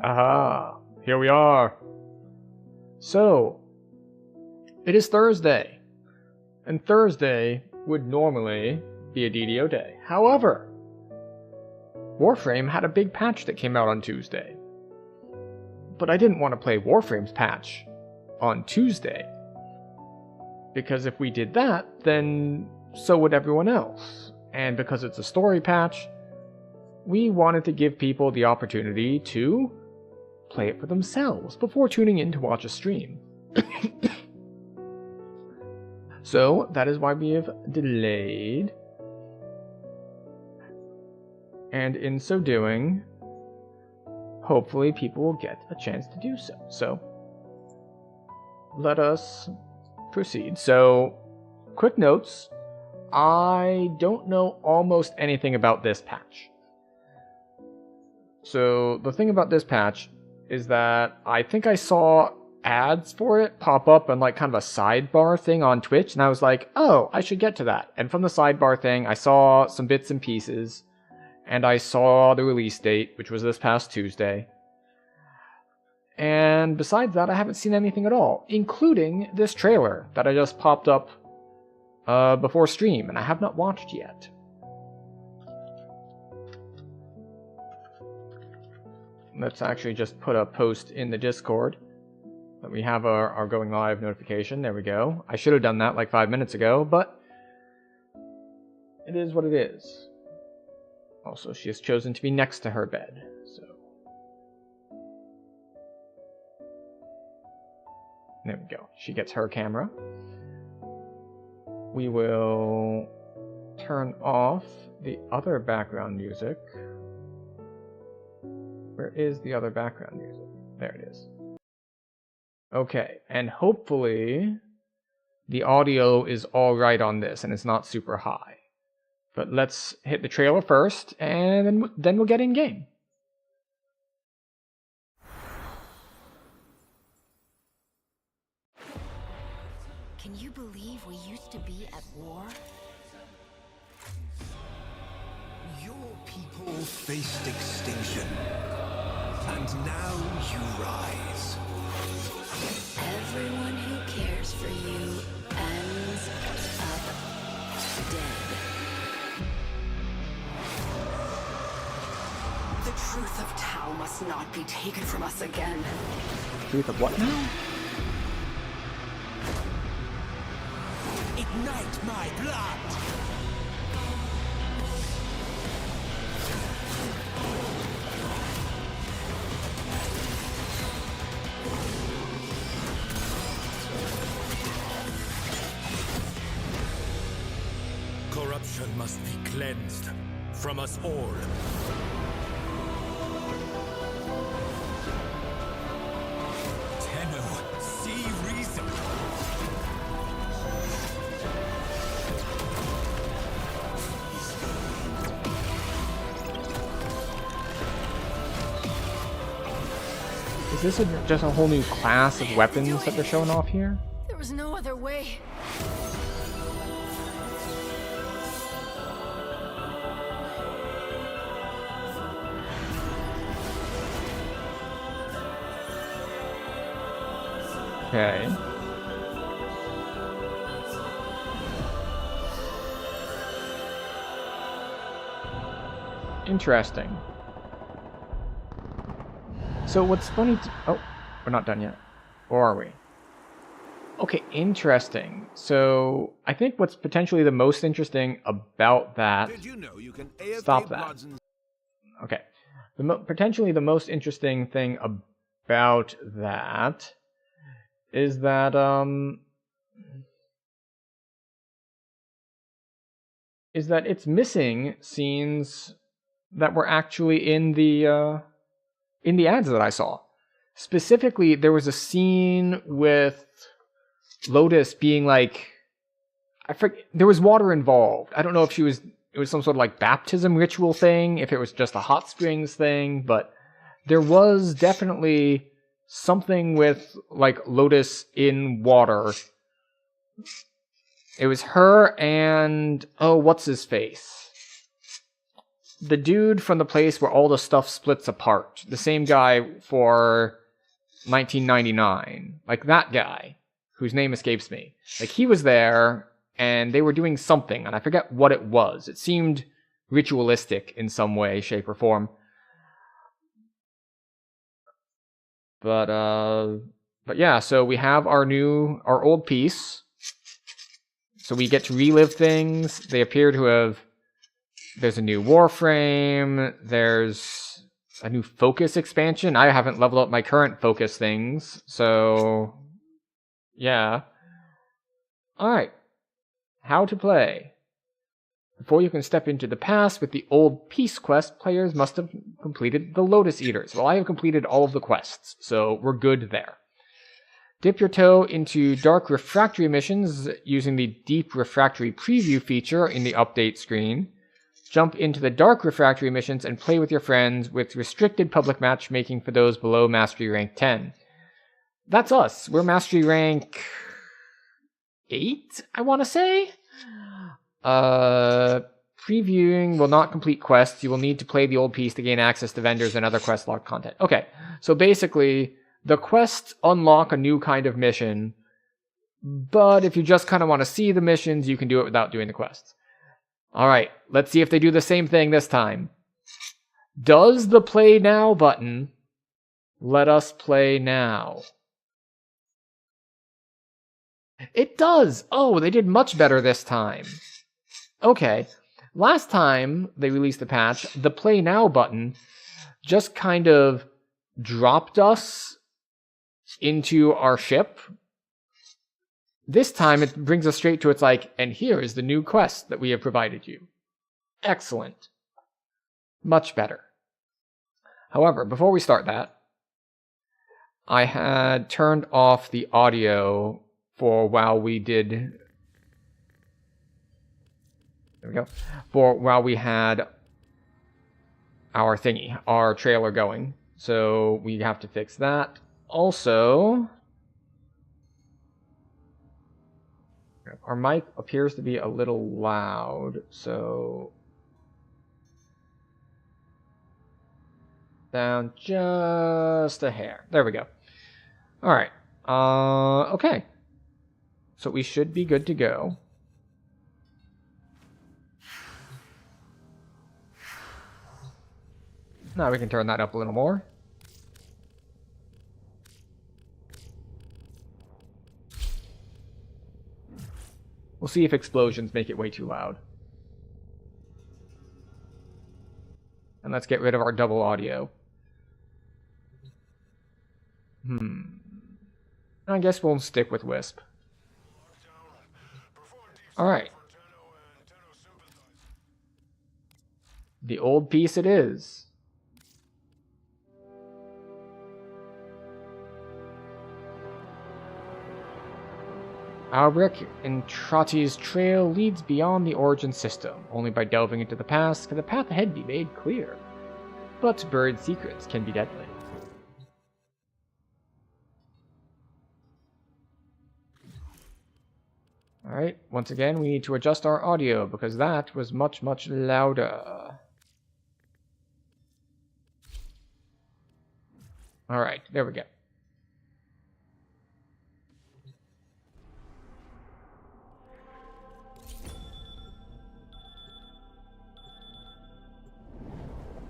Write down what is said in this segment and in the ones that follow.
Aha, here we are. So, it is Thursday, and Thursday would normally be a DDO day. However, Warframe had a big patch that came out on Tuesday. But I didn't want to play Warframe's patch on Tuesday, because if we did that, then so would everyone else. And because it's a story patch, we wanted to give people the opportunity to play it for themselves before tuning in to watch a stream. So that is why we have delayed. And in so doing, hopefully people will get a chance to do so. So let us proceed. So, quick notes. I don't know almost anything about this patch. So the thing about this patch is that I think I saw ads for it pop up on like kind of a sidebar thing on Twitch, and I was like, oh, I should get to that. And from the sidebar thing, I saw some bits and pieces, and I saw the release date, which was this past Tuesday. And besides that, I haven't seen anything at all, including this trailer that I just popped up before stream, and I have not watched yet. Let's actually just put a post in the Discord that we have our going live notification. There we go. I should have done that like 5 minutes ago, but it is what it is. Also, she has chosen to be next to her bed, so. There we go. She gets her camera. We will turn off the other background music. Where is the other background music? There it is. Okay, and hopefully the audio is alright on this and it's not super high. But let's hit the trailer first, and then we'll get in game. Can you believe we used to be at war? Your people faced extinction, and now you rise. Everyone who cares for you ends up dead. The truth of Tau must not be taken from us again. Truth of what now? Ignite my blood! Corruption must be cleansed from us all. Tenno, see reason. Is this just a whole new class of weapons that they're showing off here? There was no other way. Okay. Interesting. So what's funny oh, we're not done yet. Or are we? Okay, interesting. So I think what's potentially the most interesting about that... Did you know you can AFK Stop that. bloods and Okay. Potentially the most interesting thing about that is that it's missing scenes that were actually in the ads that I saw. Specifically, there was a scene with Lotus being like, there was water involved. I don't know if it was some sort of like baptism ritual thing, if it was just a hot springs thing, but there was definitely something with like Lotus in water. It was her and, oh, what's his face? the dude from the place where all the stuff splits apart. The same guy for 1999. Like that guy, whose name escapes me. Like he was there, and they were doing something, and I forget what it was. It seemed ritualistic in some way, shape, or form. But yeah, so we have our old piece. So we get to relive things. They appear to have... There's a new Warframe. There's a new Focus expansion. I haven't leveled up my current Focus things, so... yeah. Alright. How to play. Before you can step into the past with the old Peace quest, players must have completed the Lotus Eaters. Well, I have completed all of the quests, so we're good there. Dip your toe into Dark Refractory missions using the Deep Refractory Preview feature in the update screen. Jump into the Dark Refractory missions and play with your friends with restricted public matchmaking for those below Mastery Rank 10. That's us. We're Mastery Rank 8, I want to say? Previewing will not complete quests. You will need to play the old piece to gain access to vendors and other quest log content. Okay, so basically, the quests unlock a new kind of mission, but if you just kind of want to see the missions, you can do it without doing the quests. Alright, let's see if they do the same thing this time. Does the Play Now button let us play now? It does! Oh, they did much better this time. Okay, last time they released the patch, the Play Now button just kind of dropped us into our ship. This time it brings us straight to it's like, and here is the new quest that we have provided you. Excellent. Much better. However, before we start that, I had turned off the audio for while we did... There we go. For while we had our thingy, our trailer going. So we have to fix that. Also, our mic appears to be a little loud, so down just a hair. There we go. All right. Okay. So we should be good to go. Now we can turn that up a little more. We'll see if explosions make it way too loud. And let's get rid of our double audio. I guess we'll stick with Wisp. Alright. The old piece it is. Albrecht and Trotti's trail leads beyond the origin system. Only by delving into the past can the path ahead be made clear. But buried secrets can be deadly. Alright, once again we need to adjust our audio because that was much, much louder. Alright, there we go.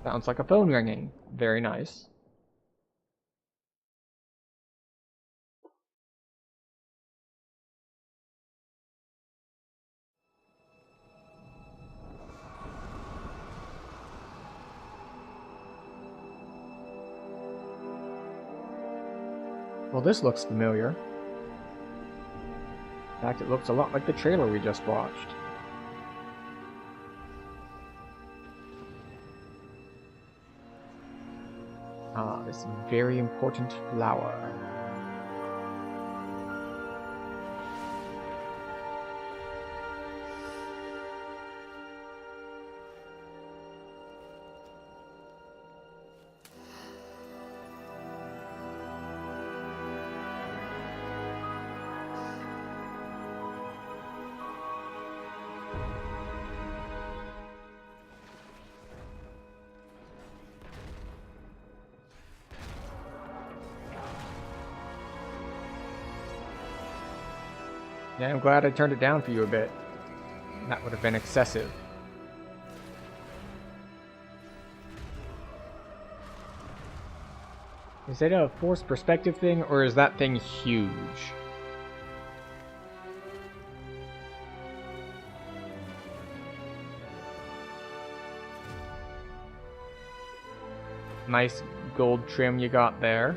Sounds like a phone ringing. Very nice. Well, this looks familiar. In fact, it looks a lot like the trailer we just watched. Ah, this very important flower. Yeah, I'm glad I turned it down for you a bit. That would have been excessive. Is it a forced perspective thing, or is that thing huge? Nice gold trim you got there.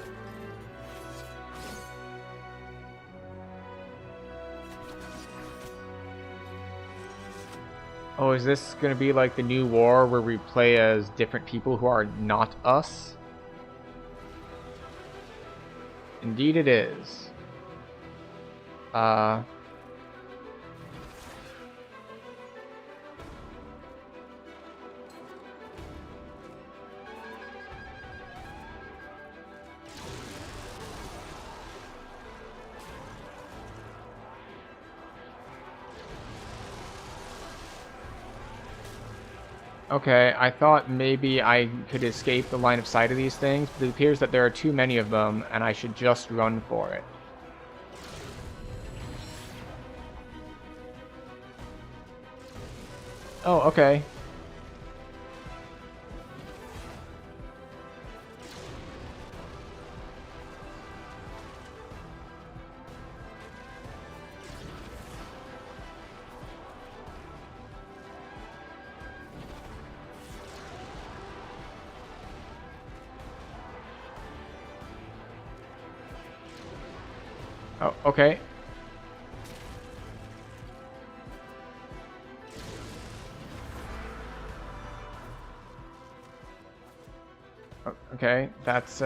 Oh, is this gonna be like the new war where we play as different people who are not us? Indeed it is. Okay, I thought maybe I could escape the line of sight of these things, but it appears that there are too many of them, and I should just run for it. Oh, okay. Oh, okay. Okay, that's,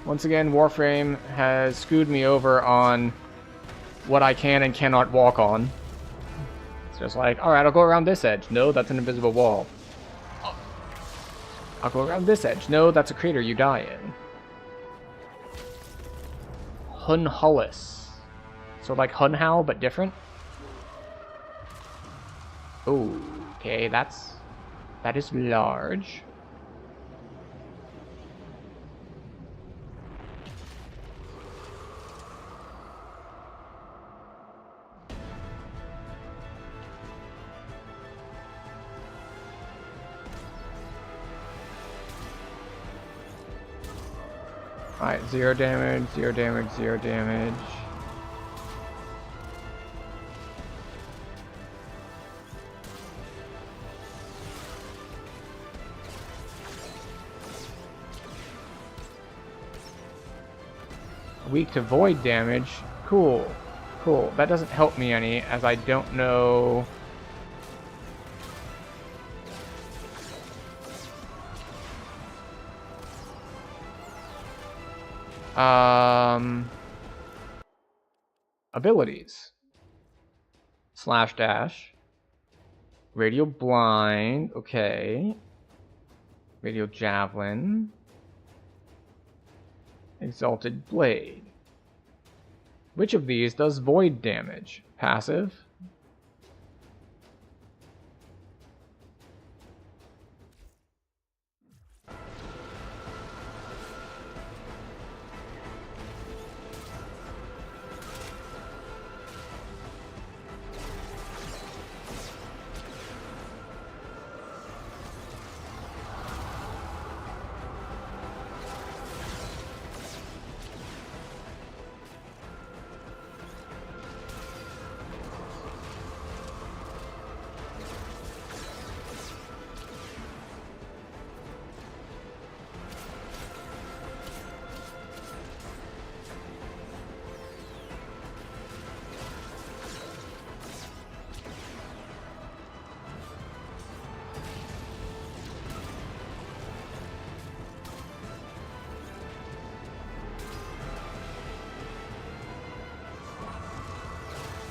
once again, Warframe has screwed me over on what I can and cannot walk on. It's just like, alright, I'll go around this edge. No, that's an invisible wall. I'll go around this edge. No, that's a crater you die in. Hunhullus. So like Hunhow, but different? Okay, that is large. Alright, 0 damage, 0 damage, 0 damage. Weak to void damage. Cool. Cool. That doesn't help me any, as I don't know... Abilities. Slash dash. Radial blind. Okay. Radial javelin. Exalted blade. Which of these does void damage? Passive?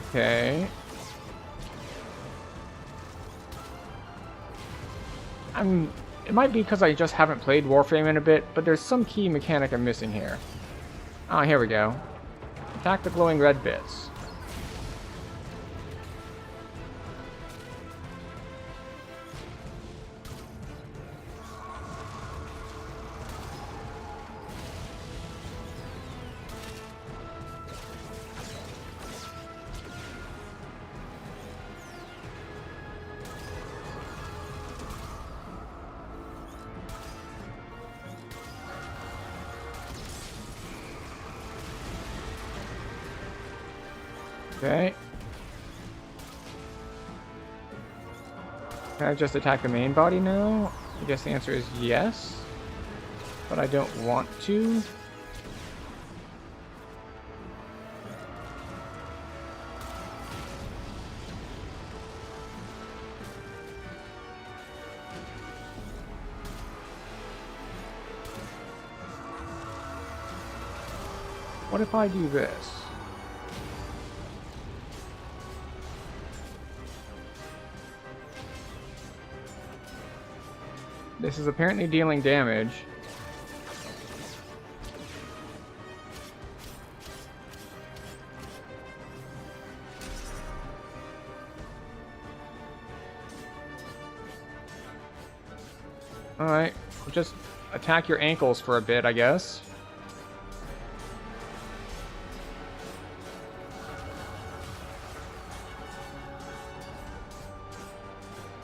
Okay. It might be because I just haven't played Warframe in a bit, but there's some key mechanic I'm missing here. Ah, here we go. Attack the glowing red bits. Okay. Can I just attack the main body now? I guess the answer is yes. But I don't want to. What if I do this? This is apparently dealing damage. Alright, just attack your ankles for a bit, I guess.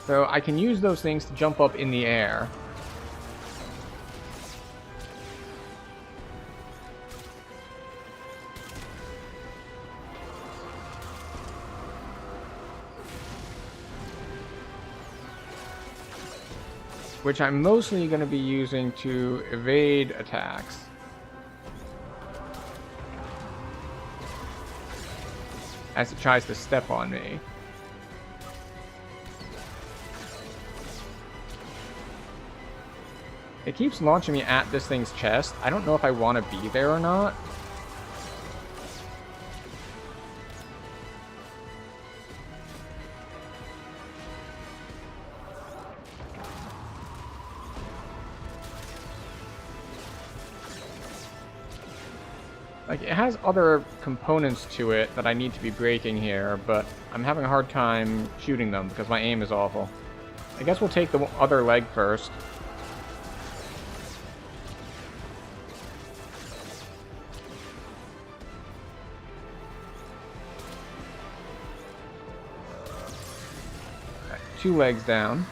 So I can use those things to jump up in the air. Which I'm mostly going to be using to evade attacks. As it tries to step on me. It keeps launching me at this thing's chest. I don't know if I want to be there or not. Like, it has other components to it that I need to be breaking here, but I'm having a hard time shooting them because my aim is awful. I guess we'll take the other leg first. Alright, 2 legs down.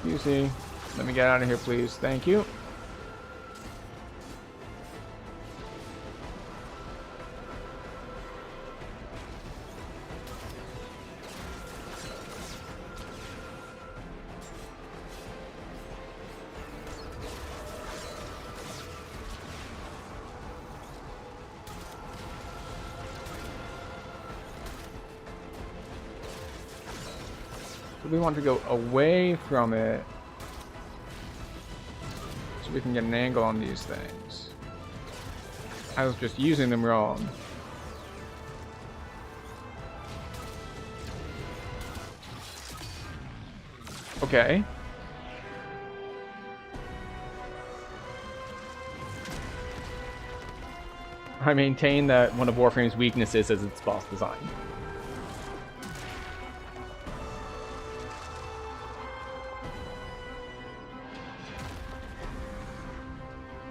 Excuse me. Let me get out of here, please. Thank you. We want to go away from it so we can get an angle on these things. I was just using them wrong. Okay. I maintain that one of Warframe's weaknesses is its boss design.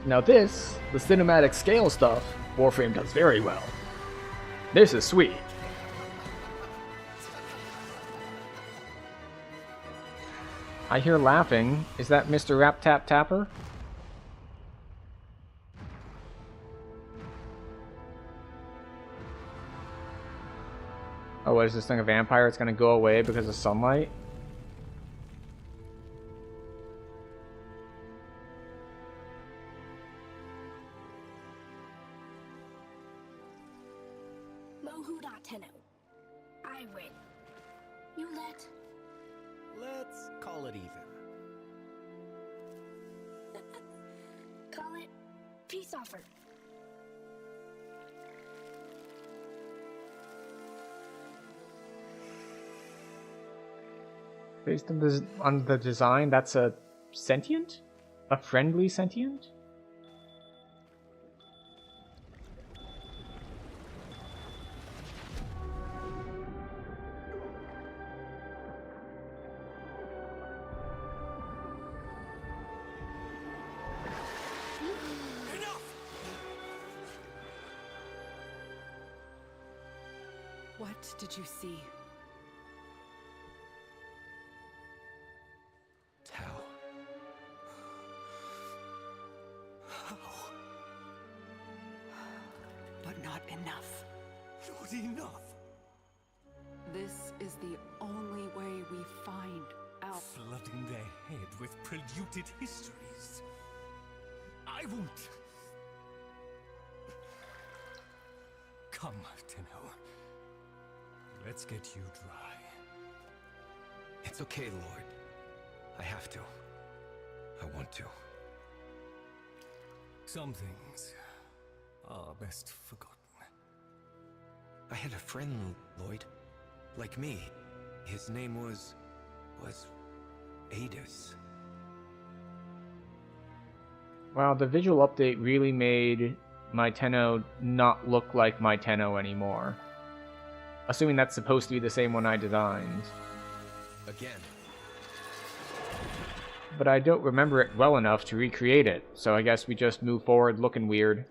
Now this, the cinematic scale stuff, Warframe does very well. This is sweet. I hear laughing. Is that Mr. Rap Tap Tapper? Oh, what is this thing, a vampire? It's gonna go away because of sunlight? I win. You let. Let's call it even. Call it peace offer. Based on the design, that's a sentient? A friendly sentient? What did you see? Tao. How? But not enough. Not enough. This is the only way we find out. Flooding their head with polluted histories. I won't. Come, Tenno. Let's get you dry. It's okay, Lord. I have to. I want to. Some things are best forgotten. I had a friend, Lloyd. Like me. His name was Adis. Wow, the visual update really made my Tenno not look like my Tenno anymore. Assuming that's supposed to be the same one I designed. Again. But I don't remember it well enough to recreate it, so I guess we just move forward looking weird.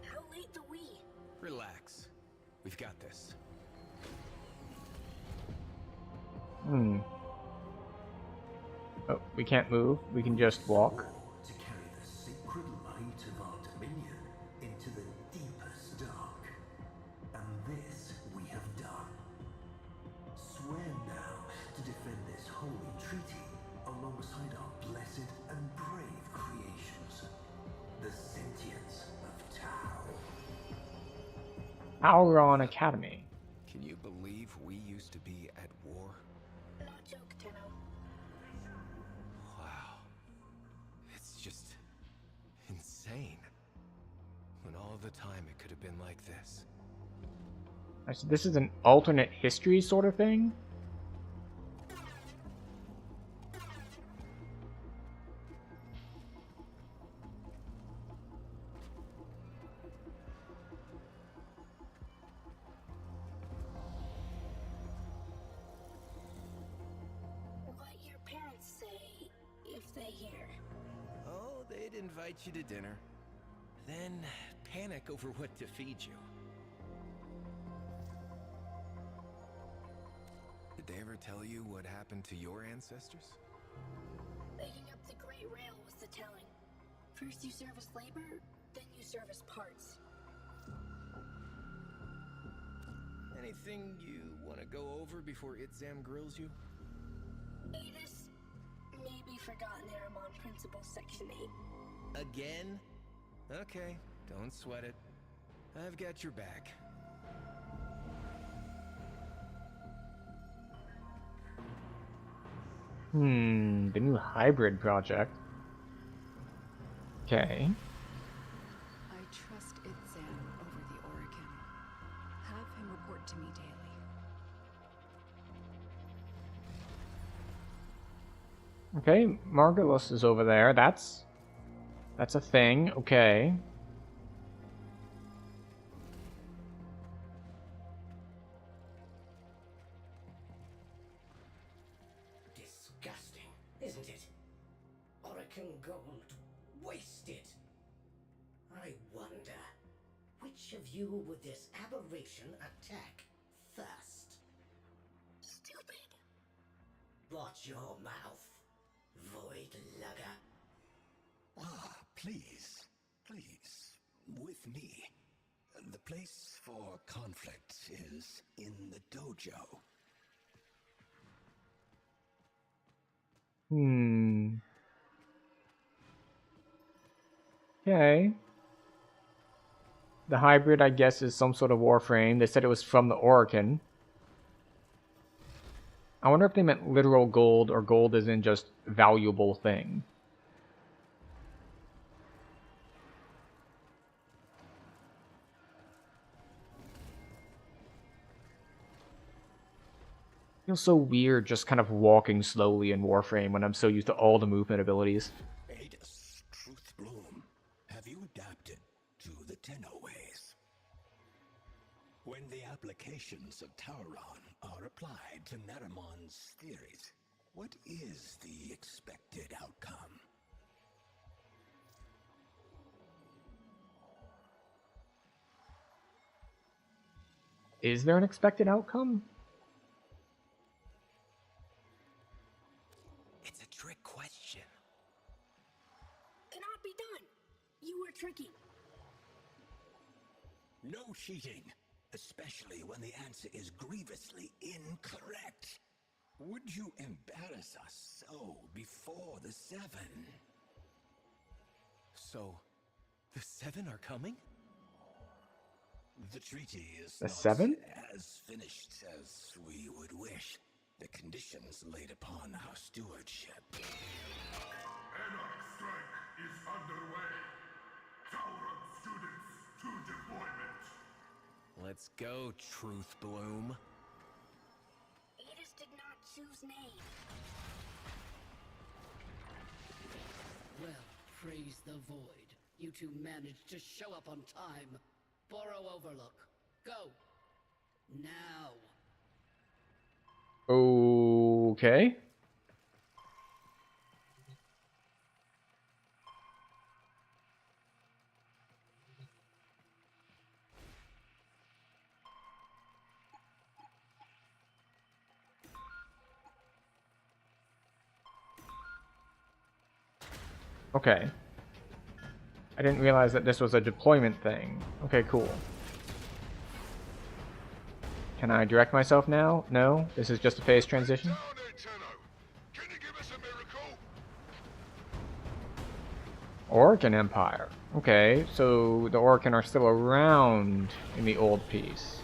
How late the we? Relax. We've got this. Oh, we can't move. We can just walk. To carry the sacred light of our dominion into the deepest dark. And this we have done. Swear now to defend this holy treaty alongside our blessed and brave creations. The sentience of Tau. Auron Academy. Can you believe we used to be at war? No joke, Tenno. Wow. It's just insane. When all the time it could have been like this. So this is an alternate history sort of thing? What your parents say if they hear. Oh, they'd invite you to dinner. Then panic over what to feed you. Did they ever tell you what happened to your ancestors? Leading up the Great Rail was the telling. First you serve as labor, then you serve as parts. Anything you want to go over before Itzam grills you? Adis, maybe forgotten Aramon Principle Section 8. Again? Okay, don't sweat it. I've got your back. The new hybrid project. Okay. I trust Itzam over the Orokin. Have him report to me daily. Okay, Margulis is over there. That's a thing. Okay. Disgusting, isn't it? Orokin gold, wasted. I wonder, which of you would this aberration attack first? Stupid. Watch your mouth, void lugger. Ah, please. Please. With me. The place for conflict is in the dojo. Okay. The hybrid, I guess, is some sort of warframe. They said it was from the Orokin. I wonder if they meant literal gold, or gold as in just valuable thing. Feels so weird just kind of walking slowly in Warframe when I'm so used to all the movement abilities. Adis Truthbloom, have you adapted to the Tenno ways? When the applications of Tauron are applied to Naramon's theories, what is the expected outcome? Is there an expected outcome? It's a trick question. Cannot be done. You were tricky. No cheating, especially when the answer is grievously incorrect. Would you embarrass us so before the Seven? So, the Seven are coming? The treaty is The not Seven? as finished as we would wish. The conditions laid upon our stewardship. Anarch strike is underway. Tauron students to deployment. Let's go, Truthbloom. Adis did not choose name. Well, praise the void. You two managed to show up on time. Borrow Overlook. Go. Now. Okay. Okay. I didn't realize that this was a deployment thing. Okay, cool. Can I direct myself now? No? This is just a phase transition? Down there, Tenno. Can you give us a miracle? Orokin Empire. Okay, so the Orokin are still around in the old piece.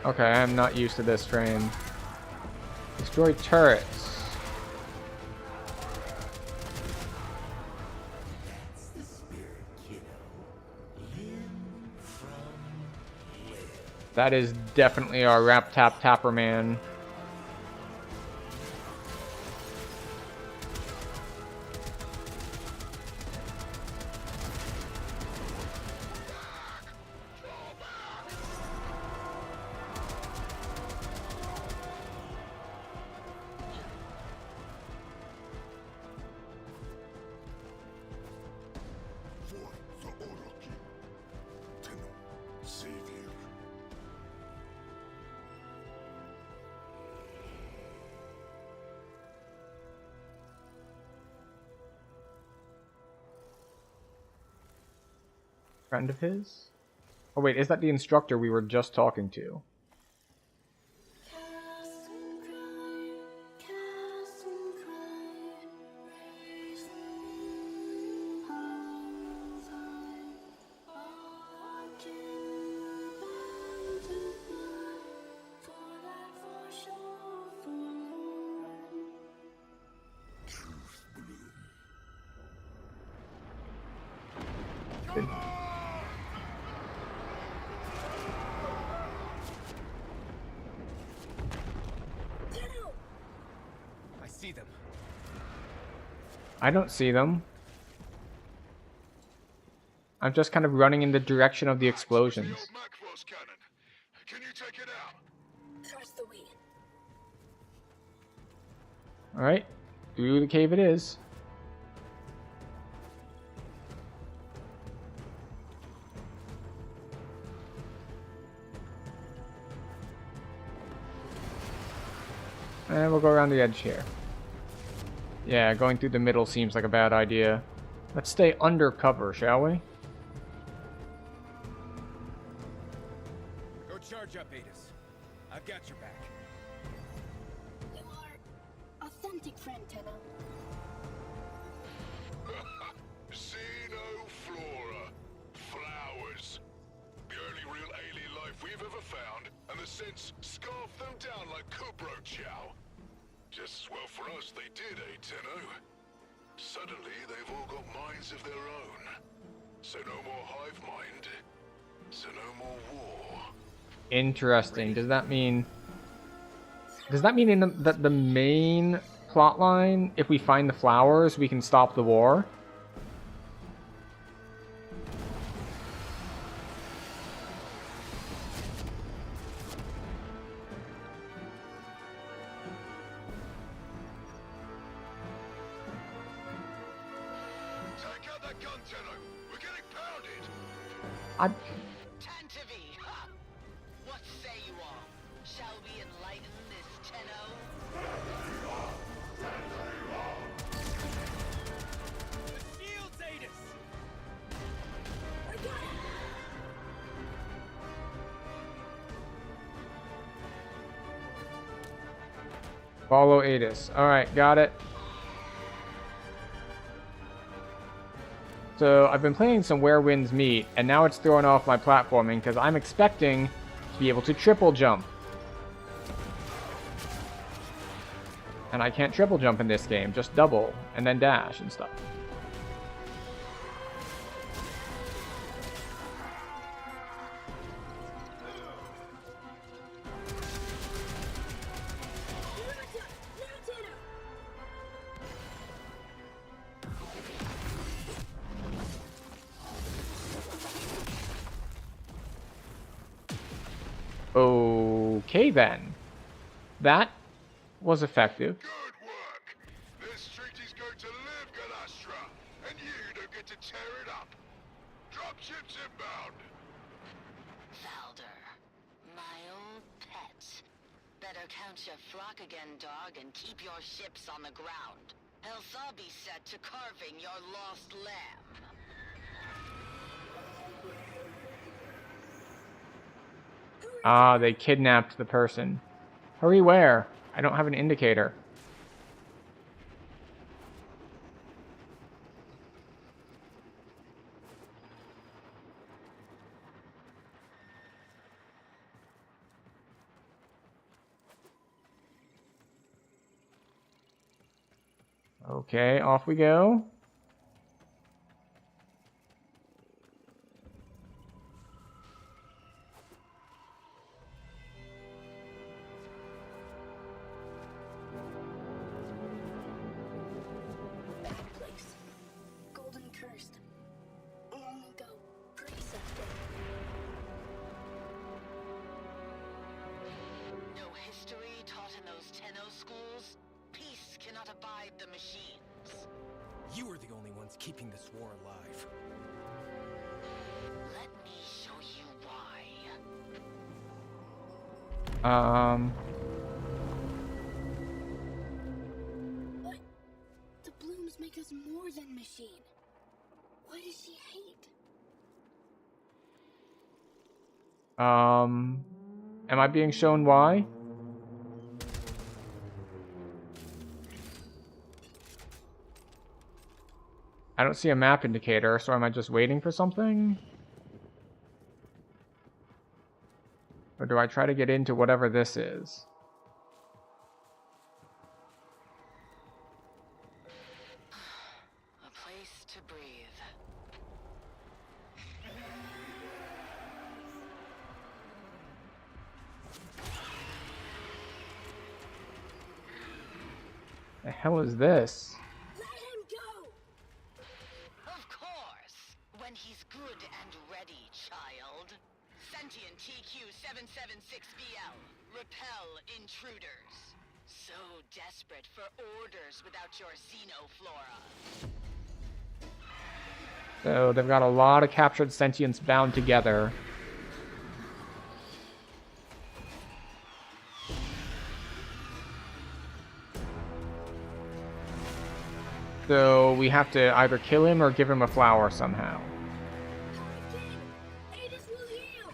Okay, I'm not used to this frame. Destroy turrets. That's the spirit, kiddo. Limb from limb. That is definitely our Rap Tap Tapper man. For the Orochi. Tenno, savior. Friend of his? Oh wait, is that the instructor we were just talking to? Cast and cry, cast and cry, raise the arms high. All kin bound to fly, for that for sure forlorn. Tenno! I see them. I don't see them. I'm just kind of running in the direction of the explosions. The old Macross cannon. Can you take it out? Trust the wind. Alright, through the cave it is. And we'll go around the edge here. Yeah, going through the middle seems like a bad idea. Let's stay undercover, shall we? Go charge up, Adis. I've got your back. You are authentic friend, Tenno. Xenoflora. Flowers. You're we've ever found, and the Synths scarfed them down like Kubro Chow. Just as well for us they did, eh, Tenno? Suddenly, they've all got minds of their own. So no more hive mind. So no more war. Interesting. Does that mean that the main plot line, if we find the flowers, we can stop the war? Take out that gun, Tenno. We're getting pounded. Tantivy, ha! What say you all? Shall we enlighten this Tenno? The shields aid us! Follow Adis. Alright, got it. So I've been playing some Where Winds Meet, and now it's throwing off my platforming because I'm expecting to be able to triple jump. And I can't triple jump in this game, just double, and then dash and stuff. Okay then. That was effective. Good work. This treaty's going to live, Galastra, and you don't get to tear it up. Drop ships inbound. Valder, my old pet. Better count your flock again, dog, and keep your ships on the ground. Else I'll be set to carving your lost lamb. Ah, they kidnapped the person. Hurry where? I don't have an indicator. Okay, off we go. Bad place. Golden Cursed. Long ago, precepted. No history taught in those Tenno schools? Peace cannot abide the machines. You are the only ones keeping this war alive. Let me show you why. But the blooms make us more than machine. Why does she hate? Am I being shown why? I don't see a map indicator, so am I just waiting for something? Or do I try to get into whatever this is? A place to breathe. The hell is this? Let him go! Of course, when he's good and ready, child. Sentient TQ-776BL. Repel intruders. So desperate for orders without your xenoflora. So they've got a lot of captured sentients bound together. So we have to either kill him or give him a flower somehow. Adis will heal!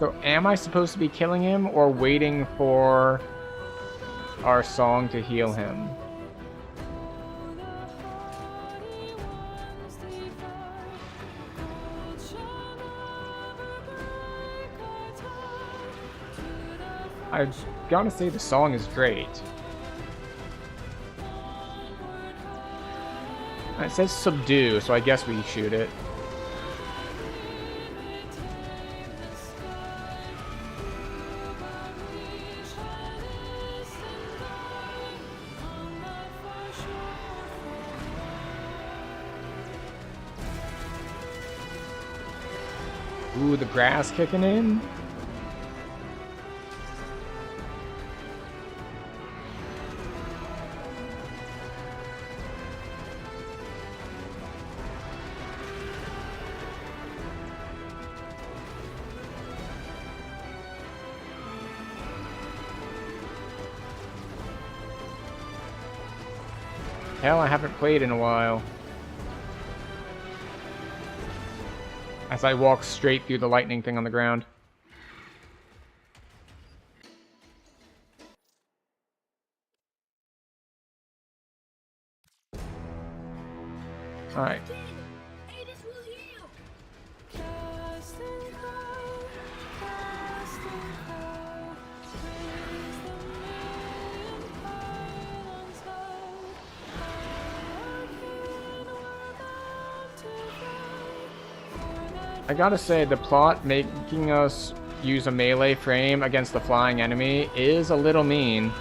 So am I supposed to be killing him or waiting for our song to heal him? I gotta say the song is great. It says subdue, so I guess we shoot it. Ooh, the grass kicking in. Hell, I haven't played in a while. As I walk straight through the lightning thing on the ground. Alright. Adis will heal. I gotta say, the plot making us use a melee frame against the flying enemy is a little mean.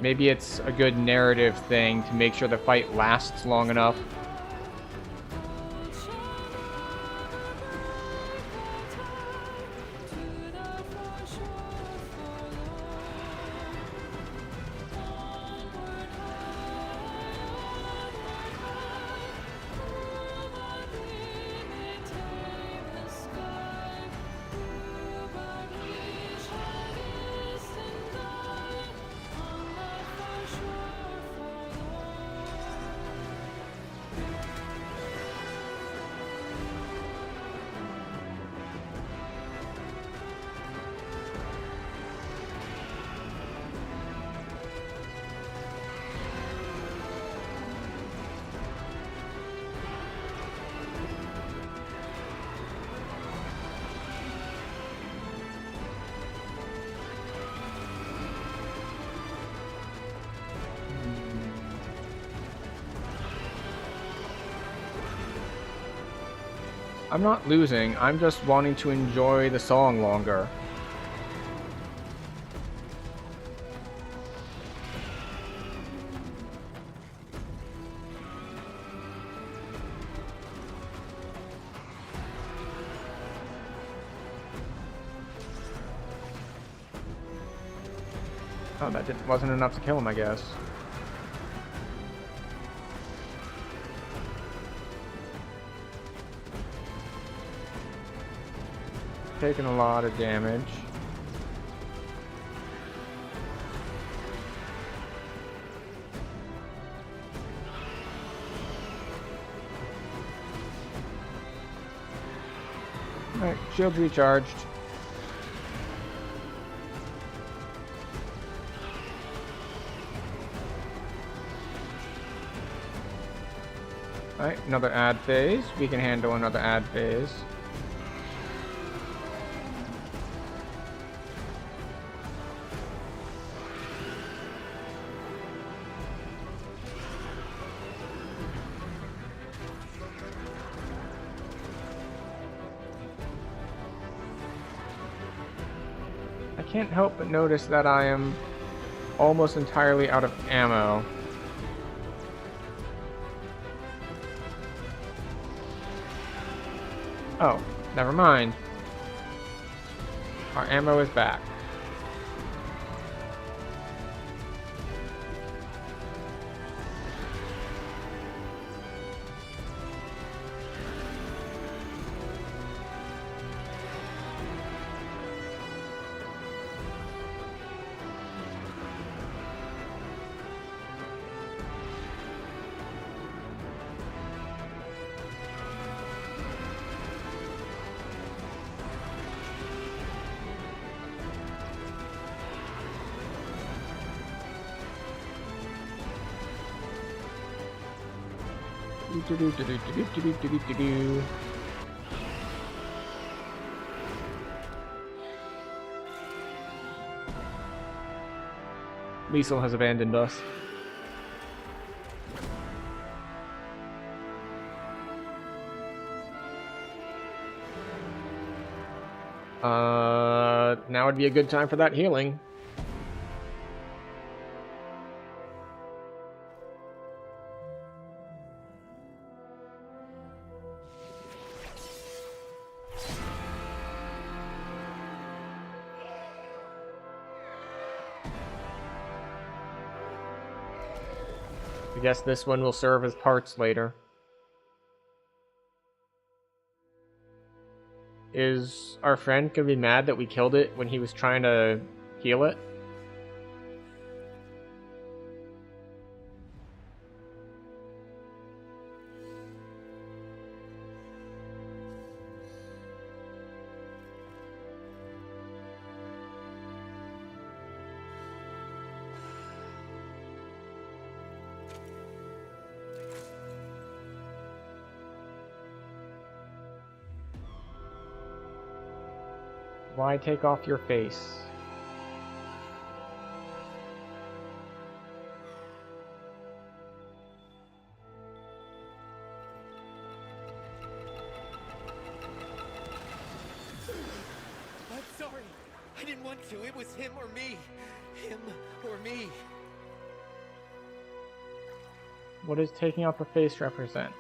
Maybe it's a good narrative thing to make sure the fight lasts long enough. I'm not losing, I'm just wanting to enjoy the song longer. Oh, that wasn't enough to kill him, I guess. Taking a lot of damage. Alright, shield recharged. Alright, another ad phase. We can handle another ad phase. I can't help but notice that I am almost entirely out of ammo. Oh, never mind. Our ammo is back. Do-do-do-do-do-do-do-do-do-do. Liesel has abandoned us. Now would be a good time for that healing. I guess this one will serve as parts later. Is our friend gonna be mad that we killed it when he was trying to heal it? Why take off your face? I'm sorry. I didn't want to. It was him or me. Him or me. What does taking off a face represent?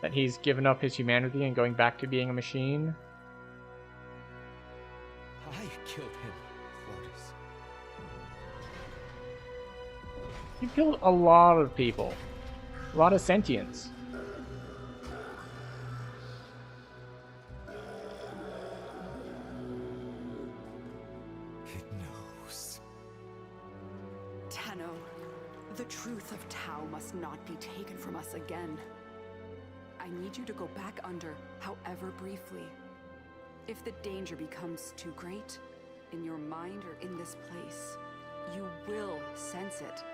That he's given up his humanity and going back to being a machine? I killed him, Lotus. You killed a lot of people. A lot of sentience. It knows. Tenno, the truth of Tau must not be taken from us again. I need you to go back under, however briefly. If the danger becomes too great, in your mind or in this place, you will sense it.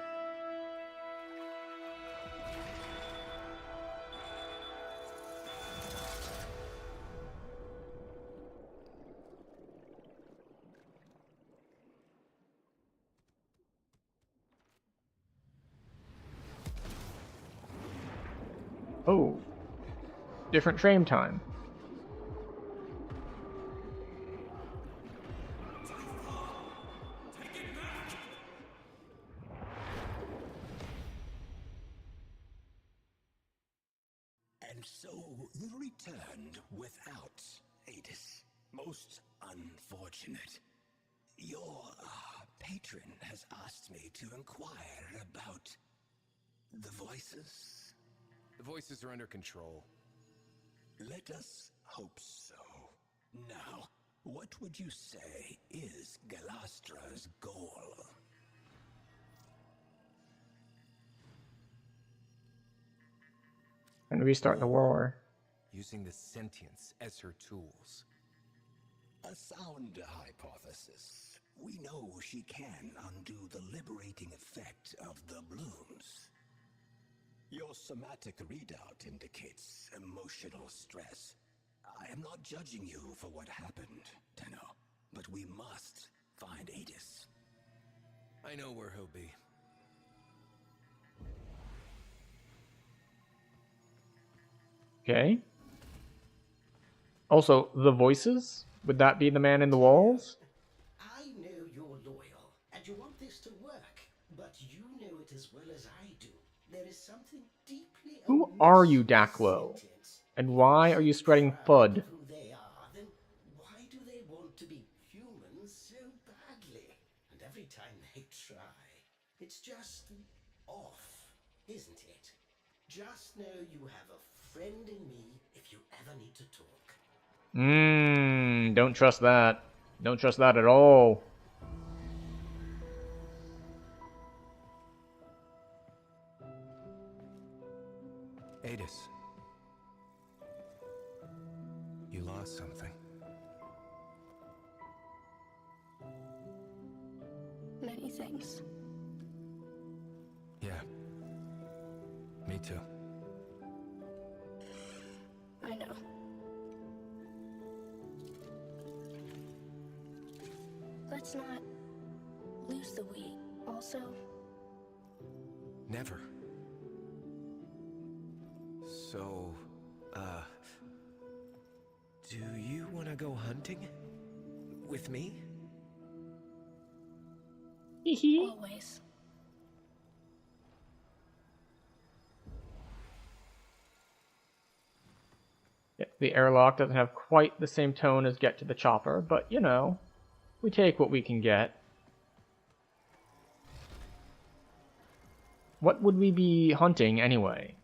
Oh. Different frame time. And so you returned without Adis. Most unfortunate. Your patron has asked me to inquire about the voices. The voices are under control. Let us hope so. Now, what would you say is Galastra's goal? And restart the war. Using the sentience as her tools. A sound hypothesis. We know she can undo the liberating effect of the blooms. Your somatic readout indicates emotional stress. I am not judging you for what happened, Tenno, but we must find Adis. I know where he'll be. Okay. Also, the voices? Would that be the man in the walls? I know you're loyal, and you want this to work, but you know it as well as I do. There is something deeply Who amiss are you, with Daklo? sentience. And why are you spreading FUD? Who they are, then why do they want to be human so badly? And every time they try, it's just off, isn't it? Just know you have a friend in me if you ever need to talk. Don't trust that. Don't trust that at all. Adis. You lost something. Many things. Yeah. Me too. let's not lose the we. Also, Never. So, do you want to go hunting? With me? always. Yeah, the airlock doesn't have quite the same tone as Get to the Chopper, but you know, we take what we can get. What would we be hunting anyway?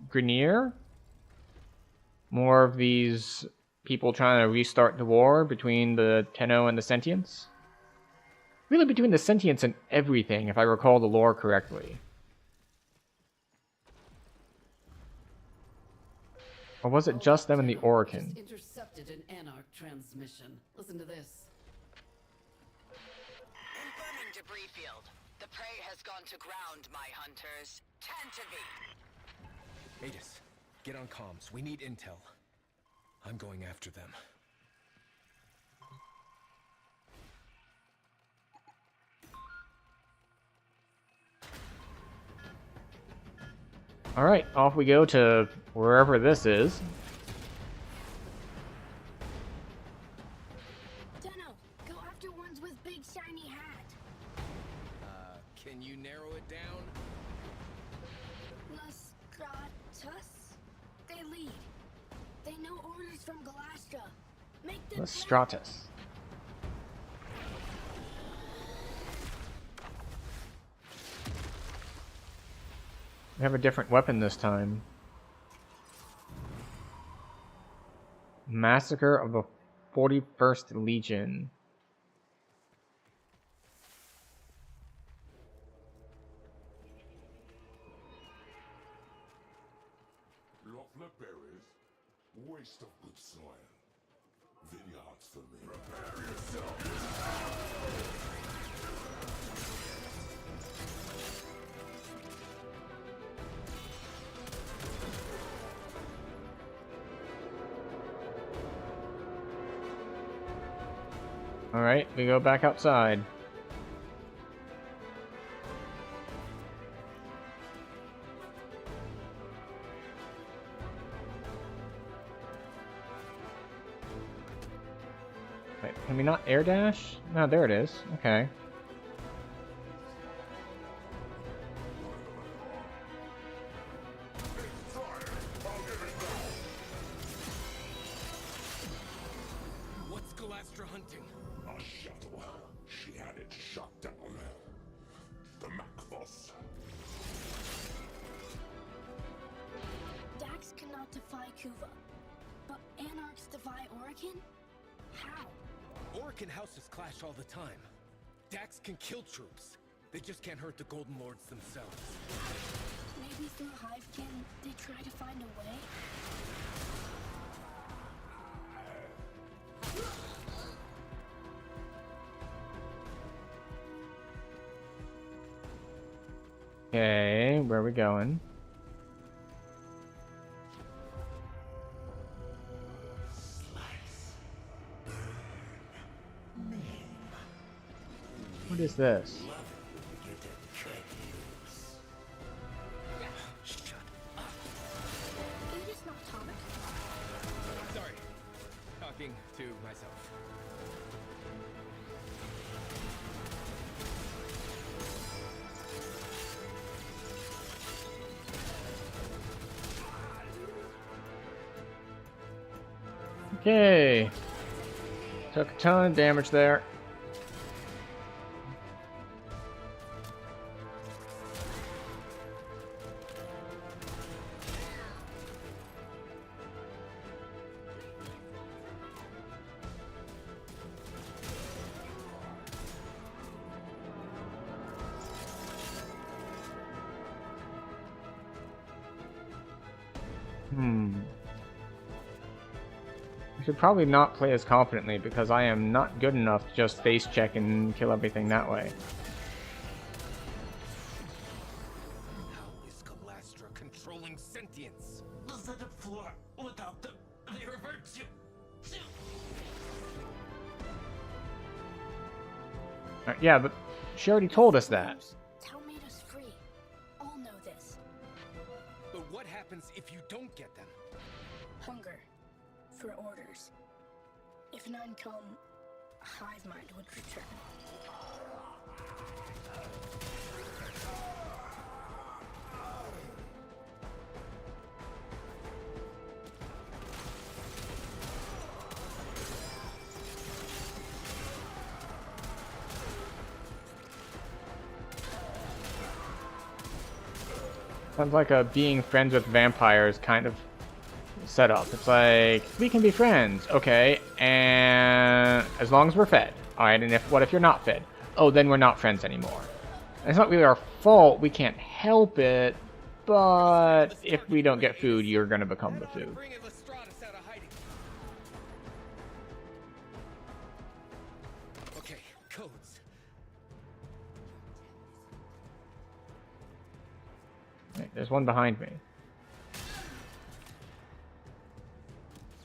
Grineer? More of these people trying to restart the war between the Tenno and the Sentients? Really between the Sentients and everything, if I recall the lore correctly. Or was it just them and the Orokin? Intercepted an Anarch transmission. Listen to this. Confirming debris field. The prey has gone to ground, my hunters. Tantivy. Adis, get on comms. We need intel. I'm going after them. Alright, off we go to wherever this is. Tenno, go after ones with big shiny hat. Can you narrow it down? Las Stratus? They lead. They know orders from Galastra. Make them The Stratus. We have a different weapon this time. Massacre of the 41st Legion. Lovely berries, waste of good soil. Vineyards for me. Prepare yourself. Alright, we go back outside. Wait, can we not air dash? No, there it is. Okay. What's Galastra hunting? A shuttle. She had it shot down. The Macvos. Dax cannot defy Kuva. But Anarchs defy Orokin? How? Orokin houses clash all the time. Dax can kill troops. They just can't hurt the Golden Lords themselves. Maybe through Hivekin, they try to find a way? Okay, where are we going? What is this? It is not Tonic. Sorry. Talking to myself. Okay. Took a ton of damage there. I should probably not play as confidently because I am not good enough to just face check and kill everything that way. How is Galastra controlling sentience? The Senate floor, without them, they revert to... Yeah, but she already told us that. Tau made us free. All know this. But what happens if you don't get them? Hunger. For orders. If none come, hive mind would return. Sounds like a being friends with vampires kind of setup. It's like, we can be friends, okay, and as long as we're fed. Alright, and what if you're not fed? Oh, then we're not friends anymore. And it's not really our fault, we can't help it, but if we don't get food, you're gonna become the food. Okay, codes. Right, there's one behind me.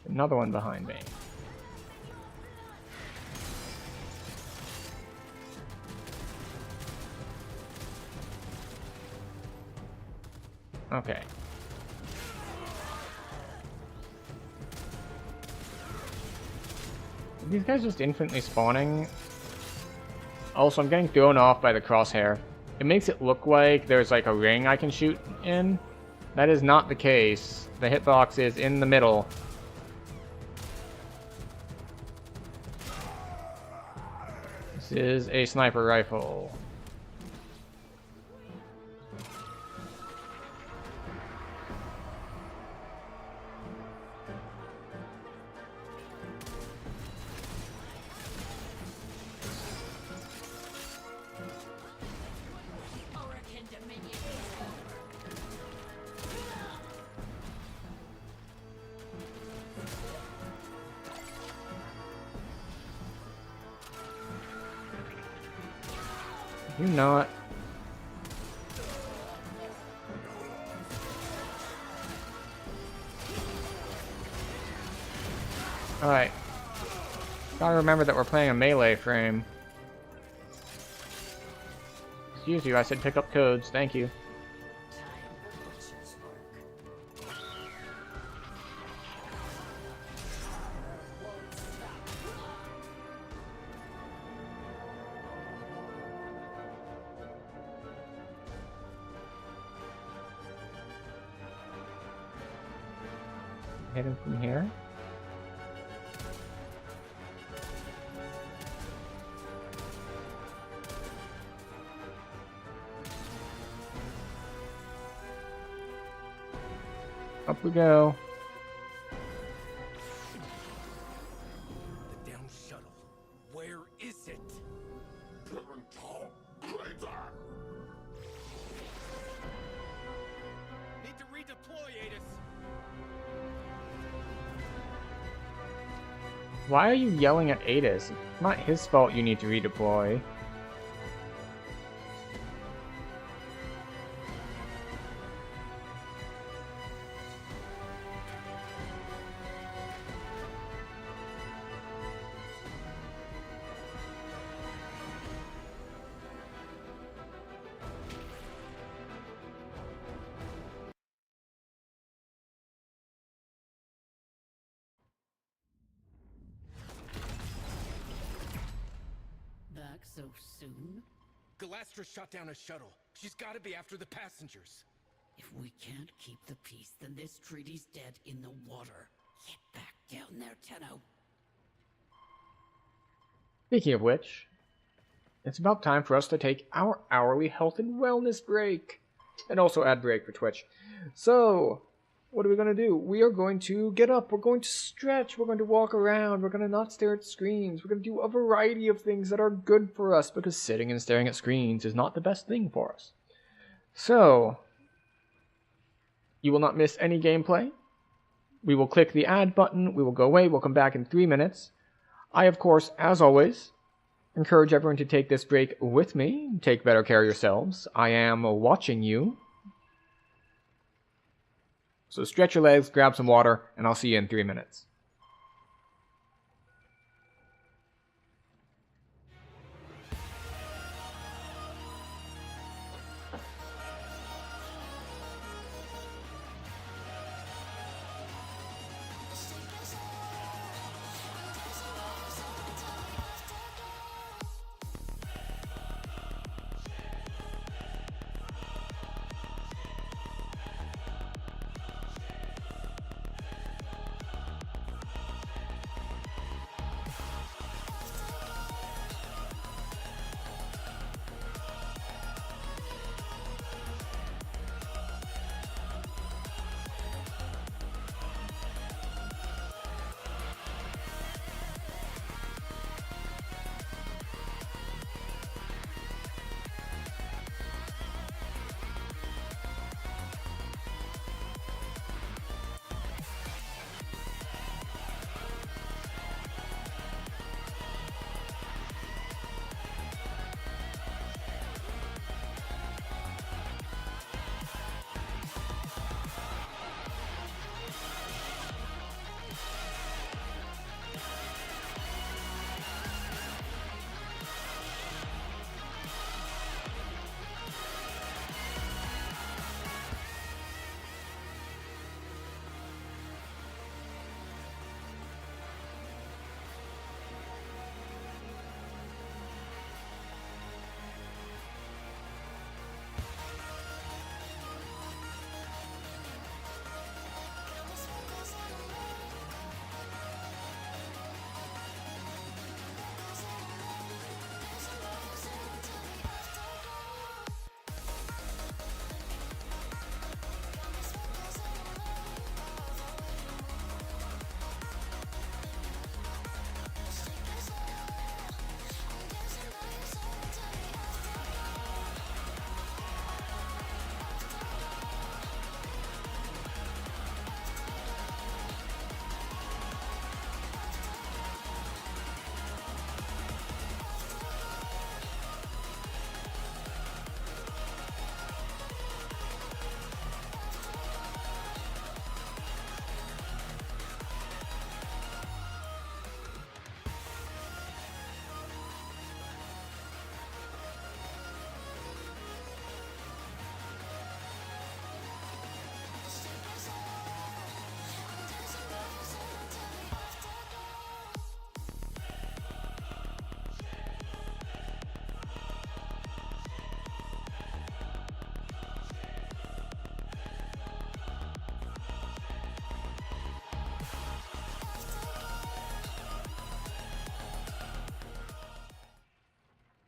Another one behind me. Okay. Are these guys just infinitely spawning? Also, I'm getting thrown off by the crosshair. It makes it look like there's like a ring I can shoot in. That is not the case. The hitbox is in the middle. This is a sniper rifle. You know it. Alright. Gotta remember that we're playing a melee frame. Excuse you, I said pick up codes. Thank you. Hit him from here. Up we go. The down shuttle. Where is it? Need to redeploy, Adis. Why are you yelling at Adis? It's not his fault you need to redeploy. Back so soon? Galastra shot down a shuttle. She's got to be after the passengers. If we can't keep the peace, then this treaty's dead in the water. Get back down there, Tenno. Speaking of which, it's about time for us to take our hourly health and wellness break. And also ad break for Twitch. So, what are we going to do? We are going to get up, we're going to stretch, we're going to walk around, we're going to not stare at screens, we're going to do a variety of things that are good for us, because sitting and staring at screens is not the best thing for us. So, you will not miss any gameplay. We will click the add button, we will go away, we'll come back in 3 minutes. I, of course, as always, encourage everyone to take this break with me. Take better care of yourselves. I am watching you. So stretch your legs, grab some water, and I'll see you in 3 minutes.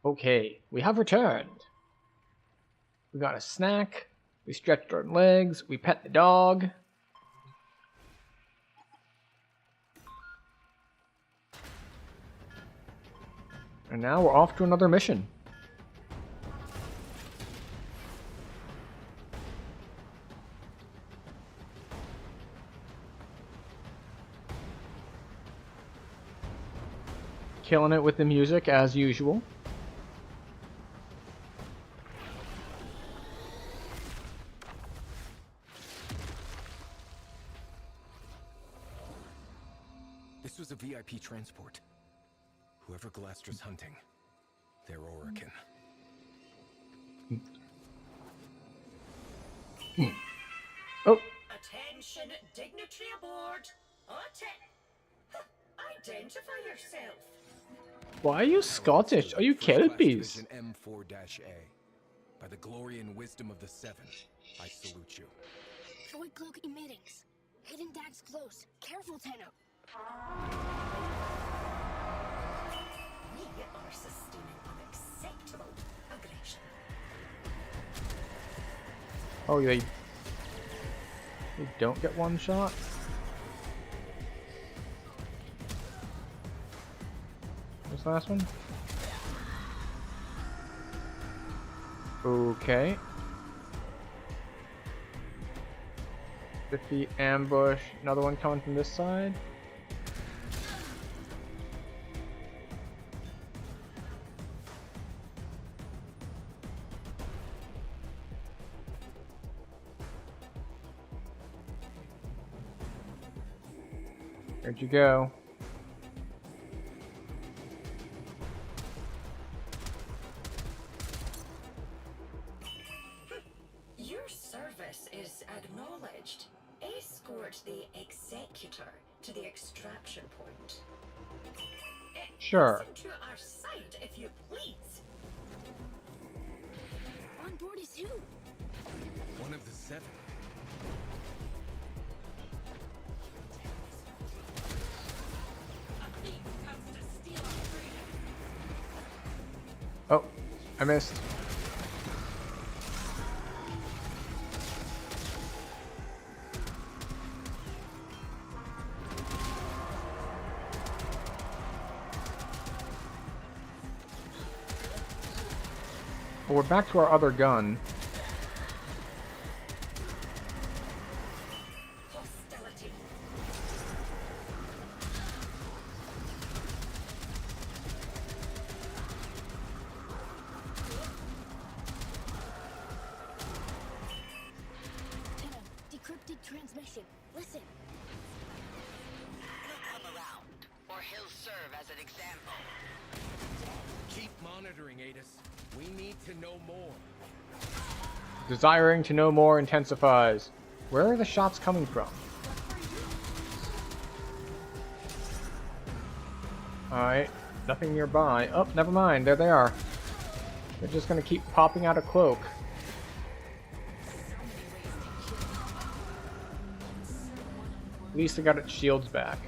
Okay, we have returned. We got a snack. We stretched our legs. We pet the dog. And now we're off to another mission. Killing it with the music as usual. This was a VIP transport. Whoever Galastra's hunting, they're Orican. Oh. Attention, dignitary aboard. Identify yourself. Why are you Scottish? Are you Kelpies? M4-A. By the glory and wisdom of the Seven, I salute you. Void cloak emittings. Hidden dags close. Careful, Tenno. We are sustaining unacceptable aggression. Oh, they don't get one shot? What's the last one? Okay. Defeat ambush. Another one coming from this side. Where'd you go? Your service is acknowledged. Escort the Executor to the extraction point. Sure. Listen to our side, if you please. On board is who? One of the Seven. Oh, I missed. Well, we're back to our other gun. Hostility. Tenno, decrypted transmission. Listen. He'll come around, or he'll serve as an example. Keep monitoring, Adis. We need to know more. Desiring to know more intensifies. Where are the shots coming from? Alright, nothing nearby. Oh, never mind, there they are. They're just gonna keep popping out a cloak. At least they got its shields back.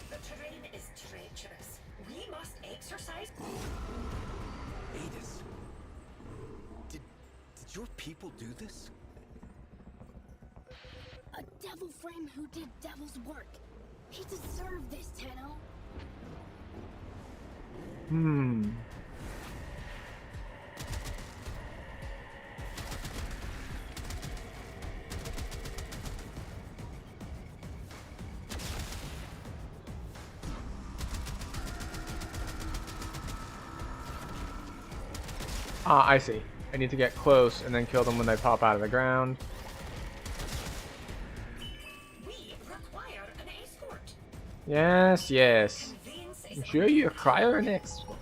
The terrain is treacherous. We must exercise. Adis, did your people do this? A devil frame who did devil's work. He deserved this, Tenno. Ah, I see. I need to get close and then kill them when they pop out of the ground. We require an escort. Yes, yes. Conveyance is I'm sure you require an escort.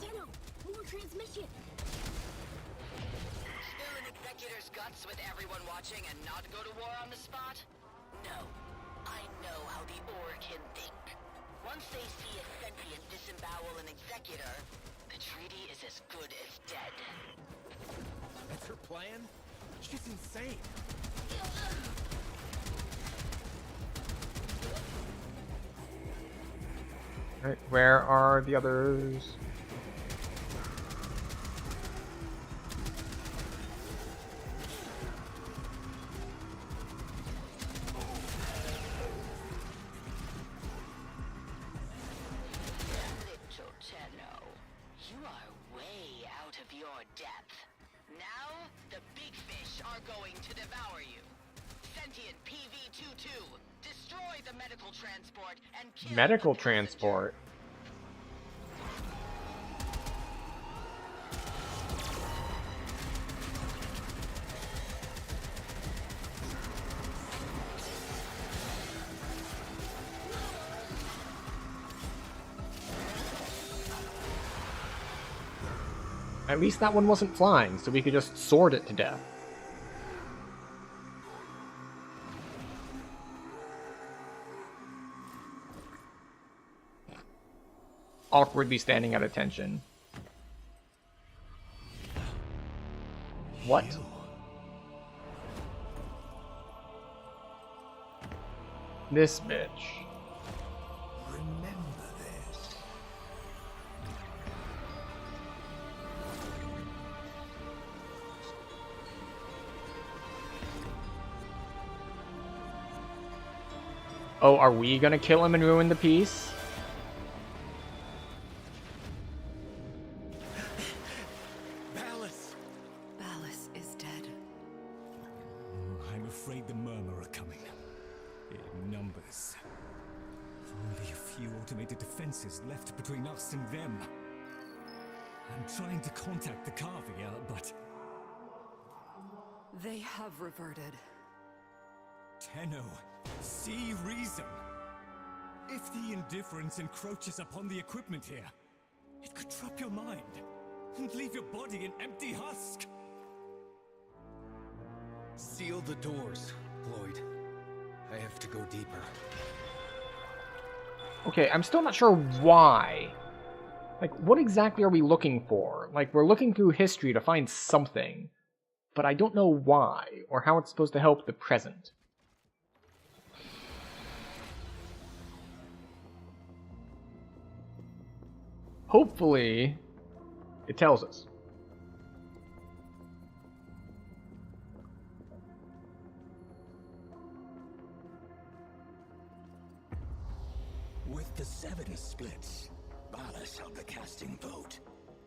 Tenno, more transmission. Spill an executor's guts with everyone watching and not go to war on the spot? I know how the Orokin think. Once they see a sentient disembowel an Executor, the treaty is as good as dead. That's her plan? She's insane. Right, where are the others? Little Tenno, you are way out of your depth. Now, the big fish are going to devour you. Sentient PV-22, destroy the medical transport and kill Medical the passenger. transport. At least that one wasn't flying, so we could just sword it to death. Awkwardly standing at attention. What? This bitch. Remember this. Oh, are we gonna kill him and ruin the peace? Ballas! Ballas is dead. I'm afraid the Murmur are coming. In numbers. Only a few automated defenses left between us and them. I'm trying to contact the Kavia, but They have reverted. Tenno, see reason. If the indifference encroaches upon the equipment here, it could trap your mind and leave your body an empty husk. Seal the doors, Lloyd. I have to go deeper. Okay, I'm still not sure why. Like, what exactly are we looking for? Like, we're looking through history to find something, but I don't know why, or how it's supposed to help the present. Hopefully, it tells us. With the 7 splits, Ballas held the casting vote.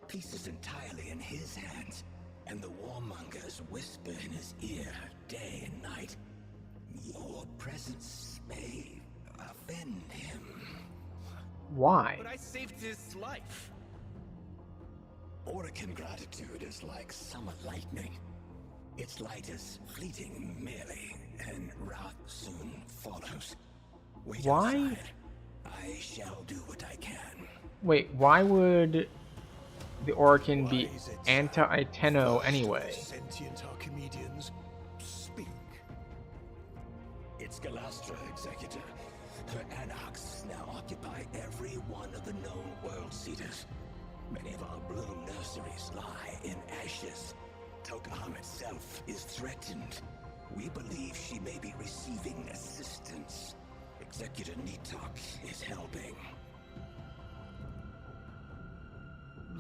Peace is entirely in his hands, and the warmongers whisper in his ear day and night. Your presence may offend him. Why? But I saved his life. Orokin gratitude is like summer lightning. Its light is fleeting merely, and wrath soon follows. Wait Why? outside. I shall do what I can. Wait, why would the Orokin be anti-Tenno anyway? Sentient Archimedeans, speak. It's Galastra, Executor. Her anarchs now occupy every one of the known world seeders. Many of our bloom nurseries lie in ashes. Tok'am itself is threatened. We believe she may be receiving assistance. Executor Nitok is helping.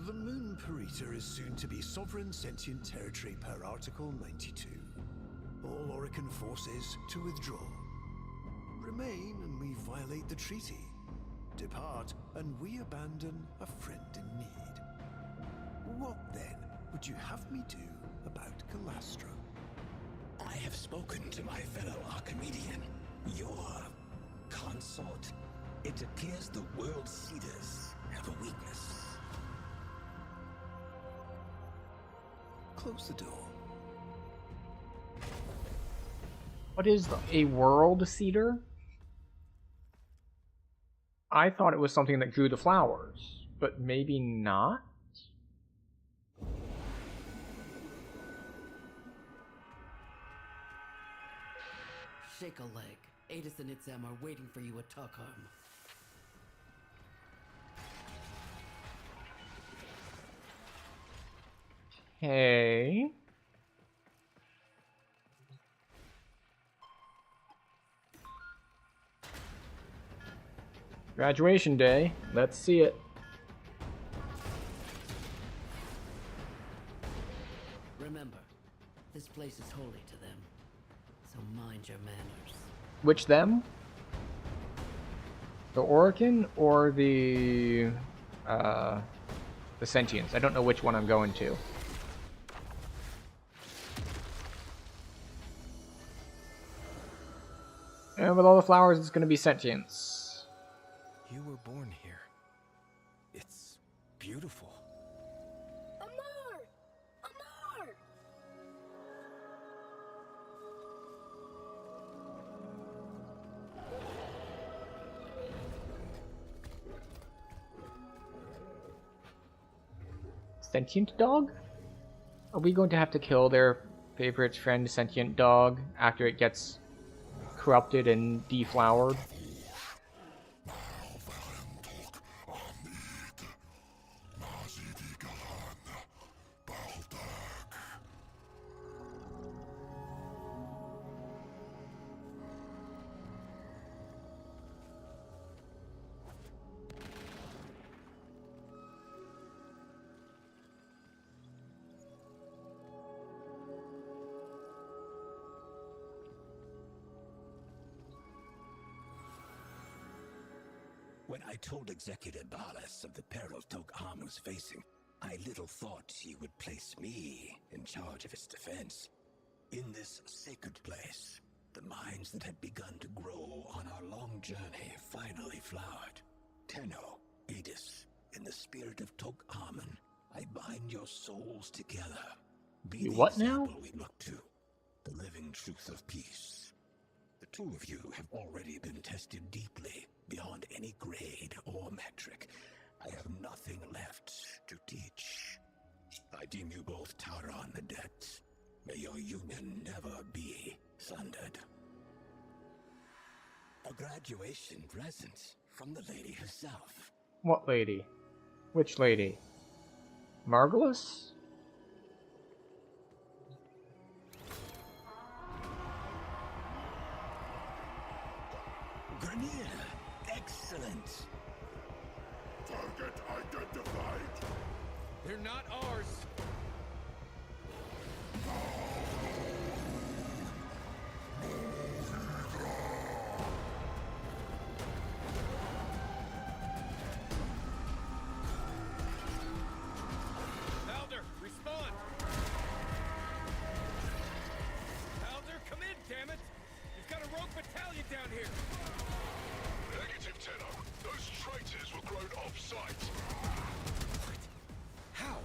The Moon Parita is soon to be sovereign sentient territory per Article 92. All Orokin forces to withdraw. Remain and we violate the treaty. Depart and we abandon a friend in need. What then would you have me do about Galastra? I have spoken to my fellow Archimedean. Your consort. It appears the world seeders have a weakness. Close the door. What is a world seeder? I thought it was something that grew the flowers, but maybe not? Shake a leg. Adis and Itzam are waiting for you at Tukholm. Hey. Graduation day. Let's see it. Remember, this place is holy to them, so mind your manners. Which them? The Orokin or the Sentients? I don't know which one I'm going to. And with all the flowers, it's going to be Sentients. You were born here. It's beautiful. Amar! Amar! Sentient dog? Are we going to have to kill their favorite friend, sentient dog, after it gets corrupted and deflowered? When I told Executor Balas of the peril Tukholm was facing, I little thought he would place me in charge of its defense. In this sacred place, the minds that had begun to grow on our long journey finally flowered. Tenno, Adis, in the spirit of Tukholm, I bind your souls together. Be the what now? example we look to, the living truth of peace. The two of you have already been tested deeply, beyond any grade or metric. I have nothing left to teach. I deem you both Tauron the debt. May your union never be sundered. A graduation present from the lady herself. What lady? Which lady? Margulis? Grenier, excellent. Target identified. They're not ours. Halder, respond. Halder, come in, damn it! You've got a rogue battalion down here. Negative, Tenno. Those traitors were grown off-site. What? How?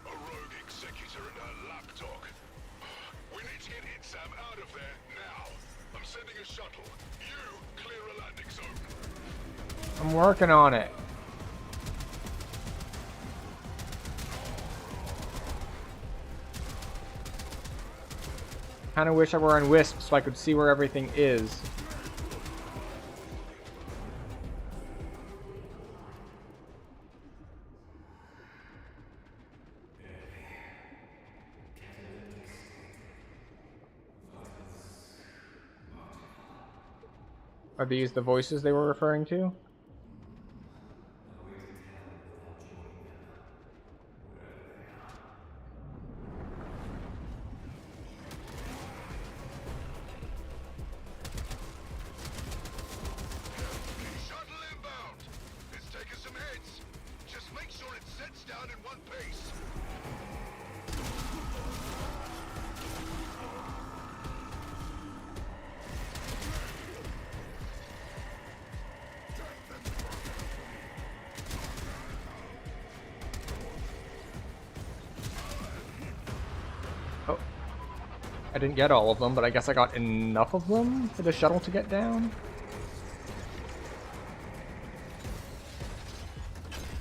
A rogue executor and her lapdog. We need to get Itzam out of there now. I'm sending a shuttle. You clear a landing zone. I'm working on it. Kinda wish I were on Wisp so I could see where everything is. Are these the voices they were referring to? Shuttle inbound. It's taking some hits. Just make sure it sets down in one piece. Oh. I didn't get all of them, but I guess I got enough of them for the shuttle to get down.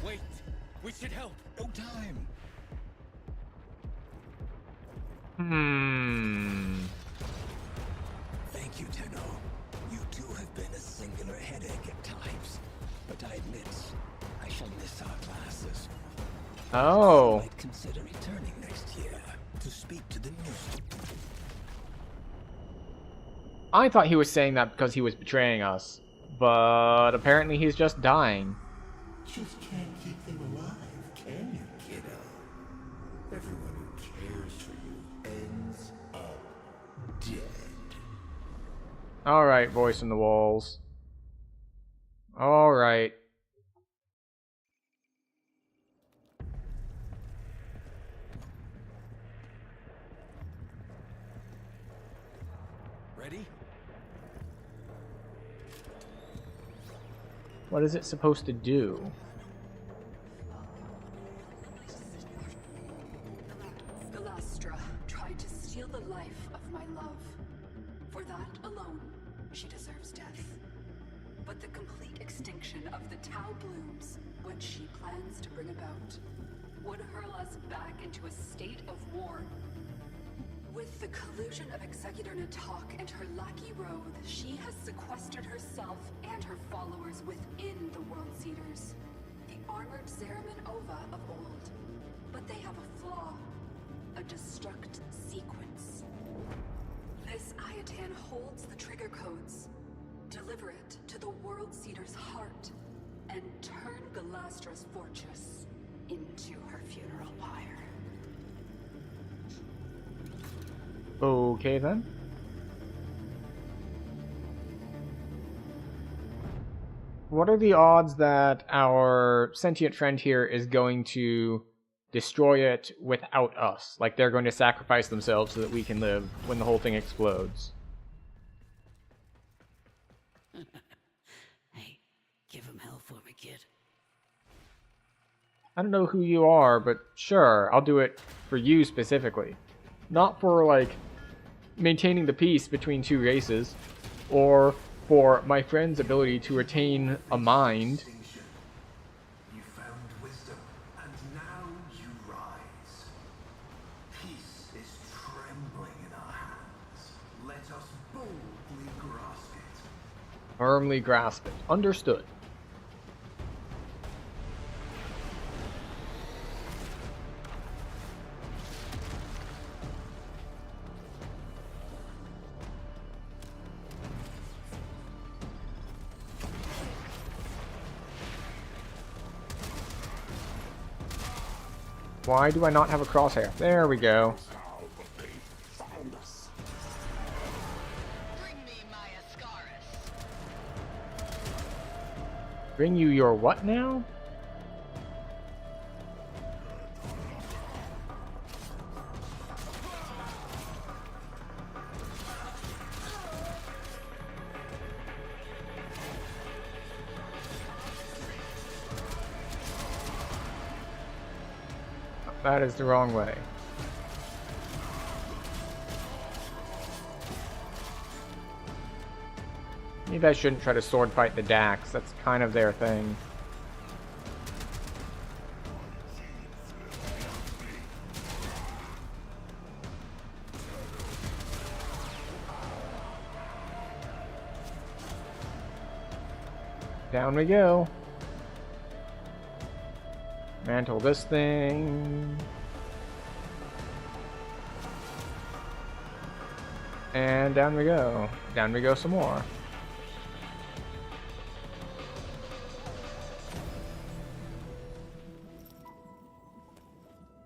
Wait, we should help. No time. Oh. You might consider returning next year to speak to the new. I thought he was saying that because he was betraying us, but apparently he's just dying. Just can't keep them alive, can you, kiddo? Everyone who cares for you ends up dead. Alright, voice in the walls. Alright. Ready? What is it supposed to do? Galastra tried to steal the life of my love. For that alone, she deserves death. But the complete extinction of the Tau blooms, which she plans to bring about, would hurl us back into a state of war. With the collusion of Executor Natak and her lackey Roth, she has sequestered herself and her followers within the World Seeders, the armored Zeraman Ova of old. But they have a flaw, a destruct sequence. This Ayatan holds the trigger codes. Deliver it to the World Seeder's heart, and turn Galastra's fortress into her funeral pyre. Okay then. What are the odds that our sentient friend here is going to destroy it without us? Like they're going to sacrifice themselves so that we can live when the whole thing explodes? Hey, give him hell for me, kid. I don't know who you are, but sure, I'll do it for you specifically. Not for, like, maintaining the peace between two races, or for my friend's ability to retain a mind. You found wisdom, and now you rise. Peace is trembling in our hands. Let us boldly grasp it. Firmly grasp it. Understood. Why do I not have a crosshair? There we go. Bring me my Ascaris. Bring you your what now? That is the wrong way. Maybe I shouldn't try to sword fight the Dax. That's kind of their thing. Down we go. Mantle this thing. And down we go. Down we go some more.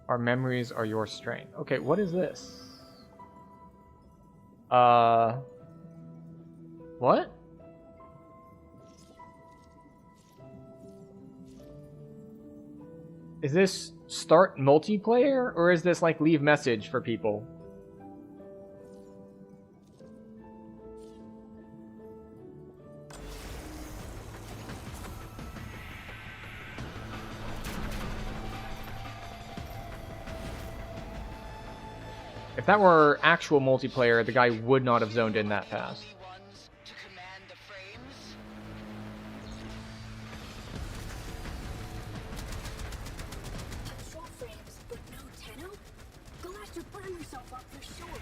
Our memories are your strength. Okay, what is this? What? Is this start multiplayer, or is this like leave message for people? If that were actual multiplayer, the guy would not have zoned in that fast. To command the frames? Control frames, but no Tenno? Galastra burned herself up for sure.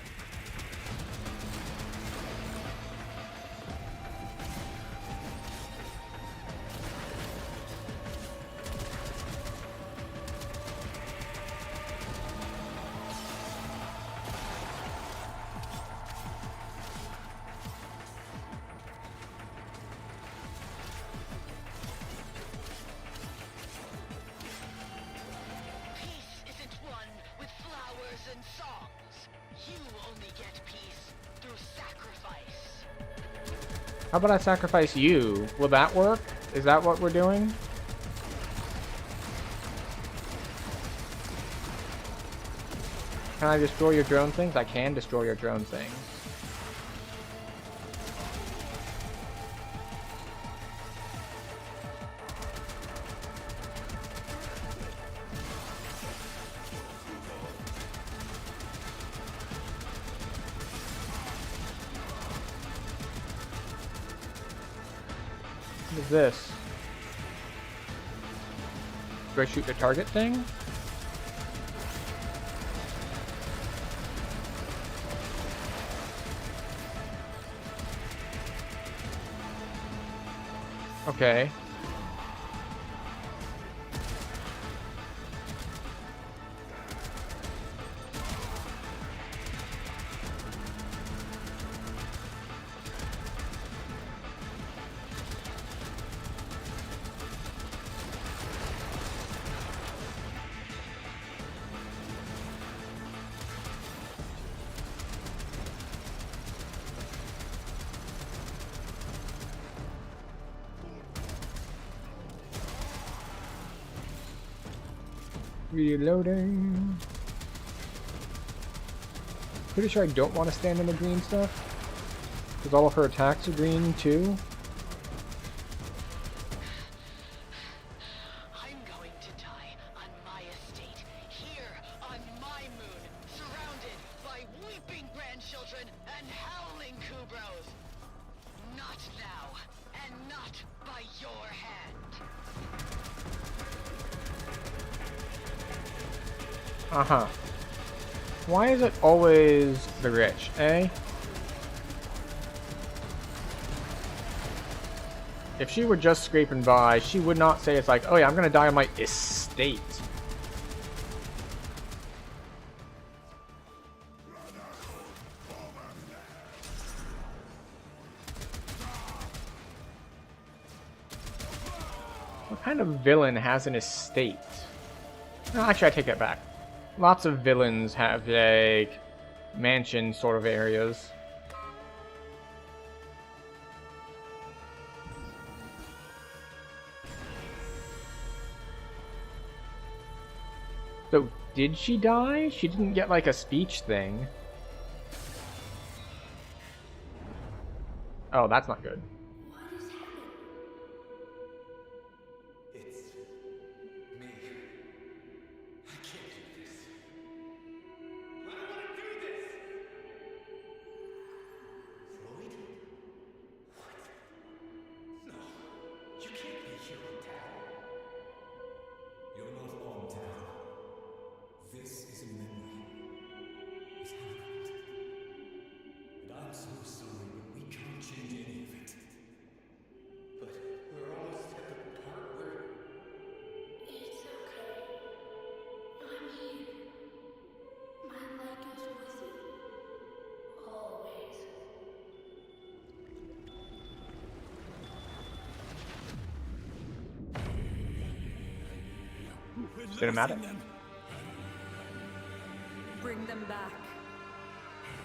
How about I sacrifice you? Will that work? Is that what we're doing? Can I destroy your drone things? I can destroy your drone things. What is this? Do I shoot the target thing? Okay. Reloading. Pretty sure I don't want to stand in the green stuff. Because all of her attacks are green too. I'm going to die on my estate, here on my moon, surrounded by weeping grandchildren and howling Kubros. Not now, and not by your hand. Uh-huh. Why is it always the rich, eh? If she were just scraping by, she would not say it's like, oh yeah, I'm gonna die on my estate. What kind of villain has an estate? No, actually, I take that back. Lots of villains have, like, mansion sort of areas. So, did she die? She didn't get, like, a speech thing. Oh, that's not good. Cinematic. Bring them back.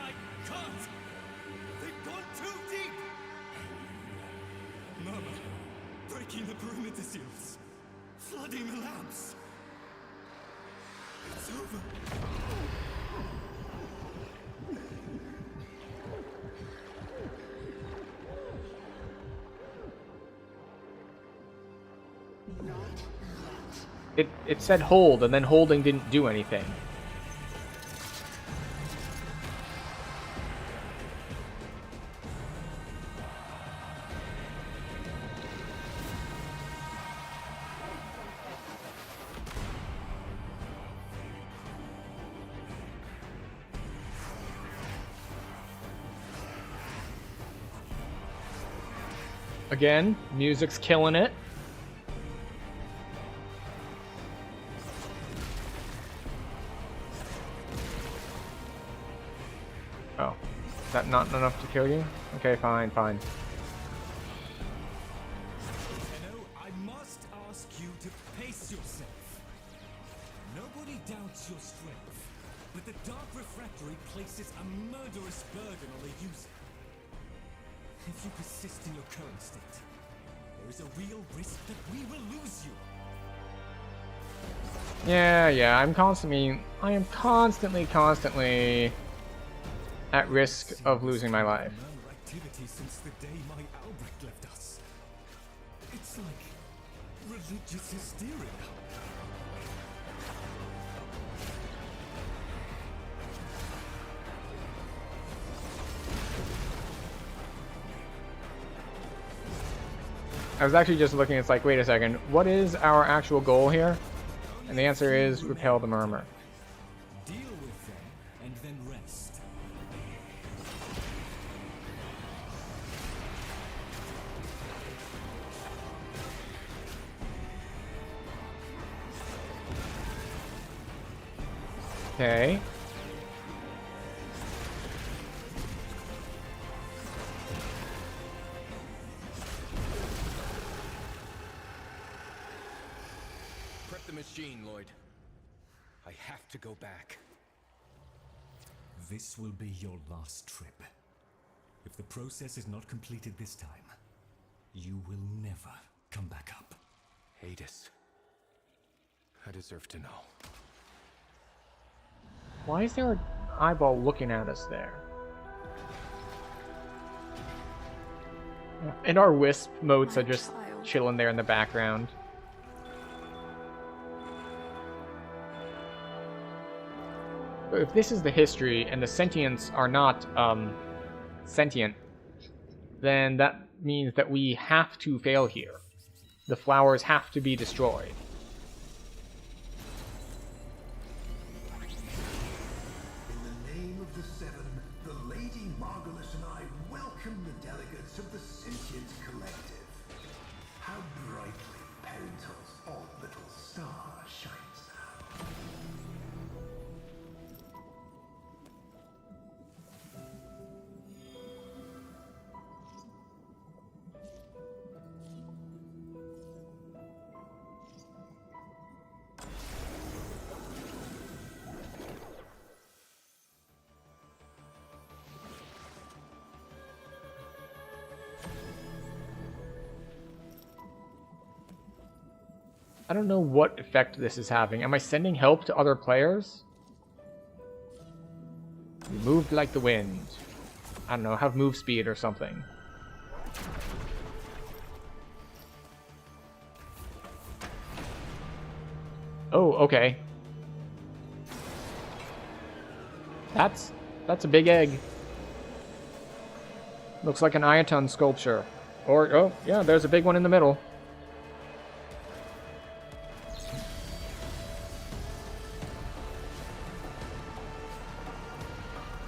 I can't! They've gone too deep! Mama, breaking the perimeter seals, flooding the lamps. It's over. It said hold, and then holding didn't do anything. Again, music's killing it. Oh, is that not enough to kill you? Okay, fine, fine. Tenno, I must ask you to pace yourself. Nobody doubts your strength, but the Dark Refractory places a murderous burden on the user. If you persist in your current state, there is a real risk that we will lose you. Yeah, I am constantly at risk of losing my life. Murmur activity since the day my Albrecht left us. It's like religious hysteria. I was actually just looking, it's like, wait a second, what is our actual goal here? And the answer is repel the murmur. Deal with them and then rest. Okay. Prep the machine, Lloyd. I have to go back. This will be your last trip. If the process is not completed this time, you will never come back up. Hades. I deserve to know. Why is there an eyeball looking at us there? And our wisp motes are just chilling there in the background. But if this is the history and the sentients are not sentient, then that means that we have to fail here. The flowers have to be destroyed. In the name of the Seven, the Lady Margulis and I welcome the delegates of the Sentient Collective. How brightly Pentel's odd little star shines now. I don't know what effect this is having. Am I sending help to other players? You moved like the wind. I don't know, have move speed or something. Oh, okay. That's a big egg. Looks like an Iaton sculpture. Or, oh, yeah, there's a big one in the middle.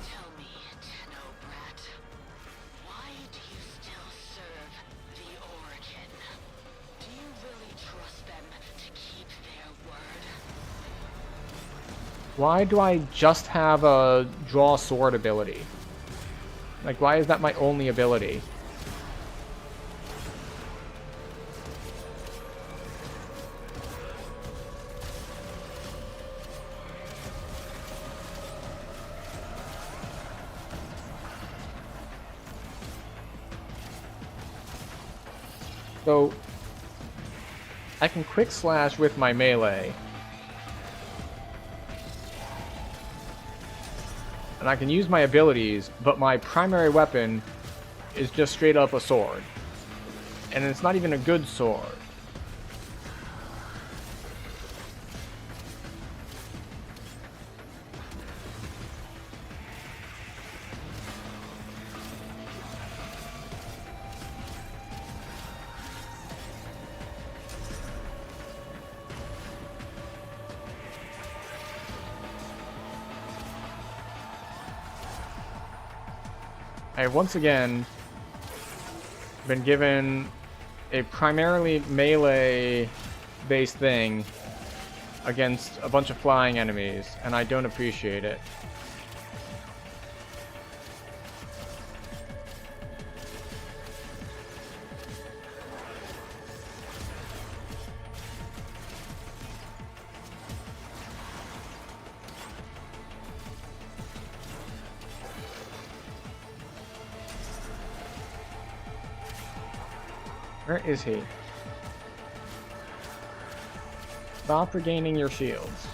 Tell me, Tenno-Brat, why do you still serve the Origin? Do you really trust them to keep their word? Why do I just have a draw sword ability? Like, why is that my only ability? So, I can quick slash with my melee. And I can use my abilities, but my primary weapon is just straight up a sword. And it's not even a good sword. I have once again been given a primarily melee-based thing against a bunch of flying enemies, and I don't appreciate it. Where is he? Stop regaining your shields.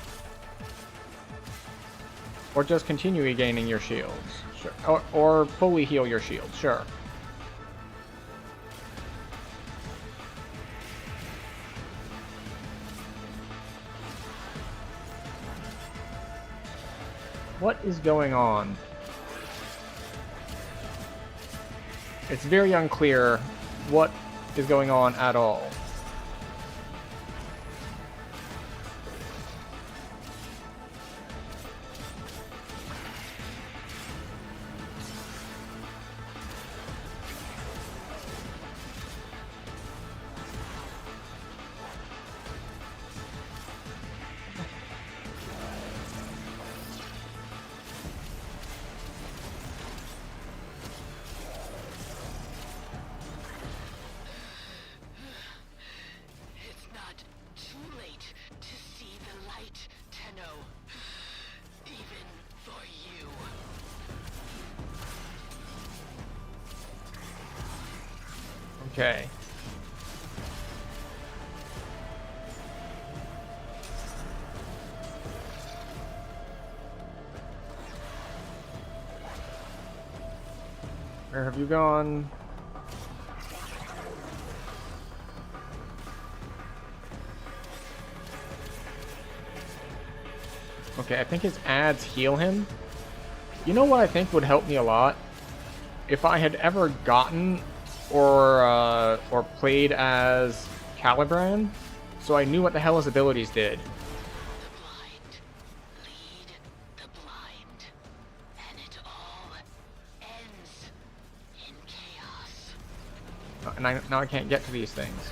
Or just continue regaining your shields. Sure. Or fully heal your shields, sure. What is going on? It's very unclear what is going on at all. Okay. Where have you gone? Okay, I think his ads heal him. You know what I think would help me a lot? If I had ever gotten or played as Caliban, so I knew what the hell his abilities did. The blind lead the blind, and it all ends in chaos. And now I can't get to these things.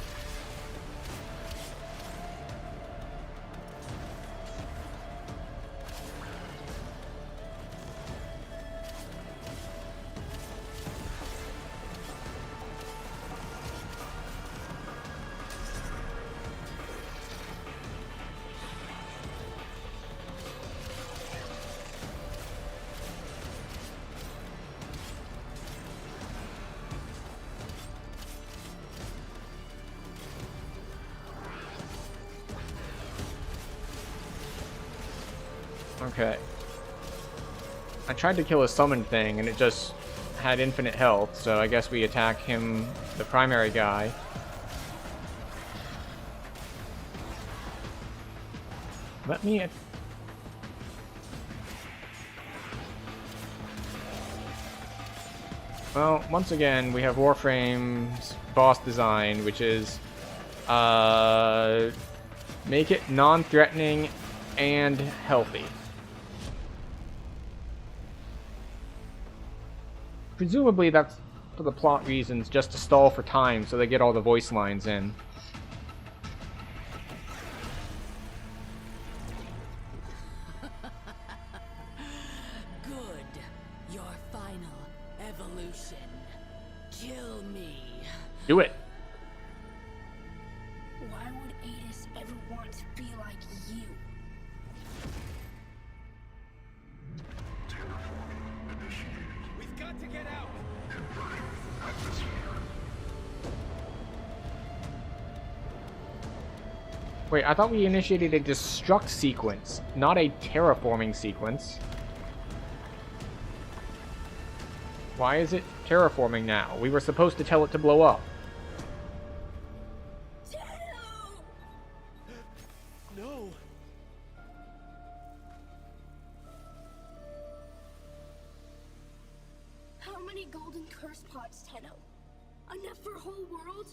Okay. I tried to kill a summoned thing and it just had infinite health, so I guess we attack him, the primary guy. Let me... Well, once again, we have Warframe's boss design, which is make it non-threatening and healthy. Presumably that's for the plot reasons, just to stall for time so they get all the voice lines in. Good. Your final evolution. Kill me. Do it. Why would Adis ever want to be like you? We've got to get out! Wait, I thought we initiated a destruct sequence, not a terraforming sequence. Why is it terraforming now? We were supposed to tell it to blow up. No! How many golden curse pods, Tenno? Enough for a whole world?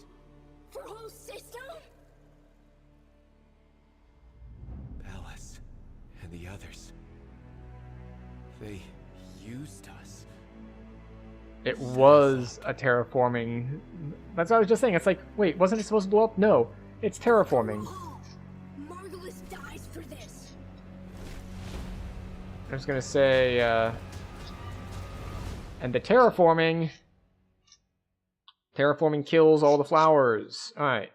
For a whole system? Alice and the others. They used us. It was a terraforming... That's what I was just saying. It's like, wait, wasn't it supposed to blow up? No, it's terraforming. Margulis dies for this. I was gonna say, and the terraforming kills all the flowers. Alright.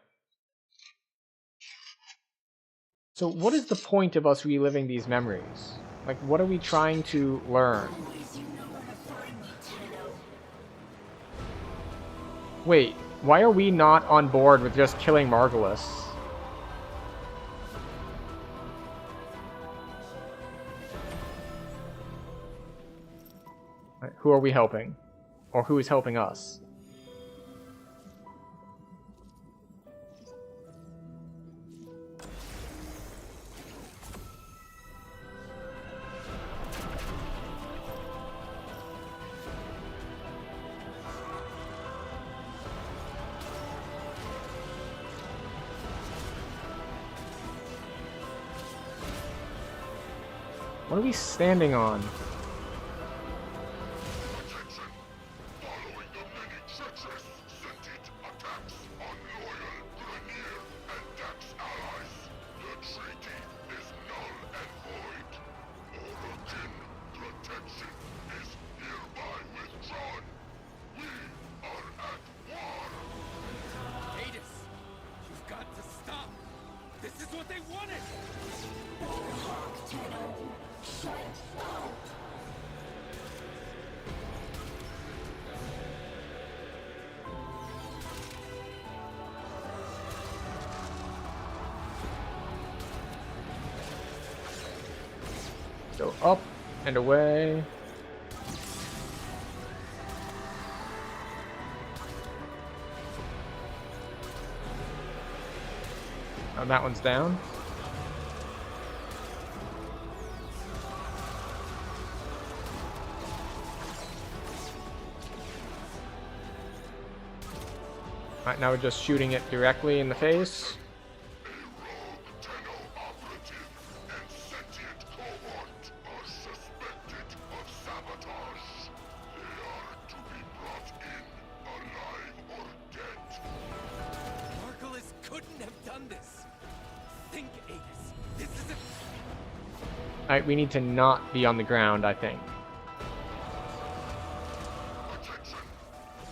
So what is the point of us reliving these memories? Like, what are we trying to learn? Always you know where to find me, Tenno. Wait, Why are we not on board with just killing Margulis? Right, who are we helping? Or who is helping us? What are we standing on? Following the many treacherous sentient attacks on loyal Grineer and Dax allies, the treaty is null and void. Orokin protection is hereby withdrawn. We are at war. Hades, you've got to stop. This is what they wanted. Go up and away. Oh, that one's down. Alright, now we're just shooting it directly in the face. A rogue Tenno operative and sentient cohort are suspected of sabotage. They are to be brought in, alive or dead. Margulis couldn't have done this. Think, Aegis. This isn't... Alright, we need to not be on the ground, I think. Attention!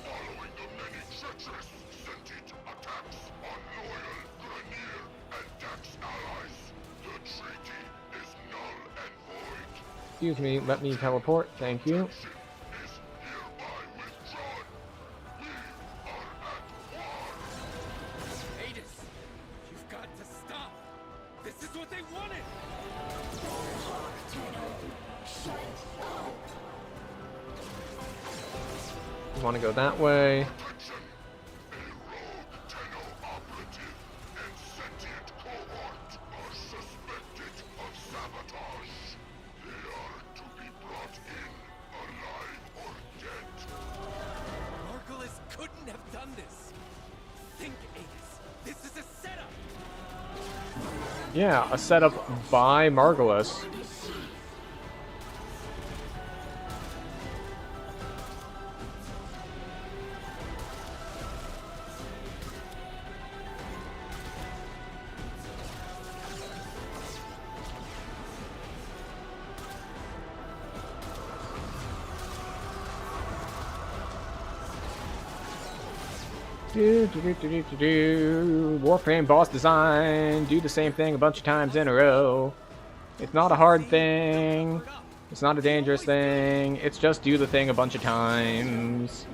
Following the many treacherous sentient attacks on loyal Grineer and Dax allies, the treaty is null and void. Excuse me, let me teleport, thank you. Is hereby withdrawn. We are at war. Hades, you've got to stop. This is what they wanted. You want to go that way. Attention! A rogue Tenno operative and sentient cohort are suspected of sabotage. They are to be brought in, alive or dead. Margulis couldn't have done this. Think, Aegis. This is a setup. Yeah, a setup by Margulis. Warframe boss design. Do the same thing a bunch of times in a row. It's not a hard thing. It's not a dangerous thing. It's just do the thing a bunch of times.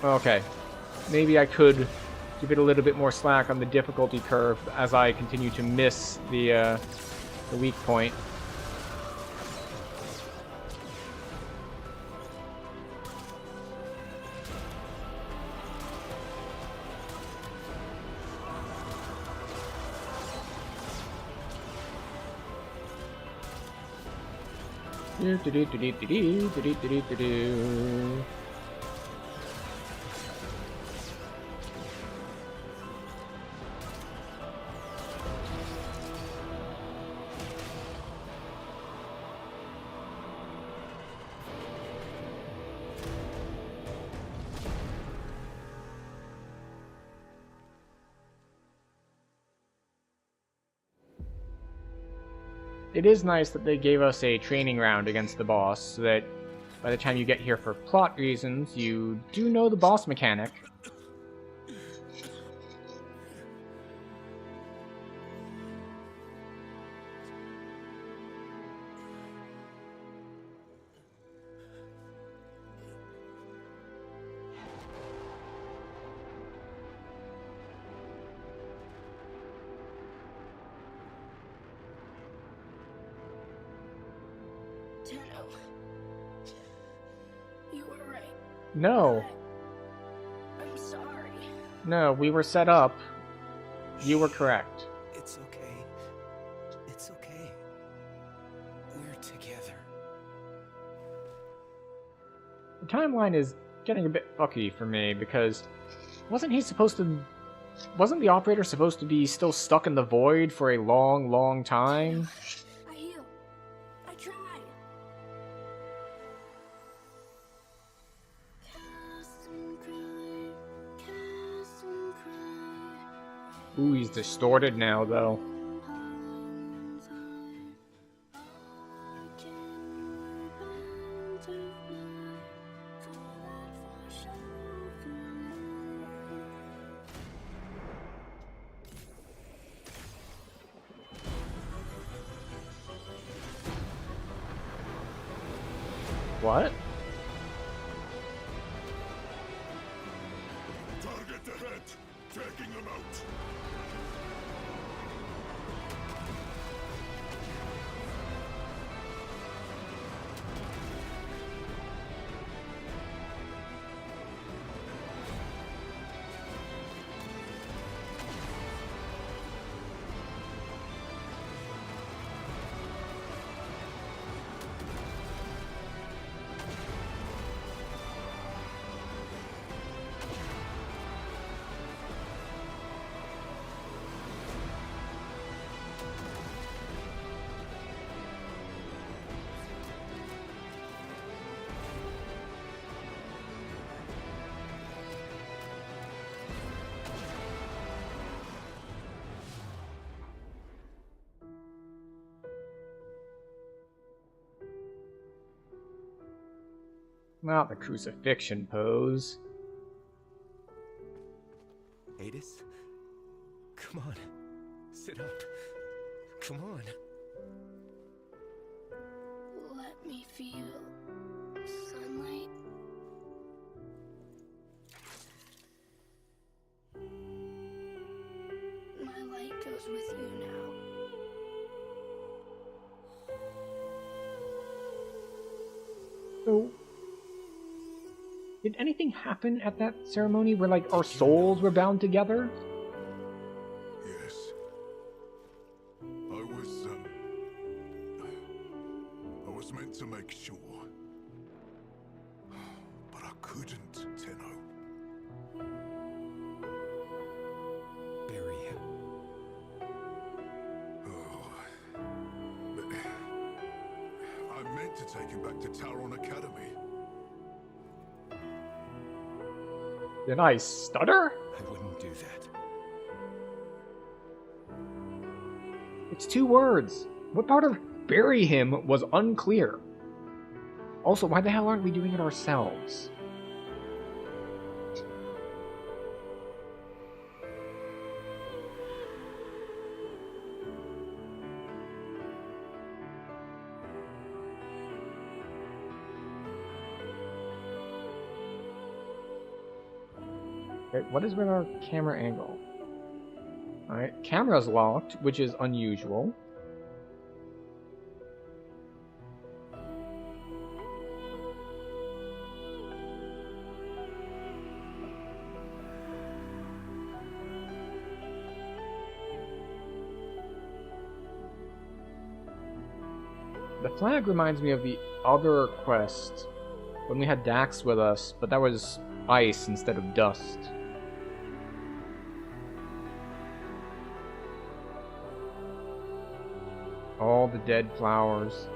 Okay. Maybe I could give it a little bit more slack on the difficulty curve as I continue to miss the weak point. It is nice that they gave us a training round against the boss, so that by the time you get here for plot reasons, you do know the boss mechanic. Tenno. You were right. No. I'm sorry. No, we were set up. You were correct. It's okay. It's okay. We're together. The timeline is getting a bit fucky for me because wasn't the operator supposed to be still stuck in the void for a long, long time? I heal. I try. Cast and cry, cast and cry. Ooh, he's distorted now, though. What? Target ahead! Taking them out! Not the crucifixion pose. Adis? Come on. Sit up. Come on. Let me feel sunlight. My light goes with you now. So, did anything happen at that ceremony where, like, our souls were bound together? Yes. I was meant to make sure. But I couldn't, Tenno. Bury him. Oh. But I meant to take him back to Tauron Academy. Did I stutter? I wouldn't do that. It's 2 words. What part of bury him was unclear? Also, why the hell aren't we doing it ourselves? Okay, what is with our camera angle? Alright, camera's locked, which is unusual. The flag reminds me of the other quest when we had Dax with us, but that was ice instead of dust. All the dead flowers.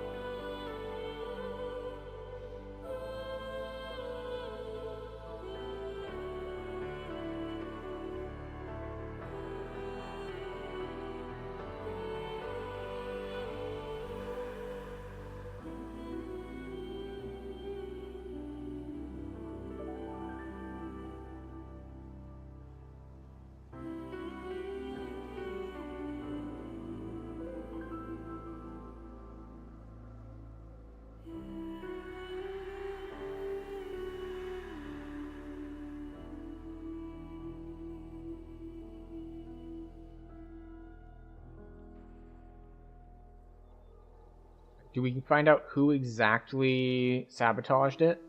Do we find out who exactly sabotaged it?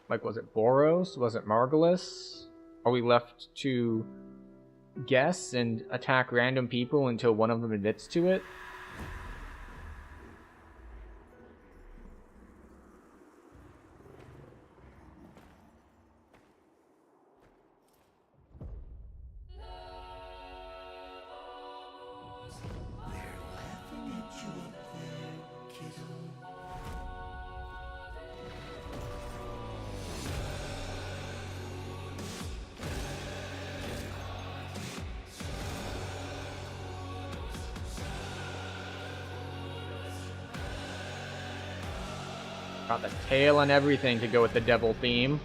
Like, was it Boros? Was it Margulis? Are we left to guess and attack random people until one of them admits to it? Got the tail and everything to go with the devil theme.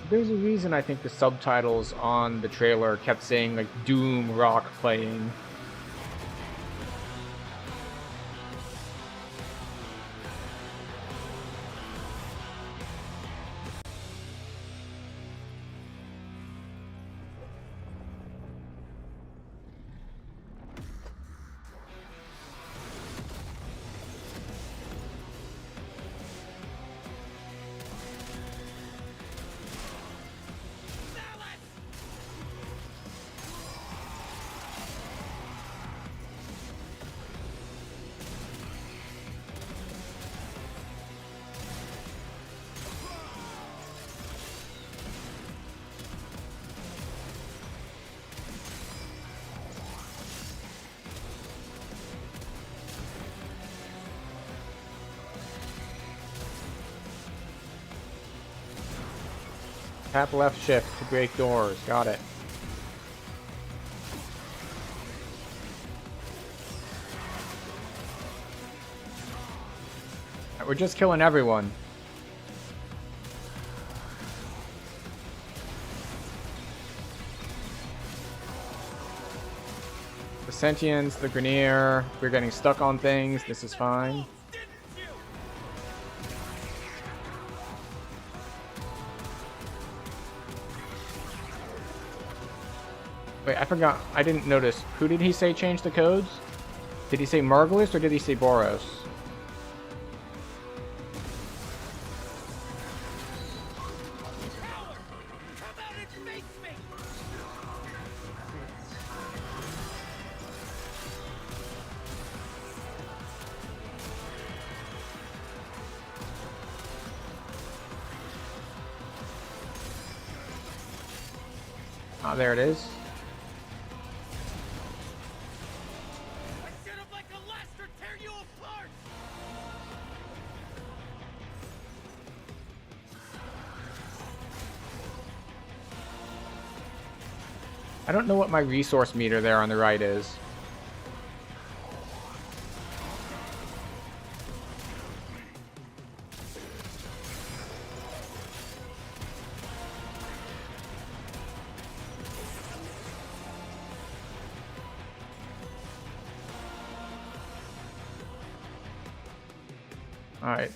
There's a reason I think the subtitles on the trailer kept saying like Doom Rock playing. Tap left shift to break doors. Got it. We're just killing everyone. The Sentients, the Grineer, we're getting stuck on things. This is fine. Wait, I forgot. I didn't notice. Who did he say changed the codes? Did he say Margulis or did he say Boros? Ah, there it is. I don't know what my resource meter there on the right is. Alright.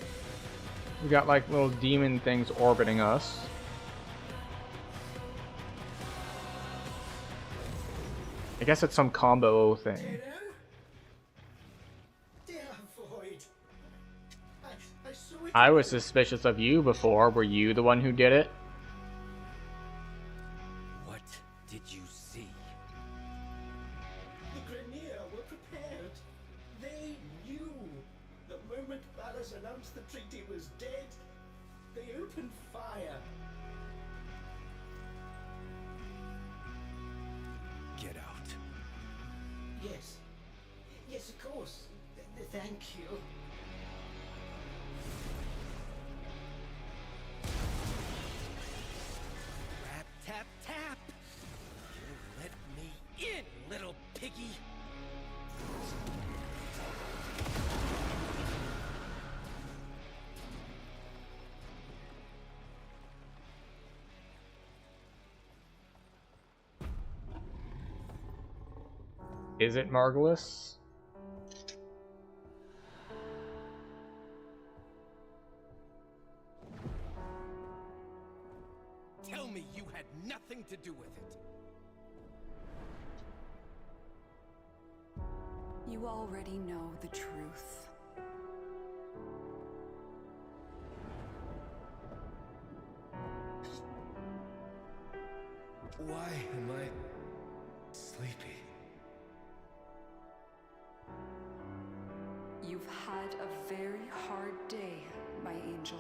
We got like little demon things orbiting us. I guess it's some combo thing. I was suspicious of you before. Were you the one who did it? What did you see? The Grineer were prepared. They knew. The moment Ballas announced the treaty was dead, they opened fire. Get out. Yes. Yes, of course. Thank you. Rap, tap, tap. You let me in, little piggy. Is it Margulis? Tell me you had nothing to do with it. You already know the truth. Why am I sleepy? You've had a very hard day, my angel.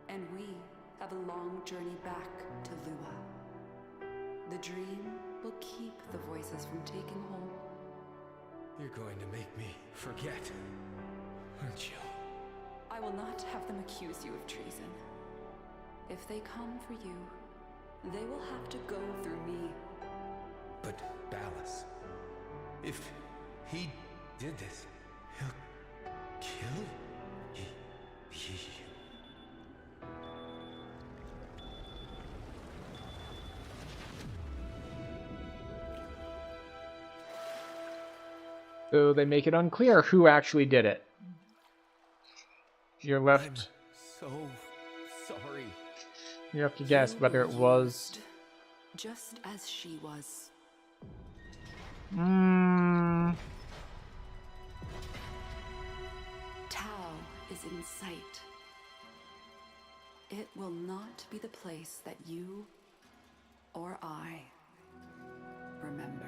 And we have a long journey back to Lua. The dream will keep the voices from taking hold. You're going to make me forget, aren't you? I will not have them accuse you of treason. If they come for you, they will have to go through me. But Ballas, if he did this, he'll kill you. So they make it unclear who actually did it. You're I'm left. so sorry. You have to guess whether it was. Just as she was. Tau is in sight. It will not be the place that you or I remember.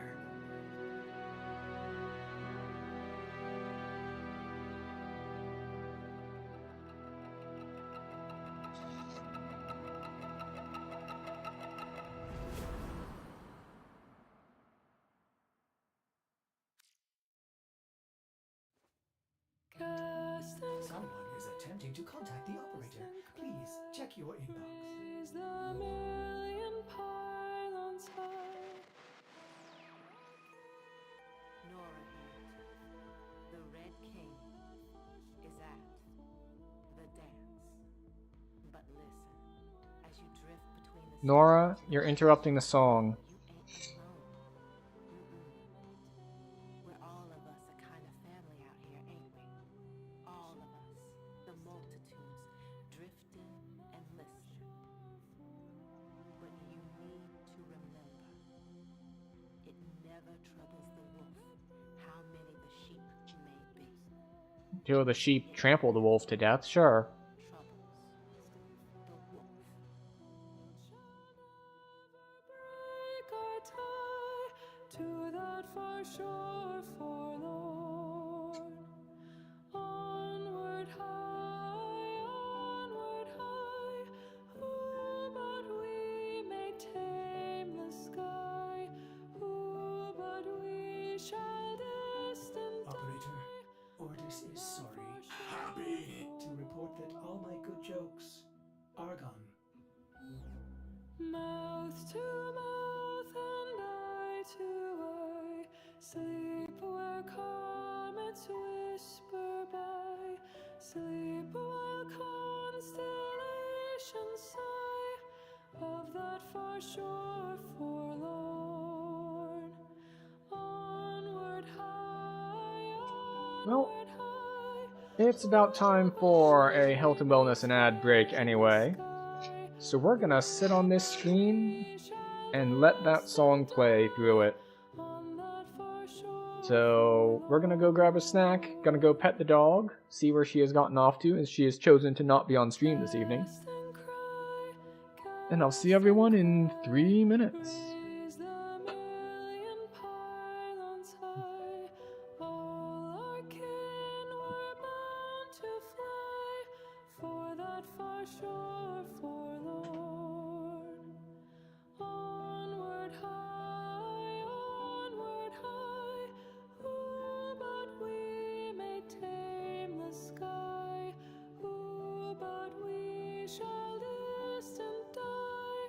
Someone is attempting to contact the operator. Please check your inbox. Nora, the Red King is at the dance. But listen, as you drift between the Nora, you're interrupting the song. you ain't alone. We're all of us a kind of family out here, ain't we? All of us, the multitudes, drifting and listening. But you need to remember, it never troubles the wolf how many the sheep may be. Till the sheep trample the wolf to death, sure. Troubles the wolf. To that far shore forlorn. Onward high, who but we may tame the sky, who but we shall distant Operator, Ordis is sorry. Happy. To report that all my good jokes are gone. mouth to mouth and eye to eye, sleep where comets whisper by, sleep while constellations sigh of that far shore forlorn. Onward high, Well, onward high, it's about time for a health and wellness and ad break anyway. So we're gonna sit on this screen and let that song play through it. So we're gonna go grab a snack, gonna go pet the dog, see where she has gotten off to, as she has chosen to not be on stream this evening. And I'll see everyone in 3 minutes. raise the million pylons high. All our kin were bound to fly for that far shore forlorn. Onward high, who but we may tame the sky, who but we shall distant die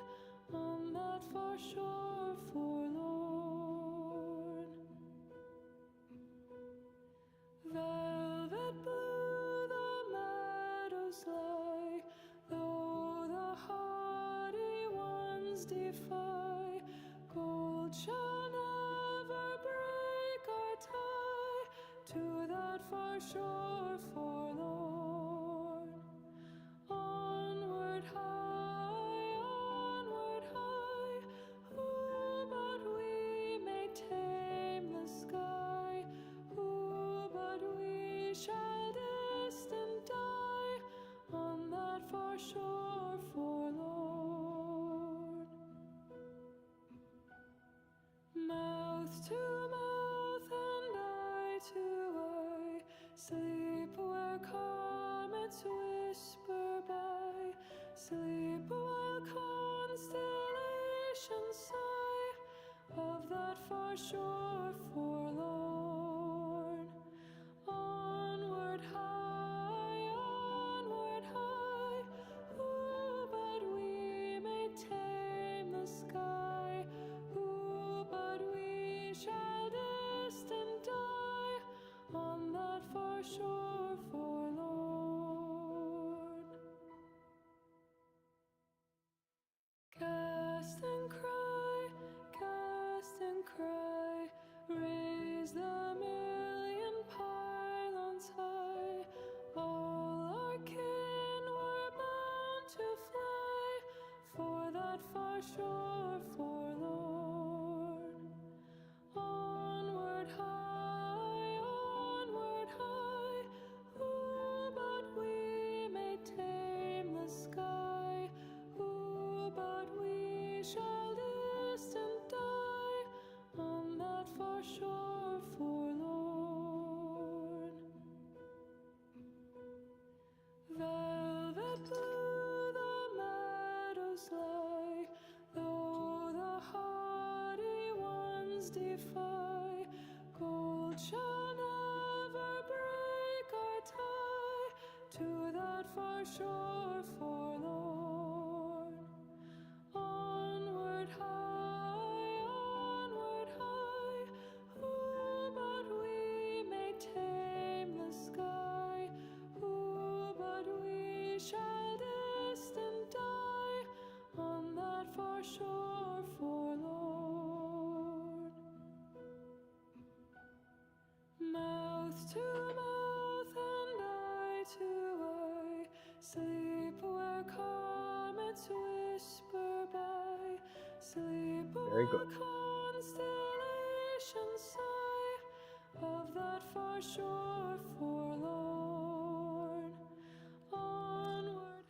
on that far shore forlorn. Velvet blue the meadows lie, though the hardy ones defy. Gold shall never break our tie to that far shore forlorn. Onward high, who but we may tame the sky, who to mouth and eye to eye, sleep where comets whisper by, sleep while constellations sigh of that far shore forlorn. Onward high, ooh, but we may tame the sky, ooh, but we shall distant die on that far shore forlorn. Cast and cry, raise the million pylons high. All our kin were bound to fly for that far shore forlorn. Onward high, ooh, but we may tame the sky, ooh, but we shall distant die on that far shore forlorn. Velvet blue the meadows lie, though the hardy ones defy. Gold shall never break our tie to that far shore forlorn. Onward high, ooh, but we may tame the sky, ooh, but we shall distant die on that far shore forlorn. Mouth to mouth and eye to eye, sleep where comets whisper by, sleep Very where good. constellations sigh of that far shore forlorn. Onward.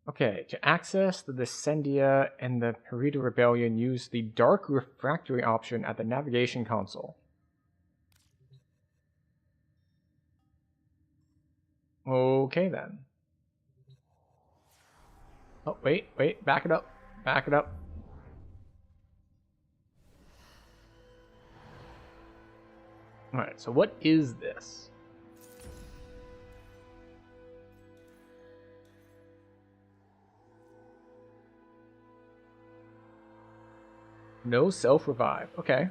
Okay, to access the Descendia and the Perita Rebellion, use the Dark Refractory option at the navigation console. Okay then. Oh, wait, back it up. Alright, so what is this? No self-revive. Okay.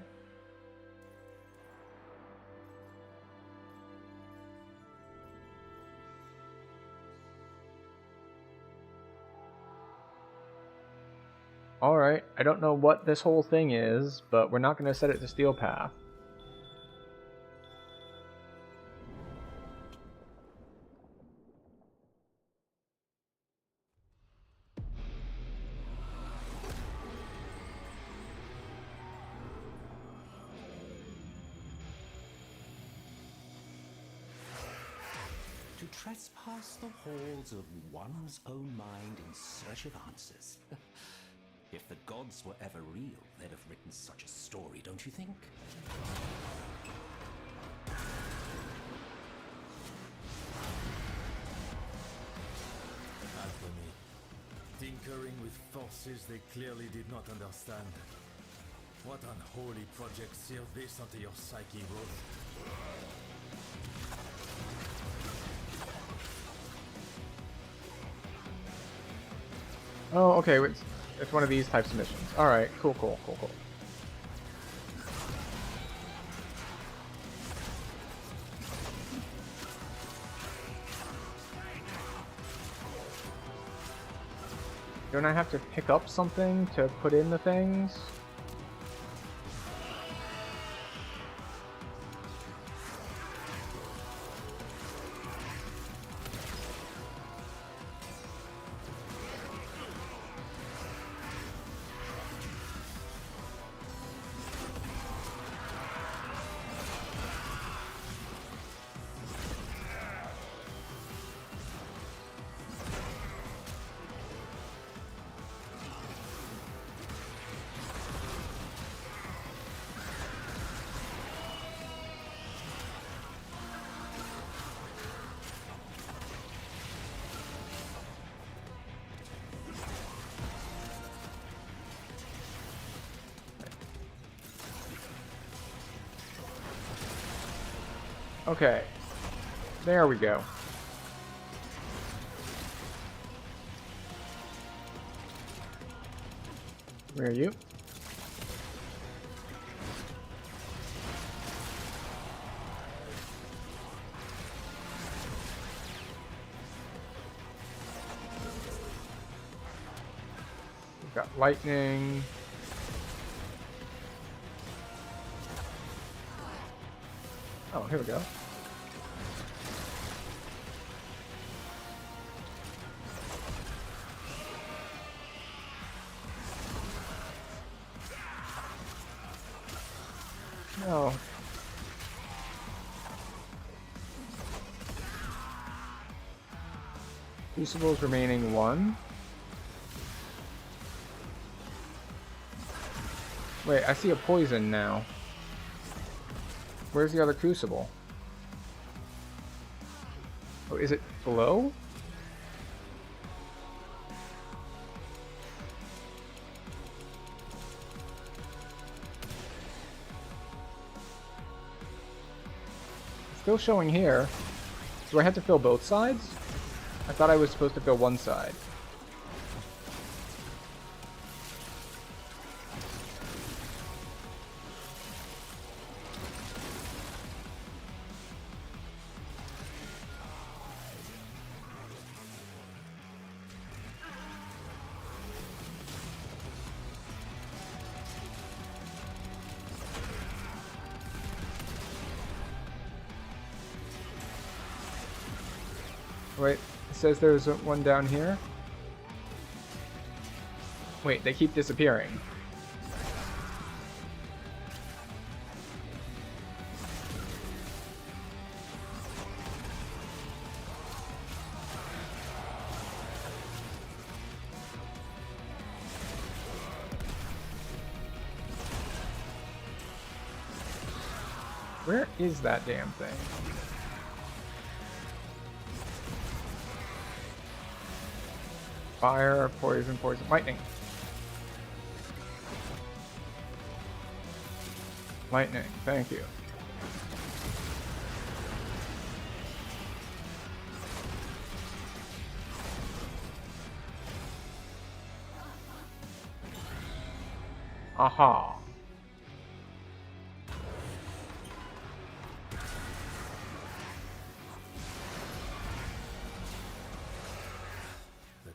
Alright, I don't know what this whole thing is, but we're not going to set it to Steel Path. To trespass the halls of one's own mind in search of answers. If the gods were ever real, they'd have written such a story, don't you think? Alchemy. Tinkering with forces they clearly did not understand. What unholy project sealed this onto your psyche, Rose? Oh, okay, it's one of these types of missions. Alright, cool. Don't I have to pick up something to put in the things? Okay. There we go. Where are you? We've got lightning. Oh, here we go. No. Crucibles remaining 1. Wait, I see a poison now. Where's the other crucible? Oh, is it below? Still showing here. Do I have to fill both sides? I thought I was supposed to fill one side. Wait, it says there's one down here. Wait, they keep disappearing. Where is that damn thing? Fire, poison, poison, lightning. Lightning, thank you. Aha.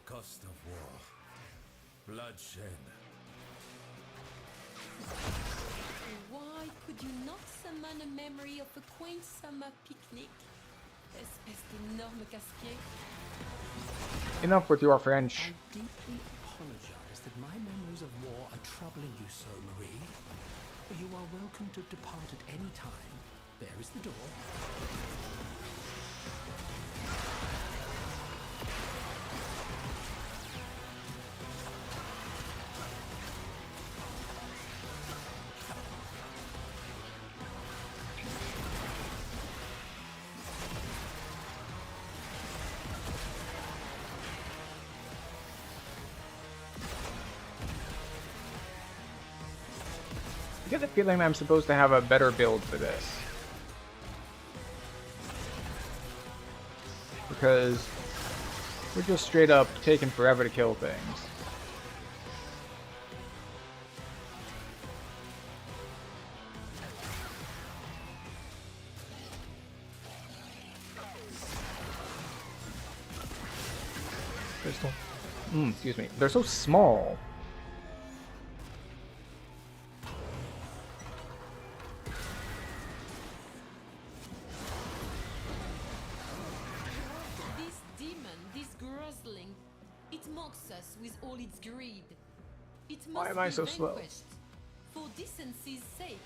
Cost of war. Bloodshed. Why could you not summon a memory of a quaint summer picnic? Espèce d'énorme casquet. Enough with your French. I deeply apologize that my memories of war are troubling you so, Marie. You are welcome to depart at any time. There is the door. I get the feeling I'm supposed to have a better build for this. Because we're just straight up taking forever to kill things. Crystal. Excuse me. They're so small. Why am I so slow? For decency's sake.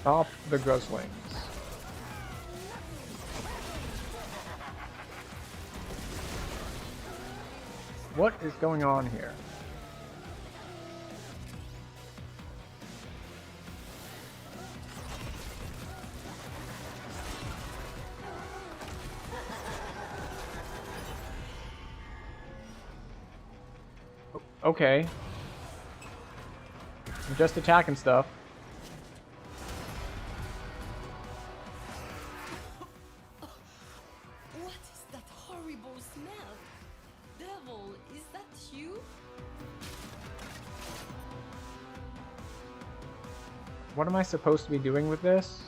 Stop the Guzzlings. What is going on here? Okay. I'm just attacking stuff. What is that horrible smell? Devil, is that you? What am I supposed to be doing with this?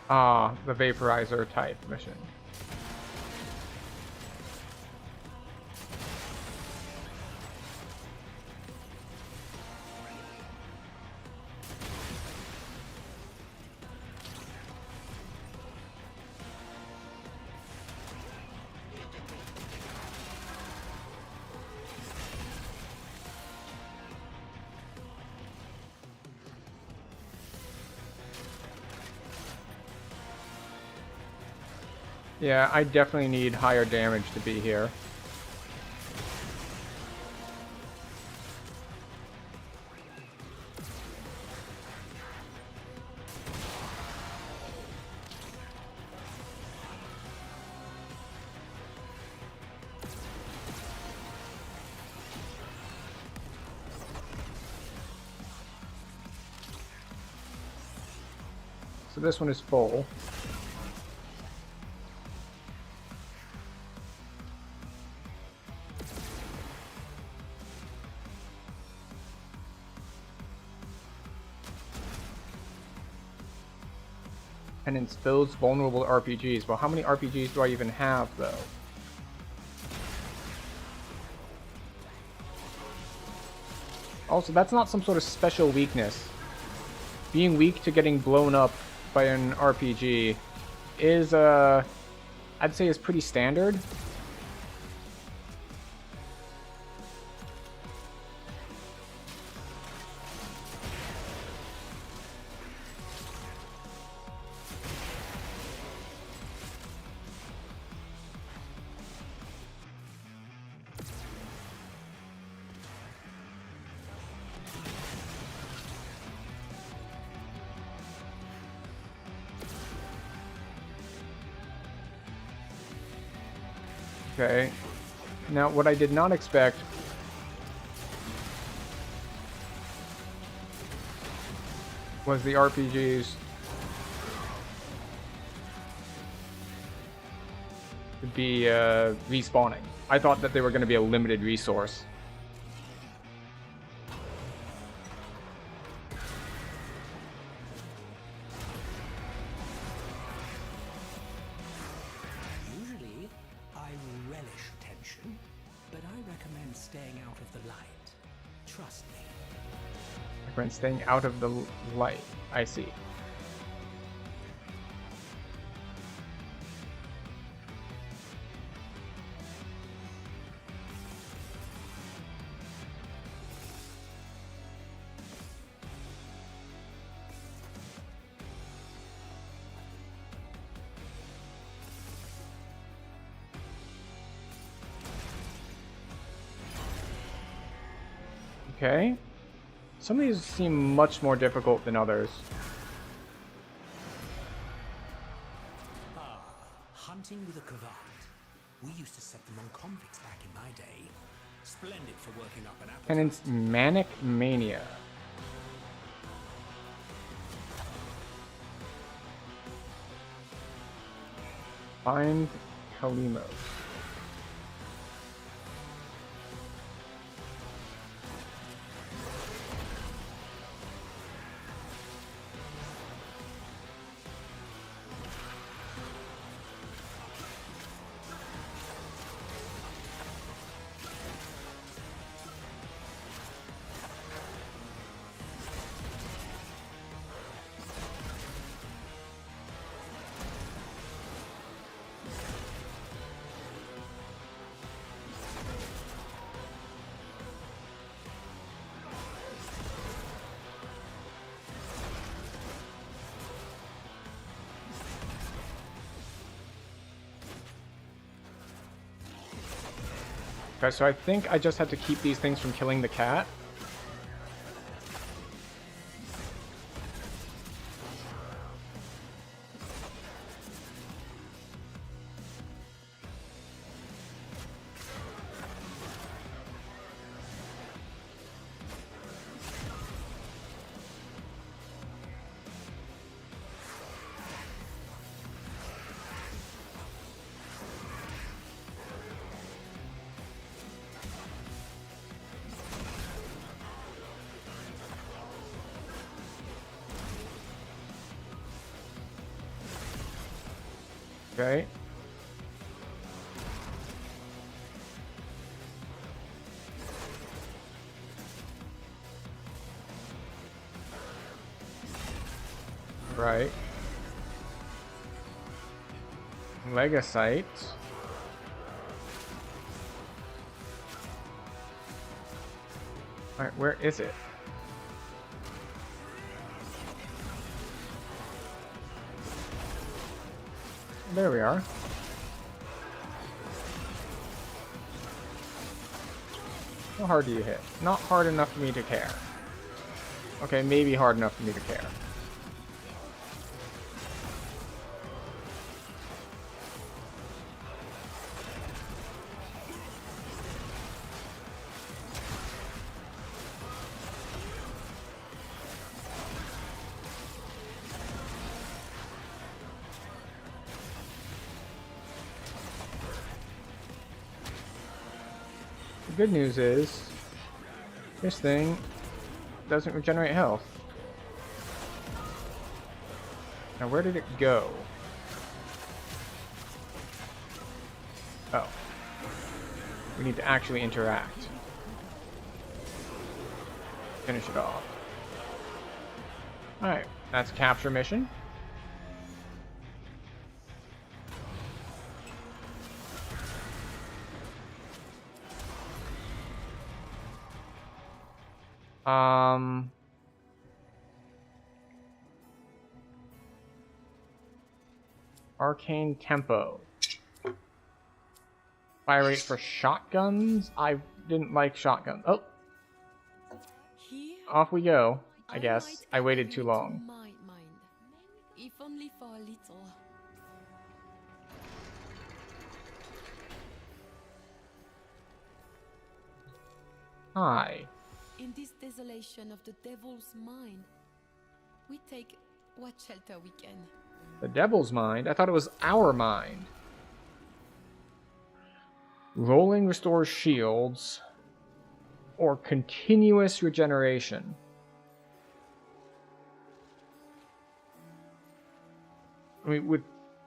Ah, the vaporizer type mission. Yeah, I definitely need higher damage to be here. So this one is full. Penance builds vulnerable RPGs. Well, how many RPGs do I even have, though? Also, that's not some sort of special weakness. Being weak to getting blown up by an RPG is, I'd say is pretty standard. Okay. Now, what I did not expect was the RPGs to be respawning. I thought that they were going to be a limited resource. Usually, I relish tension, but I recommend staying out of the light. Trust me. When staying out of the light. I see. Okay. Some of these seem much more difficult than others. Ah, hunting with a cravat. We used to set them on convicts back in my day. Splendid for working up an appetite. Penance Manic Mania. Find Kalimos. Okay, so I think I just have to keep these things from killing the cat. Okay. Right. Legasite. Alright, where is it? There we are. How hard do you hit? Not hard enough for me to care. Okay, maybe hard enough for me to care. The good news is, this thing doesn't regenerate health. Now where did it go? Oh. We need to actually interact. Finish it off. Alright, that's a capture mission. Arcane Tempo. Fire rate for shotguns? I didn't like shotguns. Oh! Off we go, I guess. I waited too long. If only for a little. Hi. In this desolation of the devil's mind, we take what shelter we can. The devil's mind? I thought it was our mind. Rolling restores shields or continuous regeneration. I mean,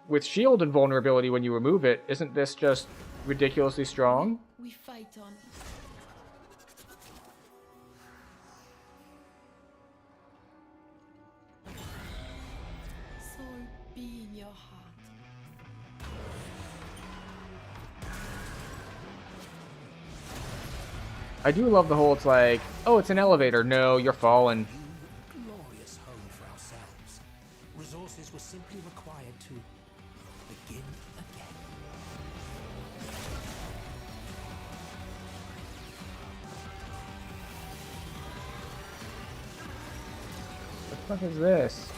with shield invulnerability when you remove it, isn't this just ridiculously strong? We fight on. Soul be in your heart. I do love the whole, it's like, oh, it's an elevator. No, you're falling. Glorious home for ourselves. Resources were simply required to begin again. What the fuck is this?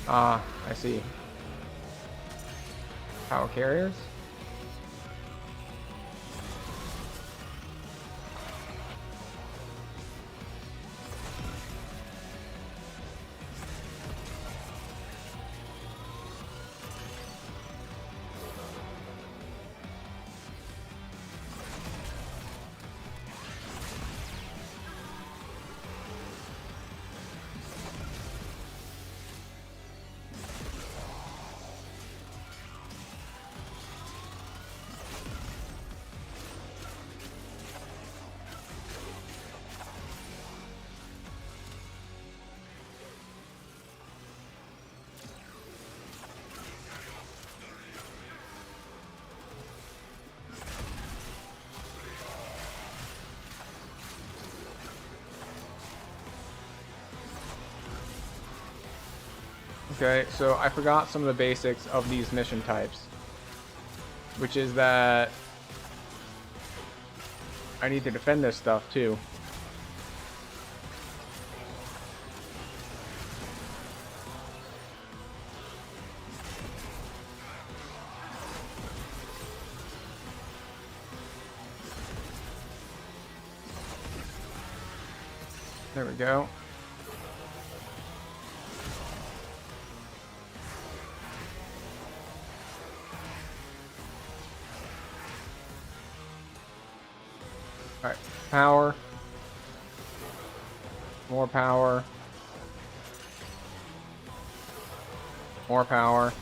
Ah, I see. Power carriers? Okay, so I forgot some of the basics of these mission types, which is that I need to defend this stuff too. There we go. Alright, power. More power. More power.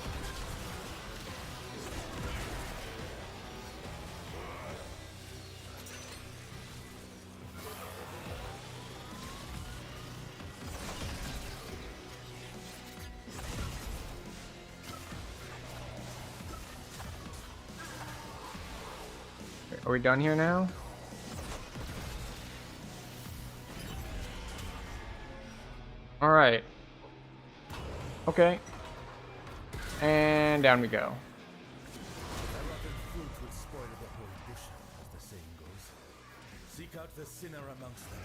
Are we done here now? Alright. Okay. And down we go. A rotten fruit will spoil the whole bush, as the saying goes. Seek out the sinner amongst them.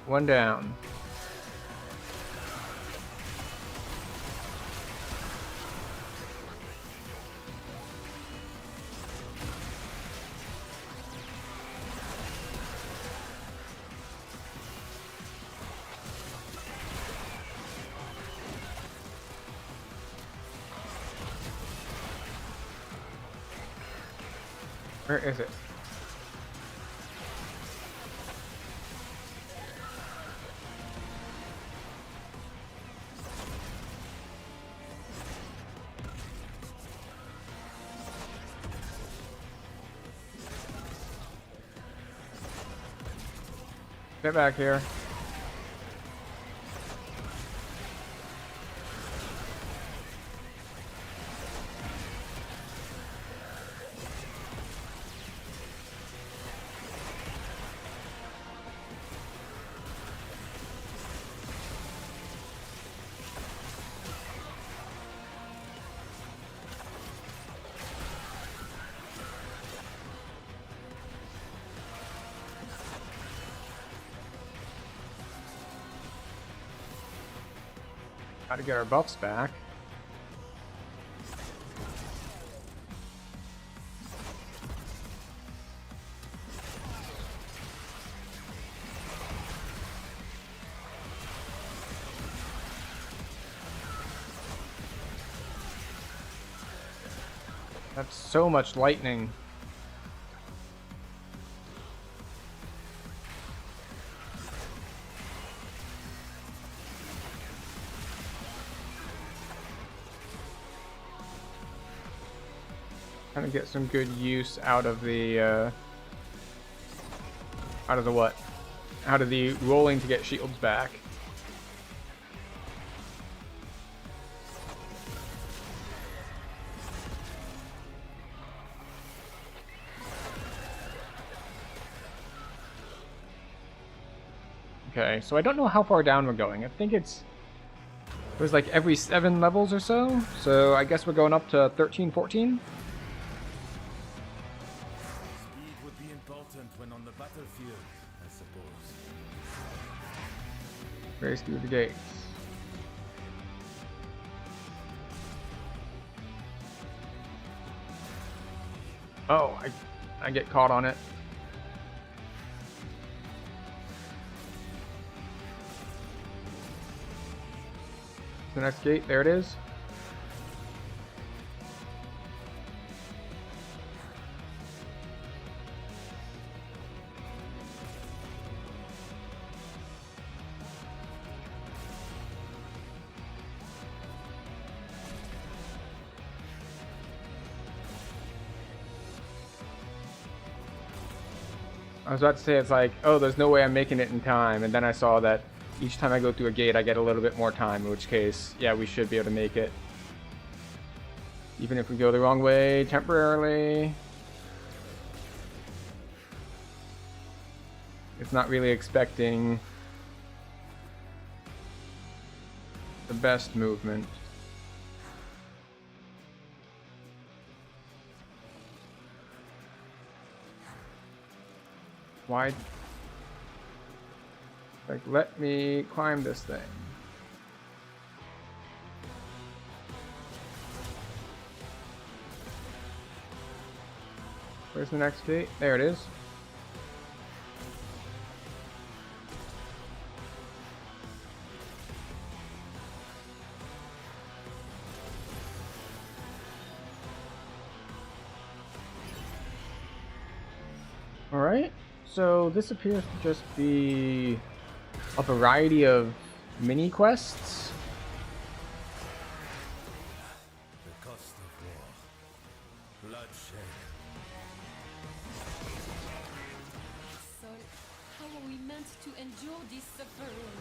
One down. Where is it? Get back here. Gotta get our buffs back. That's so much lightning. Trying to get some good use out of the what? Out of the rolling to get shields back. Okay, so I don't know how far down we're going. I think it was like every 7 levels or so. So I guess we're going up to 13, 14. When on the battlefield, I suppose. Race through the gates. Oh, I get caught on it. The next gate, there it is. I was about to say, it's like, oh, there's no way I'm making it in time, and then I saw that each time I go through a gate I get a little bit more time, in which case, yeah, we should be able to make it. Even if we go the wrong way temporarily. It's not really expecting the best movement. Why? Like, let me climb this thing. Where's the next gate? There it is. Alright, so this appears to just be a variety of mini quests. The cost of war. Bloodshed. Sol, how are we meant to endure this suffering?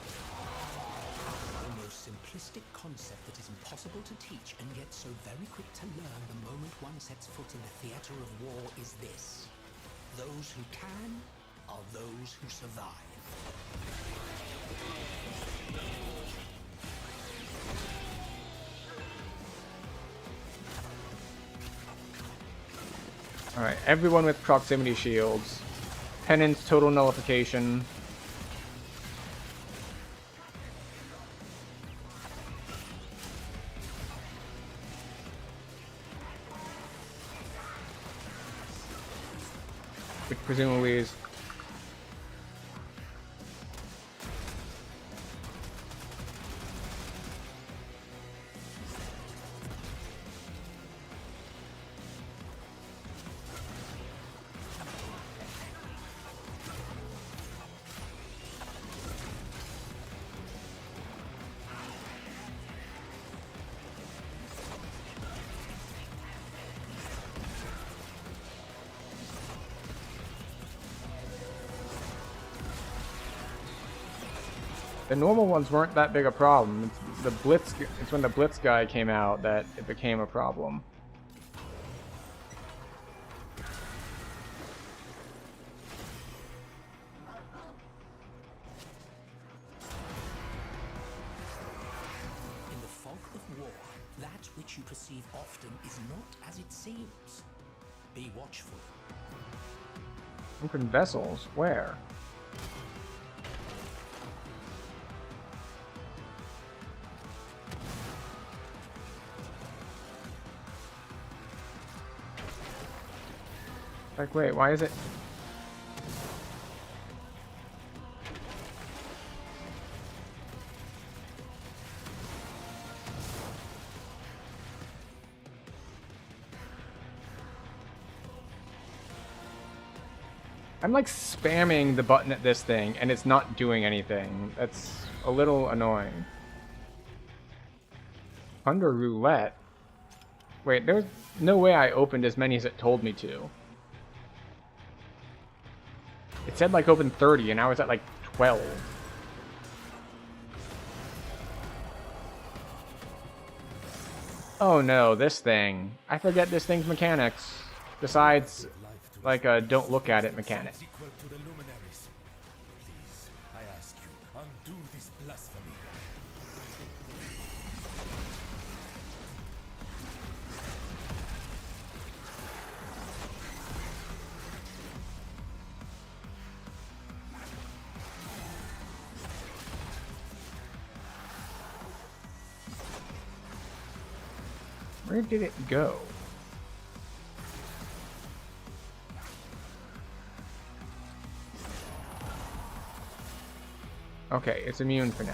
The most simplistic concept that is impossible to teach and yet so very quick to learn the moment one sets foot in the theater of war is this. Those who can are those who survive. Alright, everyone with proximity shields. Penance, total nullification. Which presumably is... The normal ones weren't that big a problem. It's when the Blitz guy came out that it became a problem. In the fog of war, that which you perceive often is not as it seems. Be watchful. Open vessels? Where? Like, wait, why is it? I'm like spamming the button at this thing and it's not doing anything. That's a little annoying. Under roulette? Wait, there's no way I opened as many as it told me to. It said like open 30 and I was at like 12. Oh no, this thing. I forget this thing's mechanics. Besides, like a don't look at it mechanic. Equal to the luminaries. Please, I ask you, undo this blasphemy. Where did it go? Okay, it's immune for now.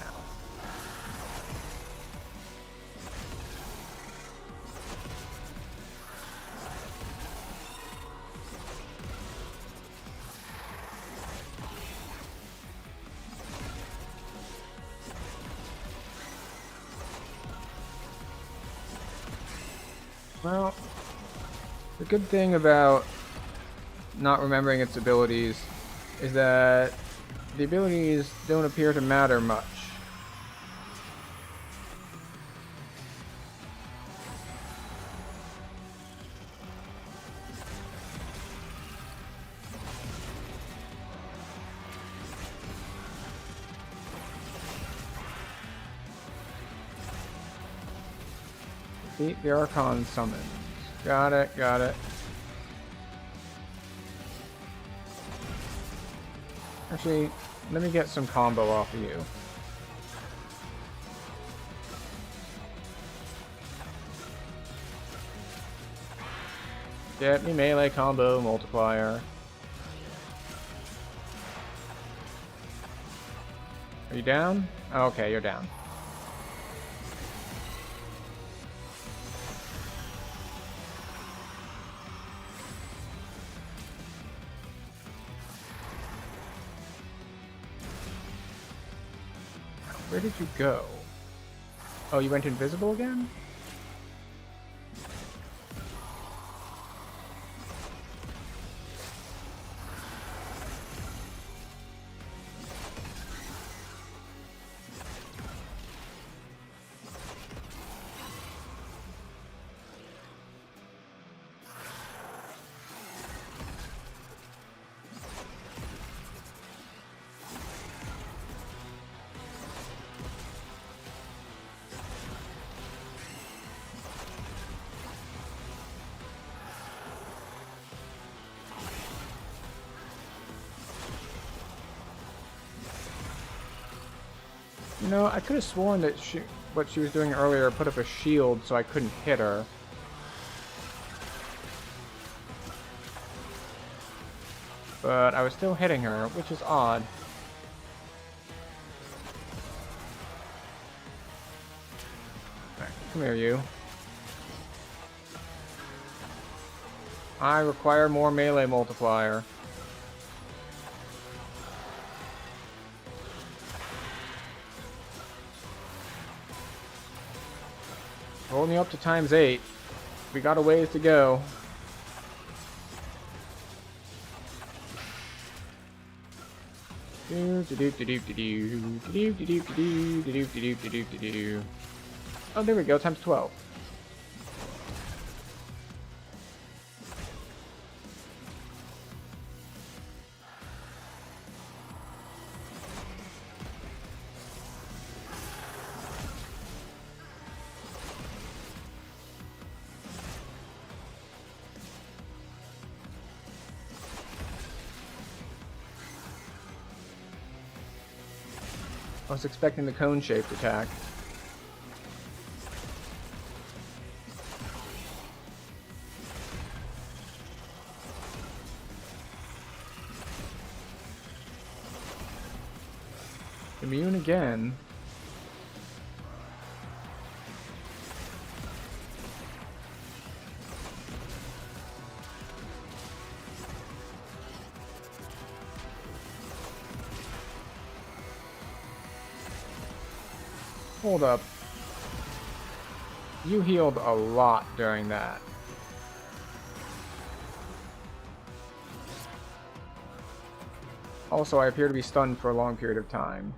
Well, the good thing about not remembering its abilities is that the abilities don't appear to matter much. Defeat the Archon summons. Got it, got it. Actually, let me get some combo off of you. Get me melee combo multiplier. Are you down? Oh, okay, you're down. Where did you go? Oh, you went invisible again? You know, I could have sworn that what she was doing earlier put up a shield so I couldn't hit her. But I was still hitting her, which is odd. Alright, come here, you. I require more melee multiplier. Only up to ×8. We got a ways to go. Oh, there we go, ×12. I was expecting the cone-shaped attack. Immune again. Hold up. You healed a lot during that. Also, I appear to be stunned for a long period of time.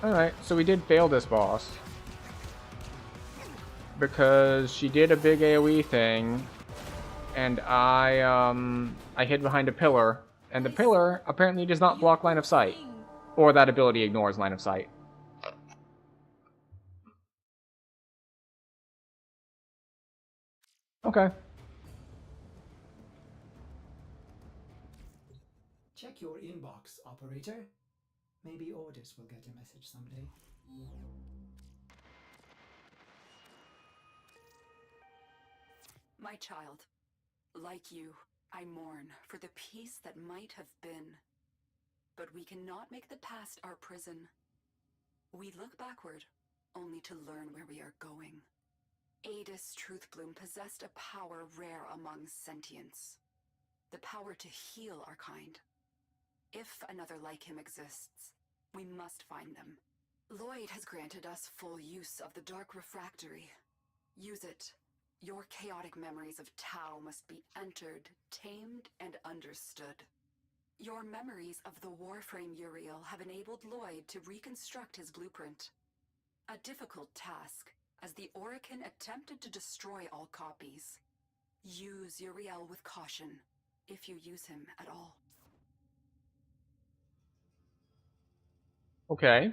Alright, so we did fail this boss. Because she did a big AoE thing, and I hid behind a pillar. And the pillar apparently does not block line of sight. Or that ability ignores line of sight. Okay. Check your inbox, operator. Maybe Ordis will get a message someday. My child, like you, I mourn for the peace that might have been. But we cannot make the past our prison. We look backward, only to learn where we are going. Adis Truthbloom possessed a power rare among sentients. The power to heal our kind. If another like him exists, we must find them. Lloyd has granted us full use of the Dark Refractory. Use it. Your chaotic memories of Tau must be entered, tamed, and understood. Your memories of the Warframe Uriel have enabled Lloyd to reconstruct his blueprint. A difficult task, as the Orokin attempted to destroy all copies. Use Uriel with caution, if you use him at all. Okay.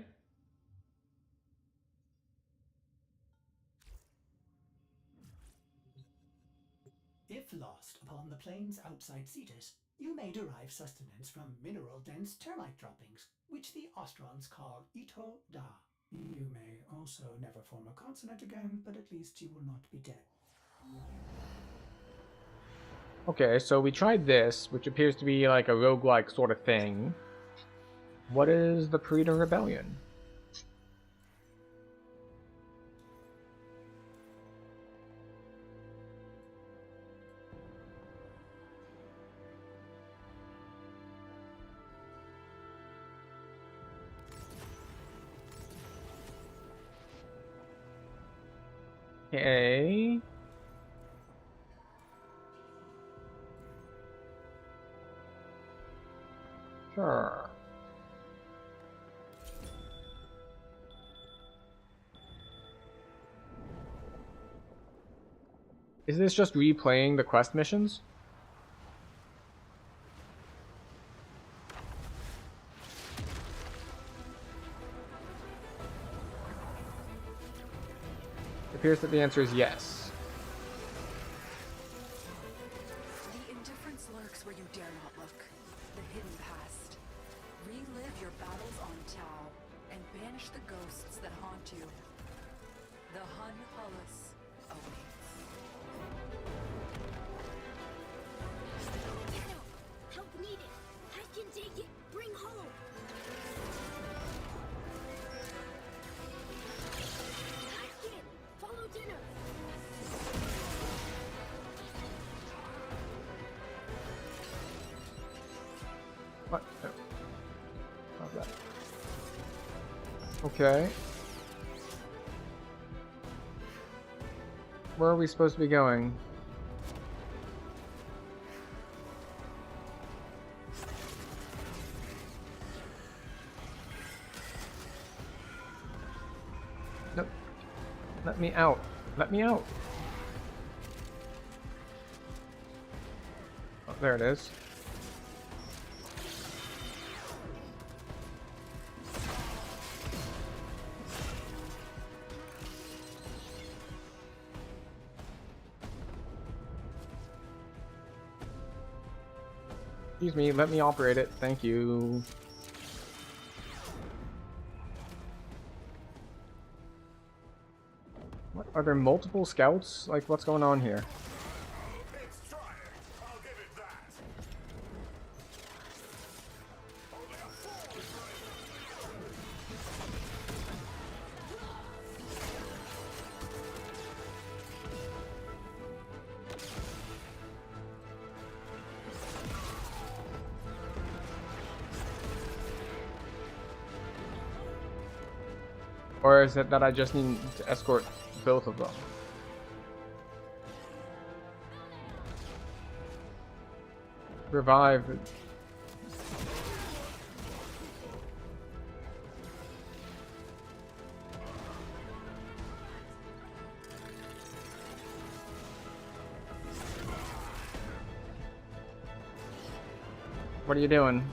If if lost upon the plains outside Cetus, you may derive sustenance from mineral-dense termite droppings, which the Ostrons call Ito Da. You may also never form a consonant again, but at least you will not be dead. Okay, so we tried this, which appears to be like a roguelike sort of thing. What is the Purita Rebellion? Okay. Sure. Is this just replaying the quest missions? It appears that the answer is yes. The indifference lurks where you dare not look. The hidden past. Relive your battles on Tau and banish the ghosts that haunt you. The Hun Hullus awaits. Help needed. I can take it. Bring home. Ashkin, follow dinner. What? No. Not that. Okay. Where are we supposed to be going? Nope. Let me out. Let me out. Oh, there it is. Excuse me, let me operate it. Thank you. What? Are there multiple scouts? Like, what's going on here? Or is it that I just need to escort both of them? Revive. What are you doing?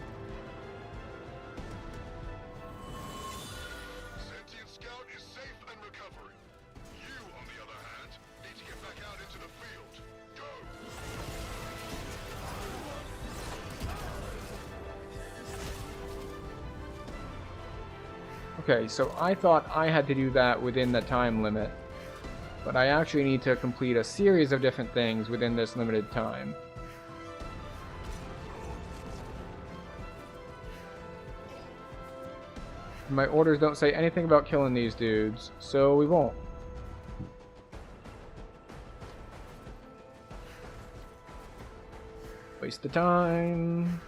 Okay, so I thought I had to do that within the time limit, but I actually need to complete a series of different things within this limited time. My orders don't say anything about killing these dudes, so we won't. Waste of time.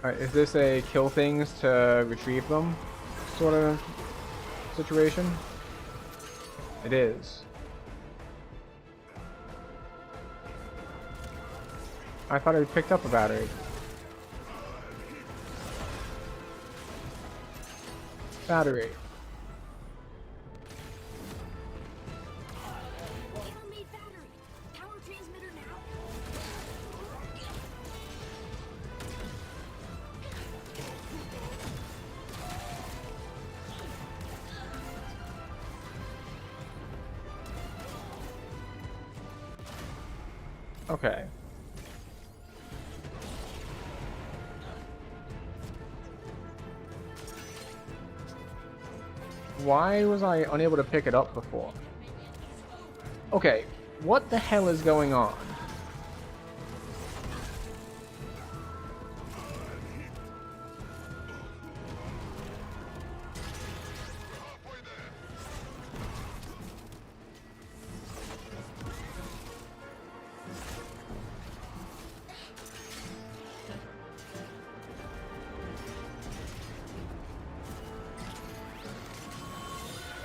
Alright, is this a kill things to retrieve them sort of situation? It is. I thought I picked up a battery. Battery. Okay. Why was I unable to pick it up before? Okay, what the hell is going on?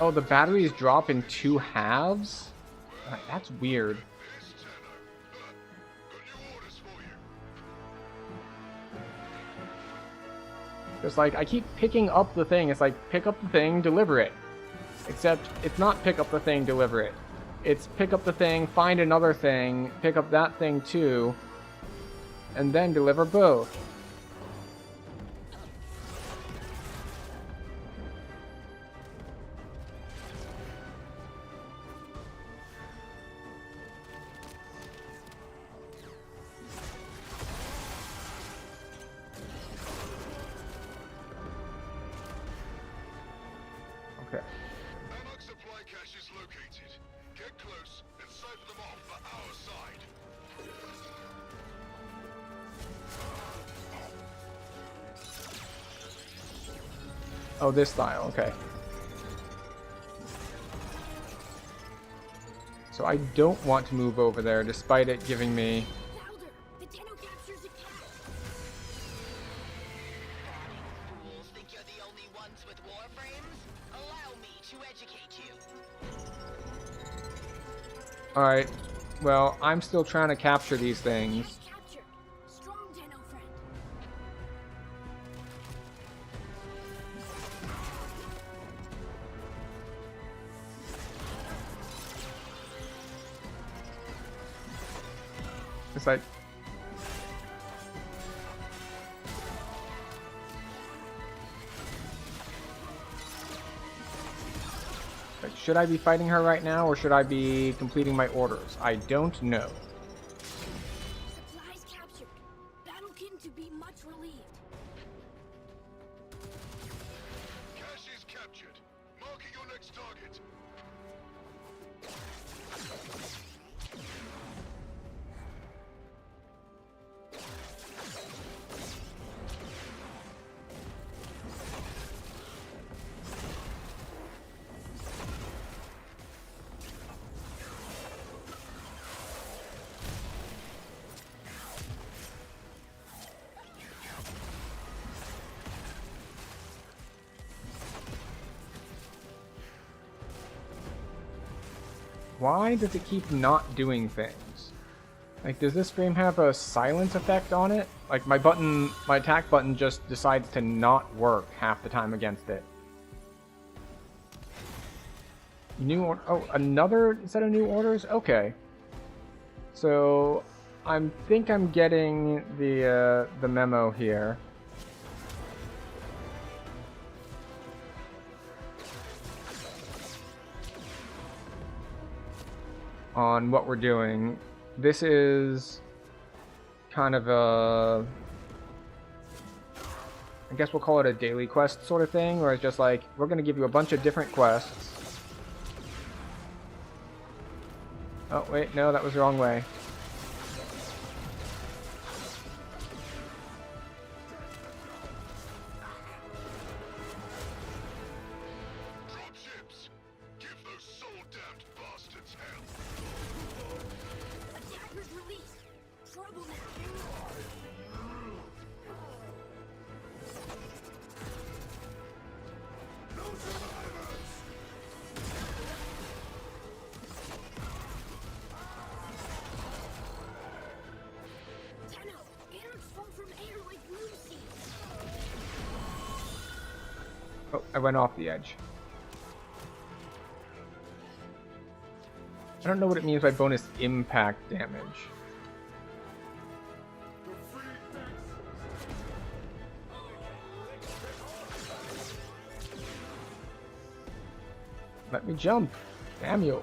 Oh, the batteries drop in 2 halves? That's weird. It's like, I keep picking up the thing. It's like, pick up the thing, deliver it. Except, it's not pick up the thing, deliver it. It's pick up the thing, find another thing, pick up that thing too, and then deliver both. Okay. Amok supply cache is located. Get close and siphon them off for our side. Oh, this style, okay. So I don't want to move over there, despite it giving me... Louder! The Tenno captures a cache! Fools think you're the only ones with warframes? Allow me to educate you. Alright, well, I'm still trying to capture these things. Captured! Strong Tenno friend! It's like... Like, should I be fighting her right now, or should I be completing my orders? I don't know. Supplies captured. Battlekin to be much relieved. Cache is captured. Marking your next target. Why does it keep not doing things? Like, does this frame have a silence effect on it? Like, my button, my attack button just decides to not work half the time against it. New order, oh, another set of new orders? Okay. So, I think I'm getting the memo here. On what we're doing. This is kind of a, I guess we'll call it a daily quest sort of thing, where it's just like, we're going to give you a bunch of different quests. Oh, wait, no, that was the wrong way. Dropships! Give those soul-damned bastards hell! Attackers released. Trouble now. No survivors! Tenno, innards fall from air like moon seeds. Oh, I went off the edge. I don't know what it means by bonus impact damage. Let me jump. Damn you.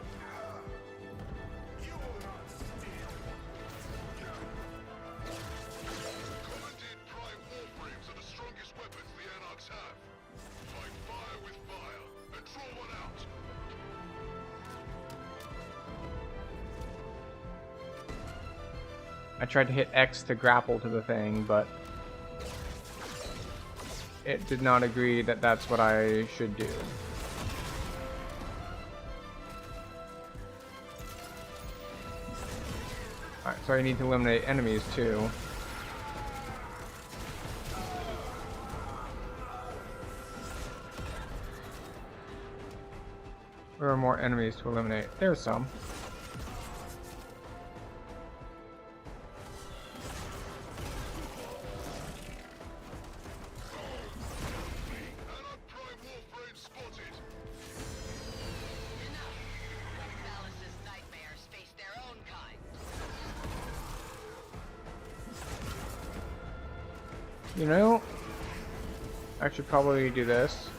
I tried to hit X to grapple to the thing, but it did not agree that that's what I should do. Alright, so I need to eliminate enemies too. There are more enemies to eliminate. There's some. You know, I should probably do this.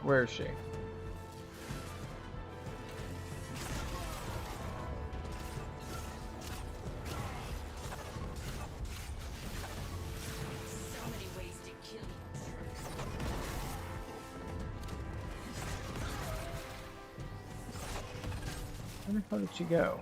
Where is she? So many ways to kill you. Where the hell did she go?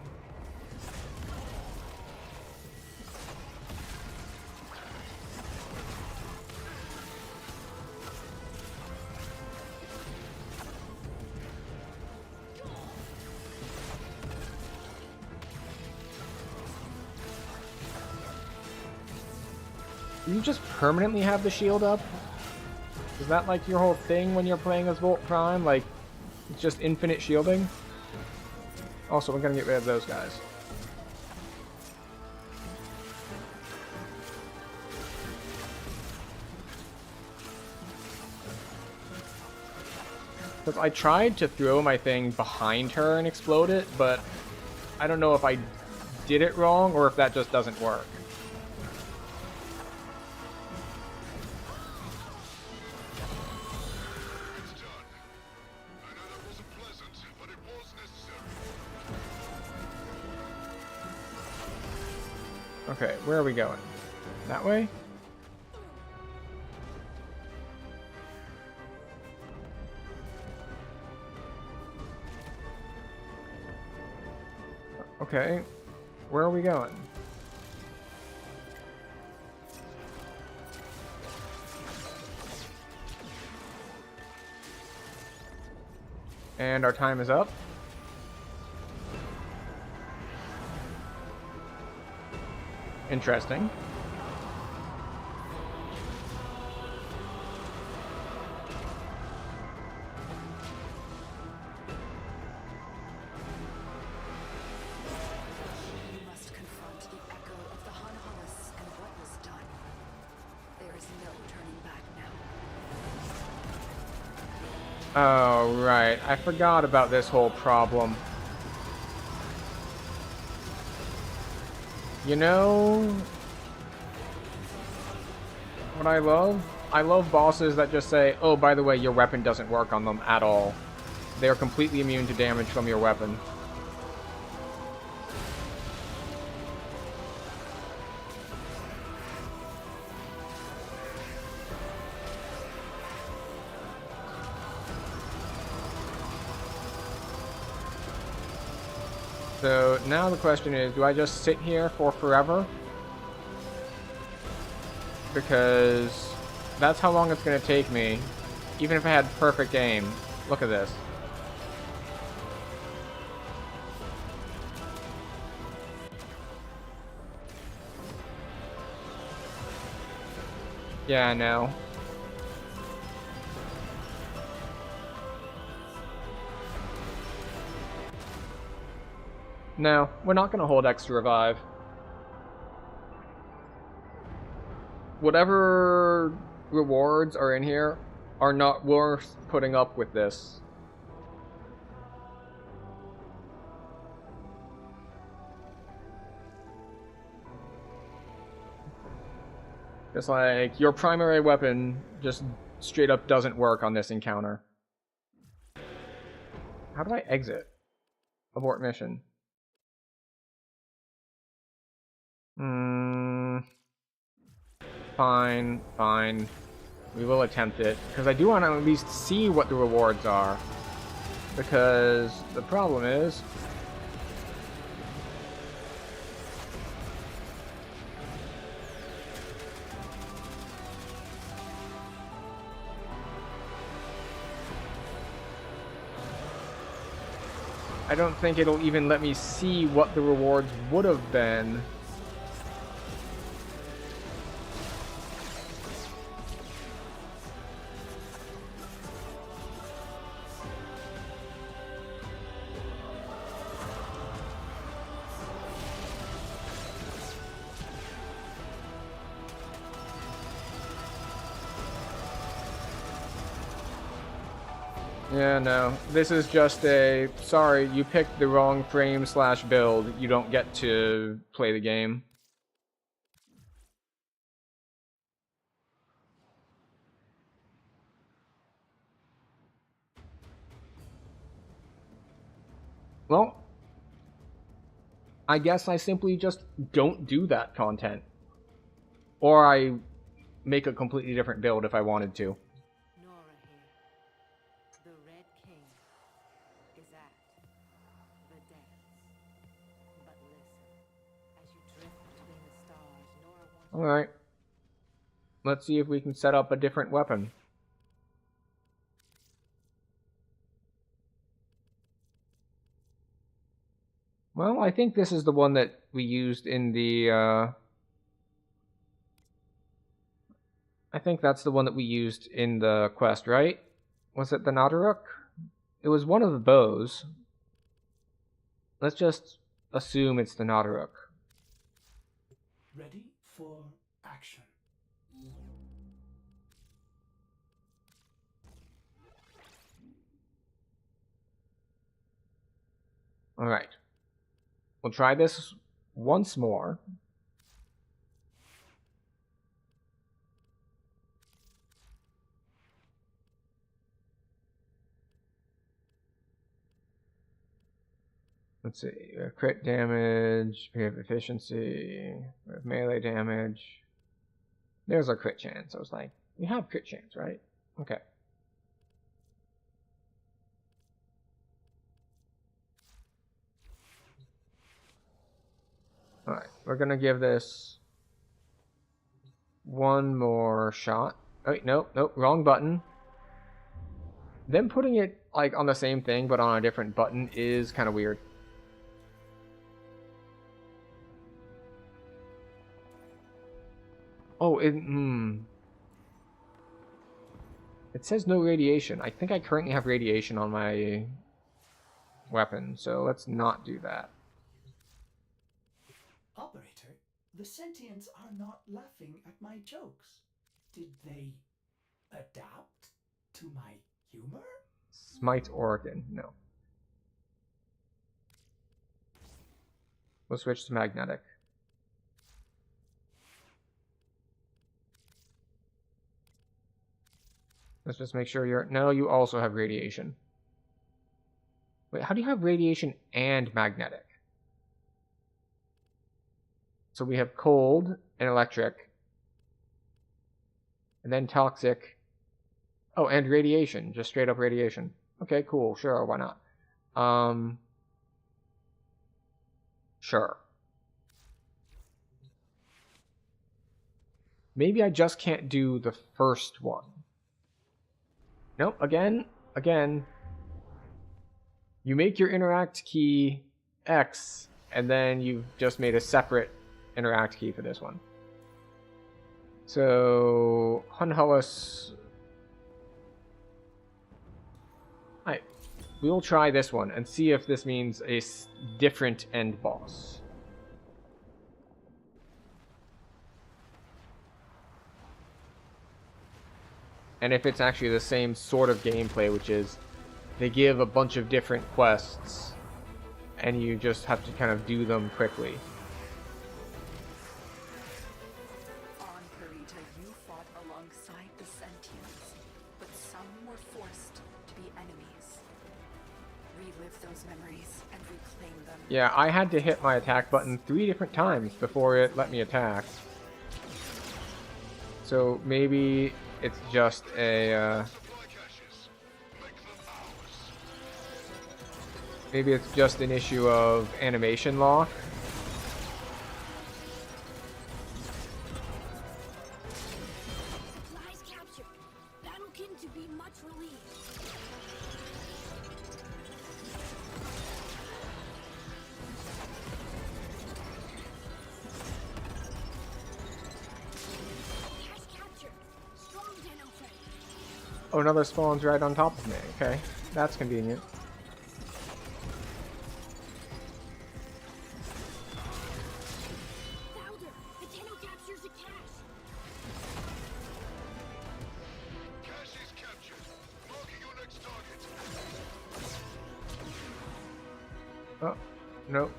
Do you just permanently have the shield up? Is that like your whole thing when you're playing as Volt Prime? Like, it's just infinite shielding? Also, we're gonna get rid of those guys. Because I tried to throw my thing behind her and explode it, but I don't know if I did it wrong or if that just doesn't work. Okay, where are we going? That way? Okay, where are we going? And our time is up. Interesting. You must confront the echo of the Hunholis and what was done. There is no turning back now. Oh, right. I forgot about this whole problem. You know what I love? I love bosses that just say, oh, by the way, your weapon doesn't work on them at all. They are completely immune to damage from your weapon. So now the question is, do I just sit here for forever? Because that's how long it's going to take me, even if I had perfect aim. Look at this. Yeah, I know. No, we're not going to hold X to revive. Whatever rewards are in here are not worth putting up with this. Just like, your primary weapon just straight up doesn't work on this encounter. How do I exit? Abort mission. Fine, fine. We will attempt it, because I do want to at least see what the rewards are. because the problem is I don't think it'll even let me see what the rewards would have been. Yeah, no. This is just a, sorry, you picked the wrong frame / build. You don't get to play the game. Well, I guess I simply just don't do that content. Or I make a completely different build if I wanted to. Alright. Let's see if we can set up a different weapon. Well, I think this is the one that we used in the, I think that's the one that we used in the quest, right? Was it the Nadaruk? It was one of the bows. Let's just assume it's the Nadaruk. Ready for action. All right. We'll try this once more. Let's see, we have crit damage, we have efficiency, we have melee damage. There's our crit chance. I was like, we have crit chance, right? Okay. Alright, we're gonna give this one more shot. Oh, wait, nope, wrong button. Them putting it like on the same thing but on a different button is kind of weird. Oh, it says no radiation. I think I currently have radiation on my weapon, so let's not do that. Operator, the sentients are not laughing at my jokes. Did they adapt to my humor? Smite Oregon, no. We'll switch to magnetic. Let's just make sure you're... No, you also have radiation. Wait, how do you have radiation and magnetic? So we have cold and electric. And then toxic. Oh, and radiation. Just straight up radiation. Okay, cool. Sure, why not? Sure. Maybe I just can't do the first one. Nope, again. You make your interact key X, and then you've just made a separate interact key for this one. So, Hunhullus. Alright, we'll try this one and see if this means a different end boss. And if it's actually the same sort of gameplay, which is they give a bunch of different quests and you just have to kind of do them quickly. On Karita, you fought alongside the sentients, but some were forced to be enemies. Relive those memories and reclaim them. Yeah, I had to hit my attack button 3 different times before it let me attack. So maybe it's just a... Maybe it's just an issue of animation lock. Supplies captured. Battlekin to be much relieved. Cash captured. Strong Dano Freight. Oh, another spawn's right on top of me. Okay, that's convenient. Valder, the Dano captures a cache. Cash is captured. Marking your next target. Oh, nope.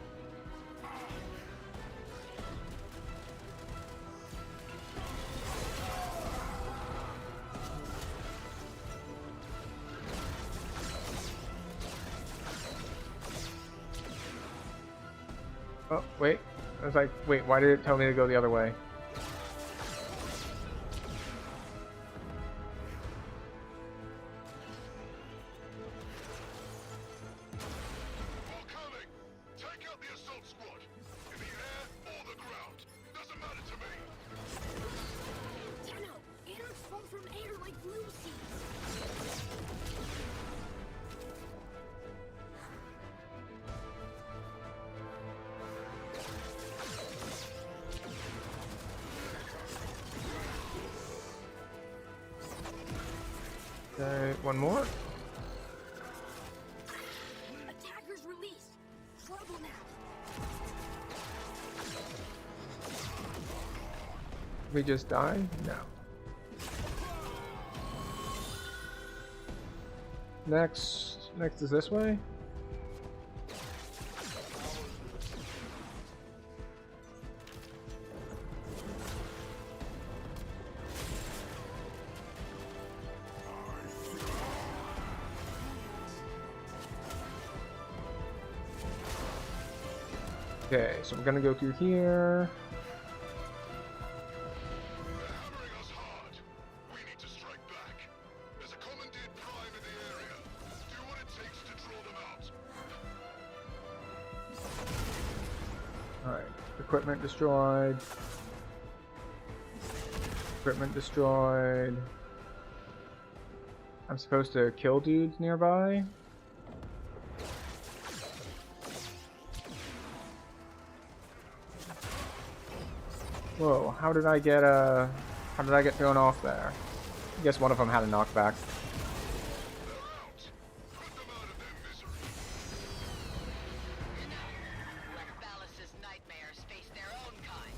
Oh, wait. I was like, wait, why did it tell me to go the other way? More coming. Take out the assault squad. In the air or the ground. Doesn't matter to me. Dano, anarchs fall from air like blue seeds. Okay, one more. Attackers released. Trouble now. We just die? No. Next is this way? Okay, so we're gonna go through here. Hammering us hard. We need to strike back. There's a commandeered prime in the area. Do what it takes to draw them out. Alright, equipment destroyed. Equipment destroyed. I'm supposed to kill dudes nearby? Whoa, how did I get thrown off there? I guess one of them had a knockback. Ballas's nightmares face their own kind.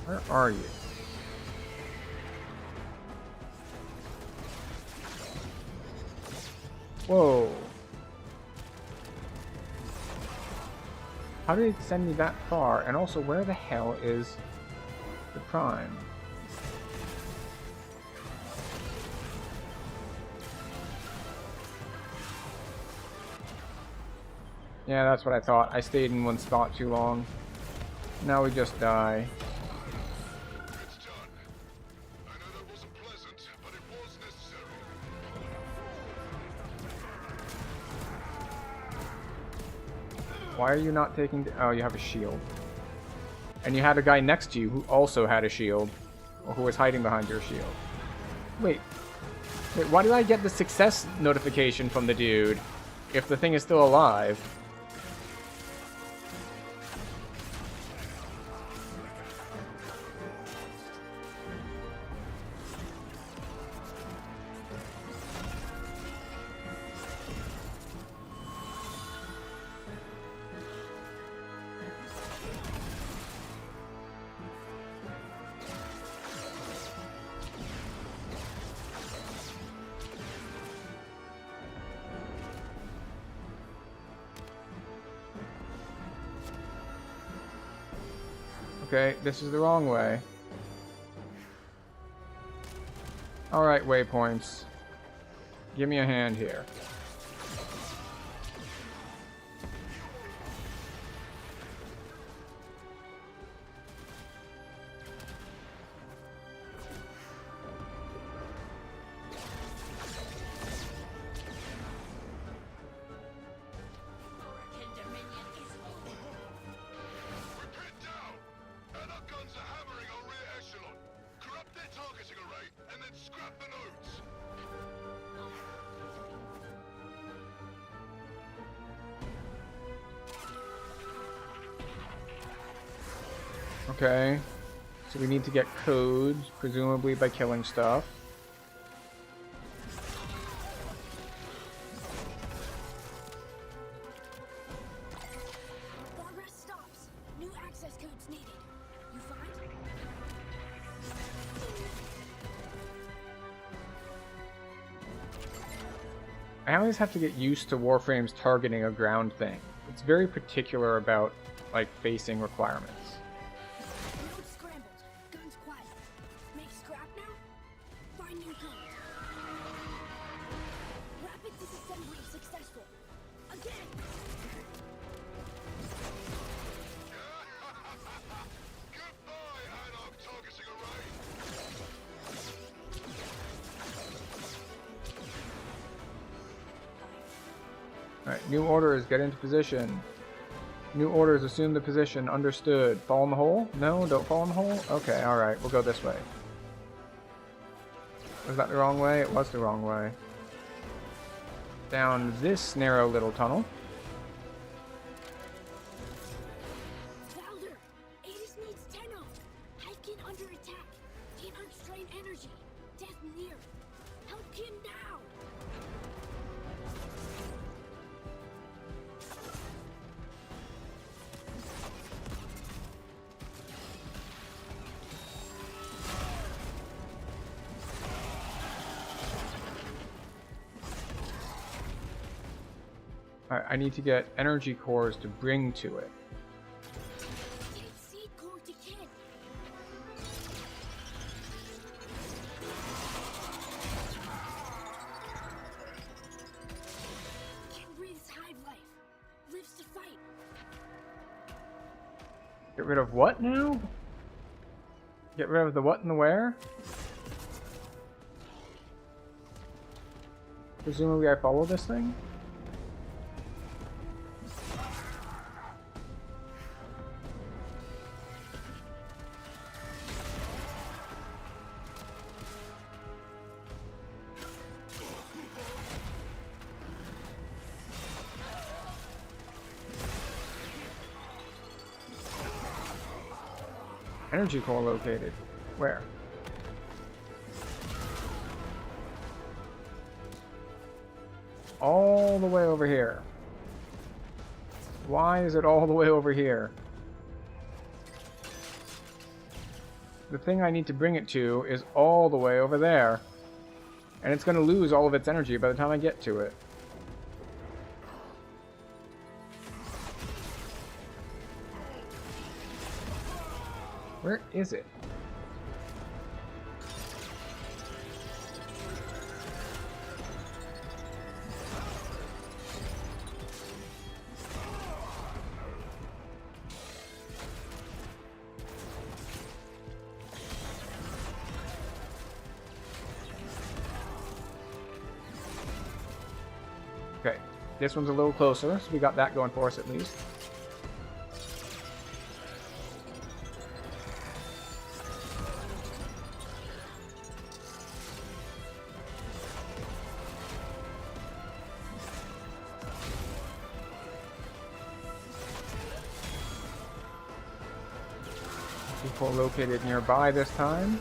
Where are you? Whoa. How did it send me that far? And also, where the hell is the Prime? Yeah, that's what I thought. I stayed in one spot too long. Now we just die. It's done. I know that wasn't pleasant, but it was necessary. Why are you not taking... Oh, you have a shield. And you had a guy next to you who also had a shield. Or who was hiding behind your shield. Wait, why did I get the success notification from the dude if the thing is still alive? Okay, this is the wrong way. Alright, waypoints. Give me a hand here. Okay. So we need to get codes, presumably by killing stuff. Progress stops. New access codes needed. You find? I always have to get used to Warframe's targeting a ground thing. It's very particular about, like, facing requirements. Node scrambled. Guns quiet. Make scrap now? Find new code. Rapid disassembly successful. Again! Alright, new orders, get into position. New orders, assume the position, understood. Fall in the hole? No, don't fall in the hole? Okay, alright, we'll go this way. Was that the wrong way? It was the wrong way. Down this narrow little tunnel. Valder! Aegis needs Tenno! Hypkin under attack! Can't unstrain energy! Death near! Help him now! Alright, I need to get energy cores to bring to it. Take seed core to Kin! Kin breathes hive life. Lives to fight. Get rid of what now? Get rid of the what and the where? Presumably I follow this thing? Energy core located. Where? All the way over here. Why is it all the way over here? The thing I need to bring it to is all the way over there. And it's going to lose all of its energy by the time I get to it. Where is it? Okay, this one's a little closer, so we got that going for us at least. People located nearby this time.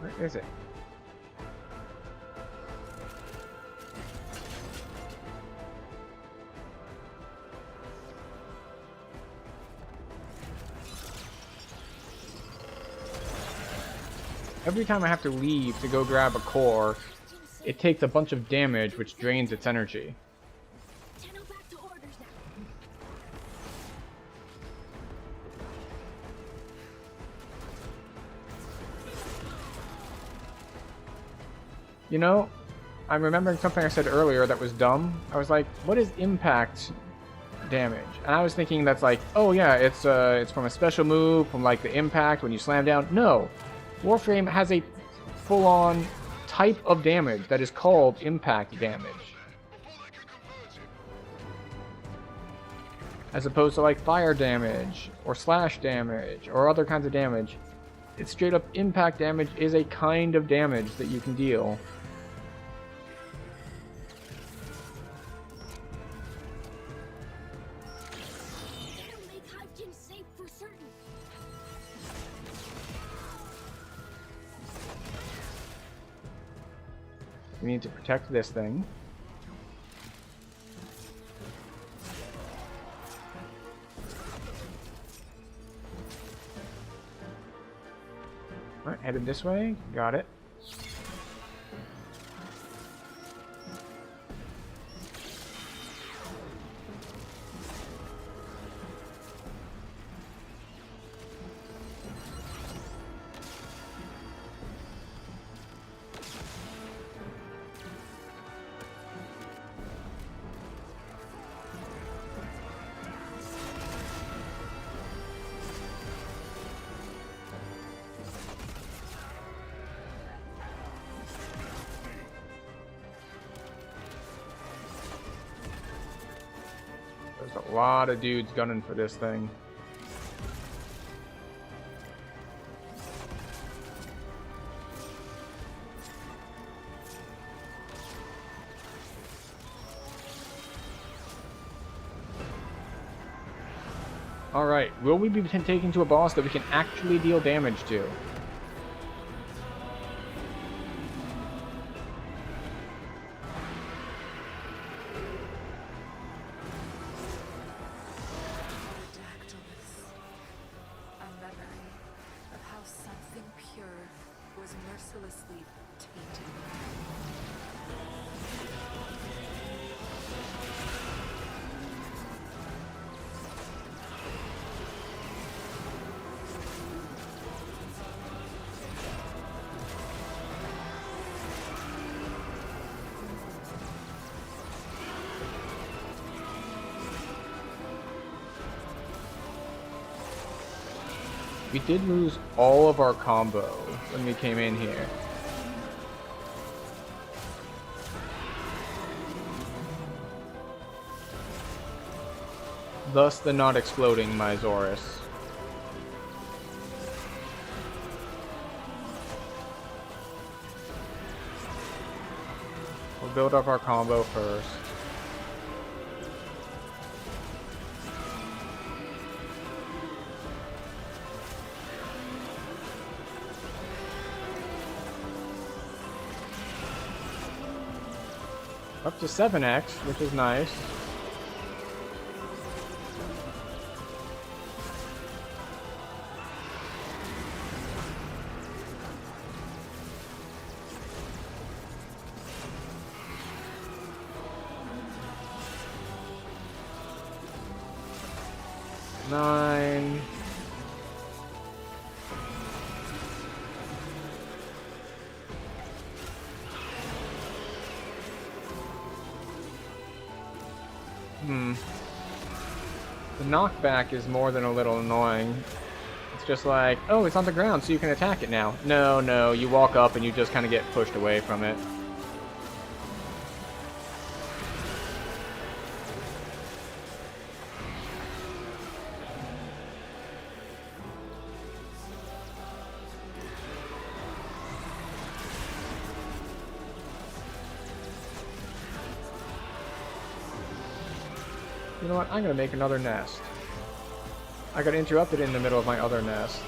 Where is it? Every time I have to leave to go grab a core, it takes a bunch of damage which drains its energy. Tenno back to orders now. You know, I'm remembering something I said earlier that was dumb. I was like, what is impact damage? And I was thinking that's like, oh yeah, it's from a special move, from like the impact when you slam down. No. Warframe has a full-on type of damage that is called impact damage. As opposed to like fire damage, or slash damage, or other kinds of damage. It's straight up impact damage is a kind of damage that you can deal. We need to protect this thing. Alright, headed this way. Got it. There's a lot of dudes gunning for this thing. Alright, will we be taken to a boss that we can actually deal damage to? Mercilessly tainted. We did lose all of our combo when we came in here. Thus the not exploding Myzoris. We'll build up our combo first. Up to 7x, which is nice. Nine. The knockback is more than a little annoying. It's just like, oh, it's on the ground, so you can attack it now. No, no, you walk up and you just kind of get pushed away from it. You know what? I'm gonna make another nest. I got interrupted in the middle of my other nest.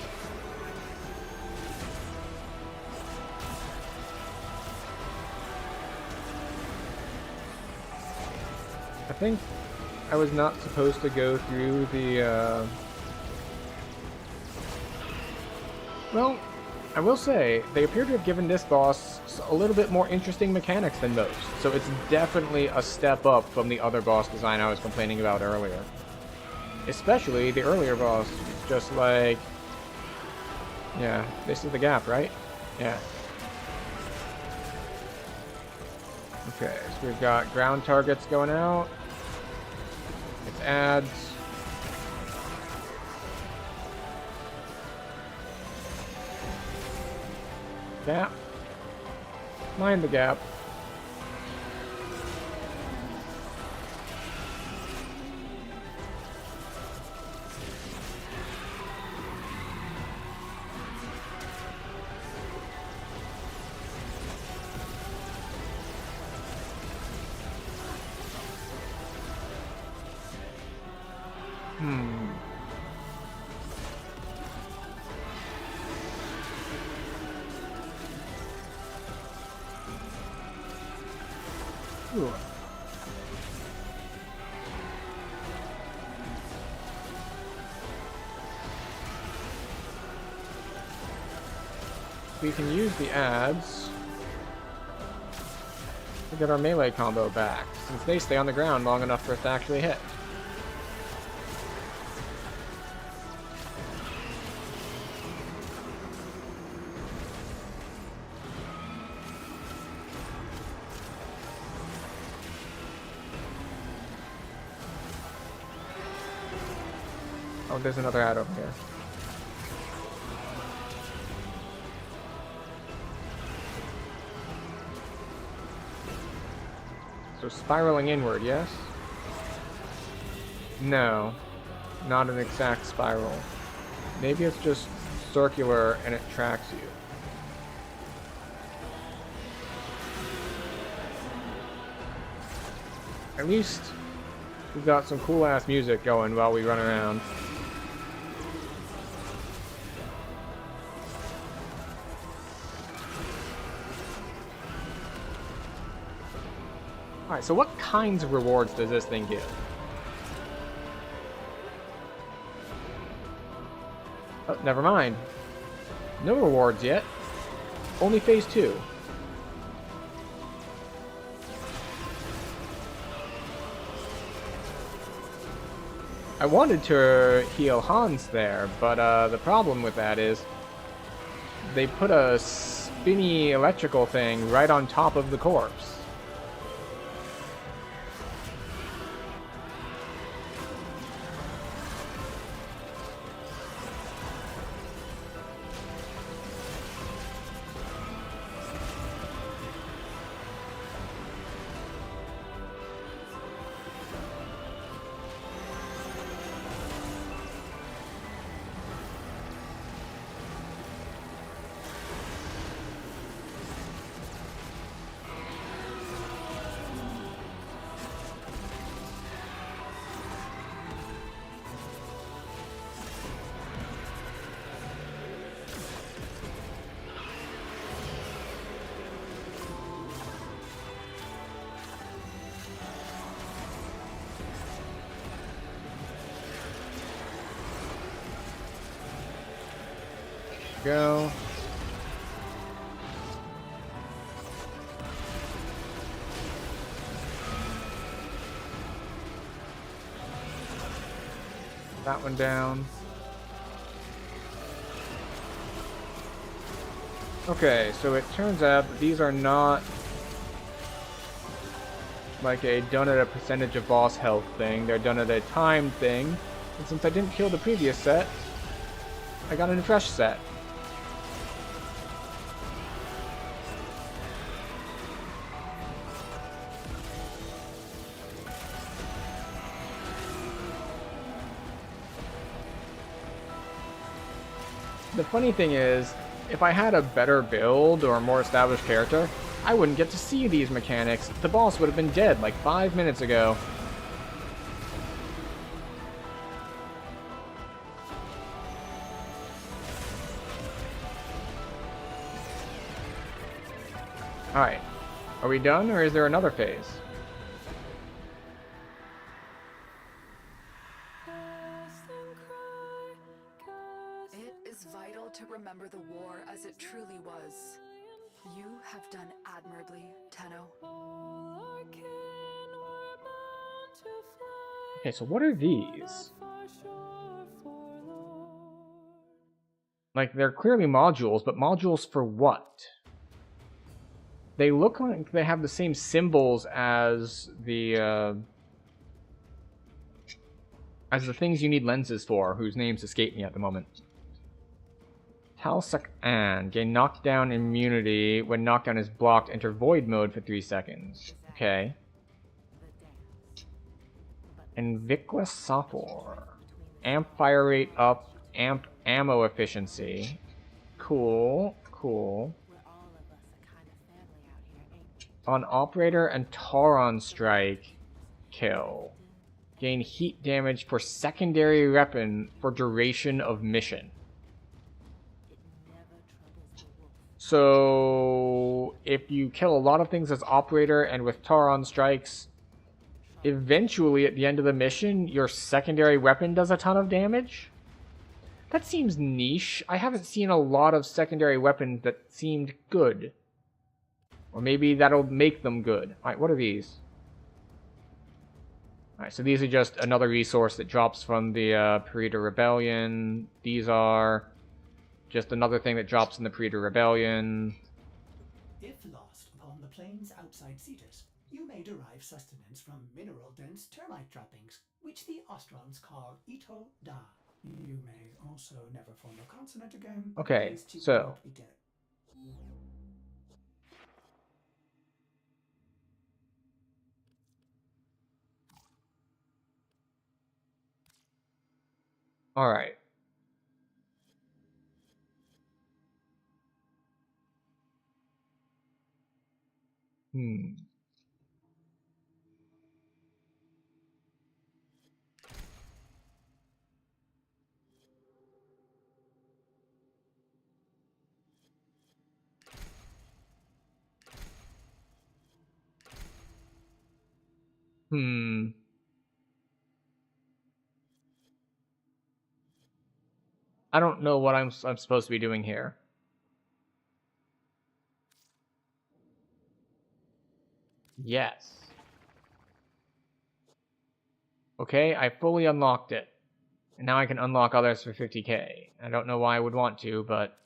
I think I was not supposed to go through the, Well, I will say, they appear to have given this boss a little bit more interesting mechanics than most, so it's definitely a step up from the other boss design I was complaining about earlier. Especially the earlier boss, just like... Yeah, this is the gap, right? Yeah. Okay, so we've got ground targets going out. It's ads. Gap. Mind the gap. Ooh. We can use the ads to get our melee combo back, since they stay on the ground long enough for us to actually hit. Oh, there's another ad over here. So spiraling inward, yes? No, not an exact spiral. Maybe it's just circular and it tracks you. At least we've got some cool ass music going while we run around. Alright, so what kinds of rewards does this thing give? Oh, never mind. No rewards yet. Only phase 2. I wanted to heal Hans there, but the problem with that is they put a spinny electrical thing right on top of the corpse. Go. That one down. Okay, so it turns out that these are not like a done at a percentage of boss health thing. They're done at a time thing. And since I didn't kill the previous set, I got a fresh set. The funny thing is, if I had a better build or a more established character, I wouldn't get to see these mechanics. The boss would have been dead like 5 minutes ago. Alright, are we done or is there another phase? To remember the war as it truly was. You have done admirably, Tenno. Okay, so what are these? Like, they're clearly modules, but modules for what? They look like they have the same symbols as the things you need lenses for, whose names escape me at the moment. Talsuk An. Gain knockdown immunity. When knockdown is blocked, enter void mode for 3 seconds. Okay. Invictus Sophor. Amp fire rate up. Amp ammo efficiency. Cool. Cool. On Operator and Tauron Strike. Kill. Gain heat damage for secondary weapon for duration of mission. So, if you kill a lot of things as operator and with Tauron strikes, eventually at the end of the mission, your secondary weapon does a ton of damage. That seems niche. I haven't seen a lot of secondary weapons that seemed good. Or maybe that'll make them good. Alright, what are these? Alright, so these are just another resource that drops from the Perida Rebellion. These are just another thing that drops in the Perida Rebellion. If lost upon the plains outside Cetus, you may derive sustenance from mineral-dense termite droppings, which the Ostrons call Ito Da. You may also never form a consonant again. Okay, These two so won't be dead. alright. I don't know what I'm supposed to be doing here. Yes. Okay, I fully unlocked it. And now I can unlock others for 50k. I don't know why I would want to, but...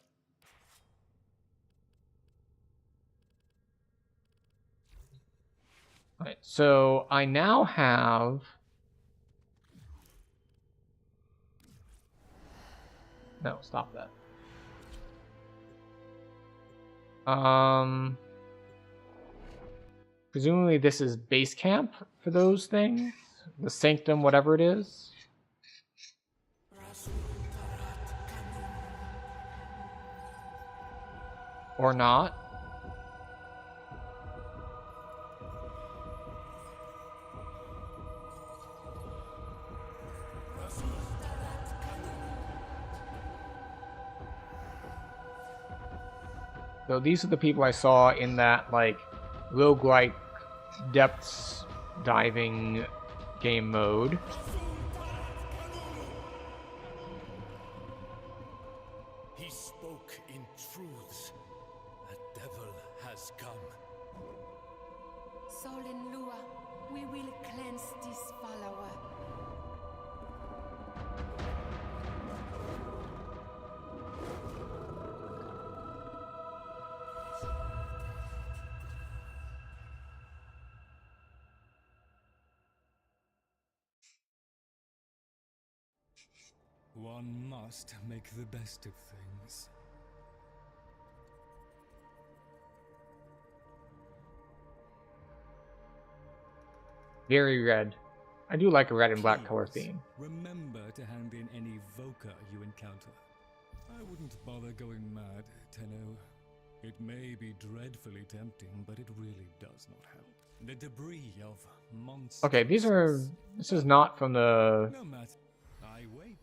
Alright, so I now have... No, stop that. Presumably this is base camp for those things? The Sanctum, whatever it is? Or not? So these are the people I saw in that, like, roguelike depths diving game mode. He spoke in truths. A devil has come. Sol and Lua, we will cleanse this follower. One must make the best of things. Very red. I do like a red and black color theme. Remember to hand in any Voca you encounter. I wouldn't bother going mad, Tenno. It may be dreadfully tempting, but it really does not help. The debris of monsters... Okay, this is not from the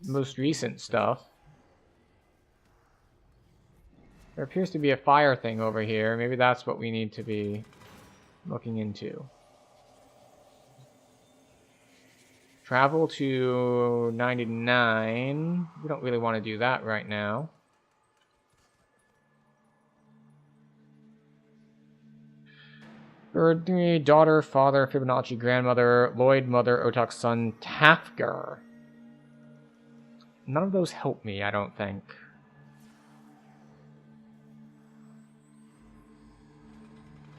most recent stuff. There appears to be a fire thing over here. Maybe that's what we need to be looking into. Travel to 99. We don't really want to do that right now. Erdney, daughter, father, Fibonacci, grandmother, Lloyd, mother, Otak's son, Tafgar. None of those help me, I don't think.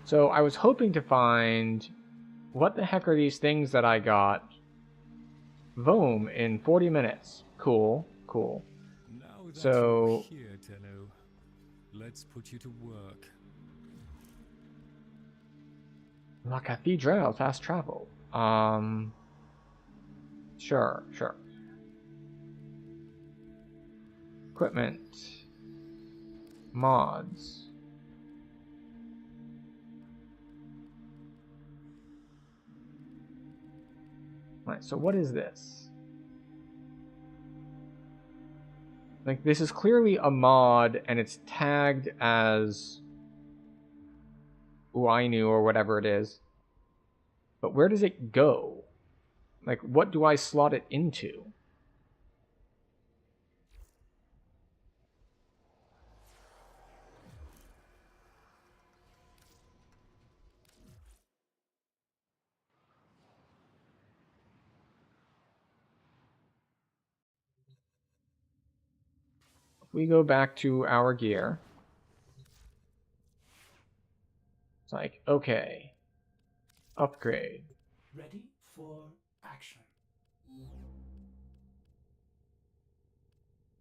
So I was hoping to find... What the heck are these things that I got? Vohm in 40 minutes. Cool, cool. Now that So... you're here, Tenno, let's put you to work. La Cathedral, fast travel. Sure. Equipment. Mods. Right, so what is this? Like, this is clearly a mod, and it's tagged as Uainu or whatever it is. But where does it go? Like, what do I slot it into? If we go back to our gear, it's like, okay, upgrade. Ready for action.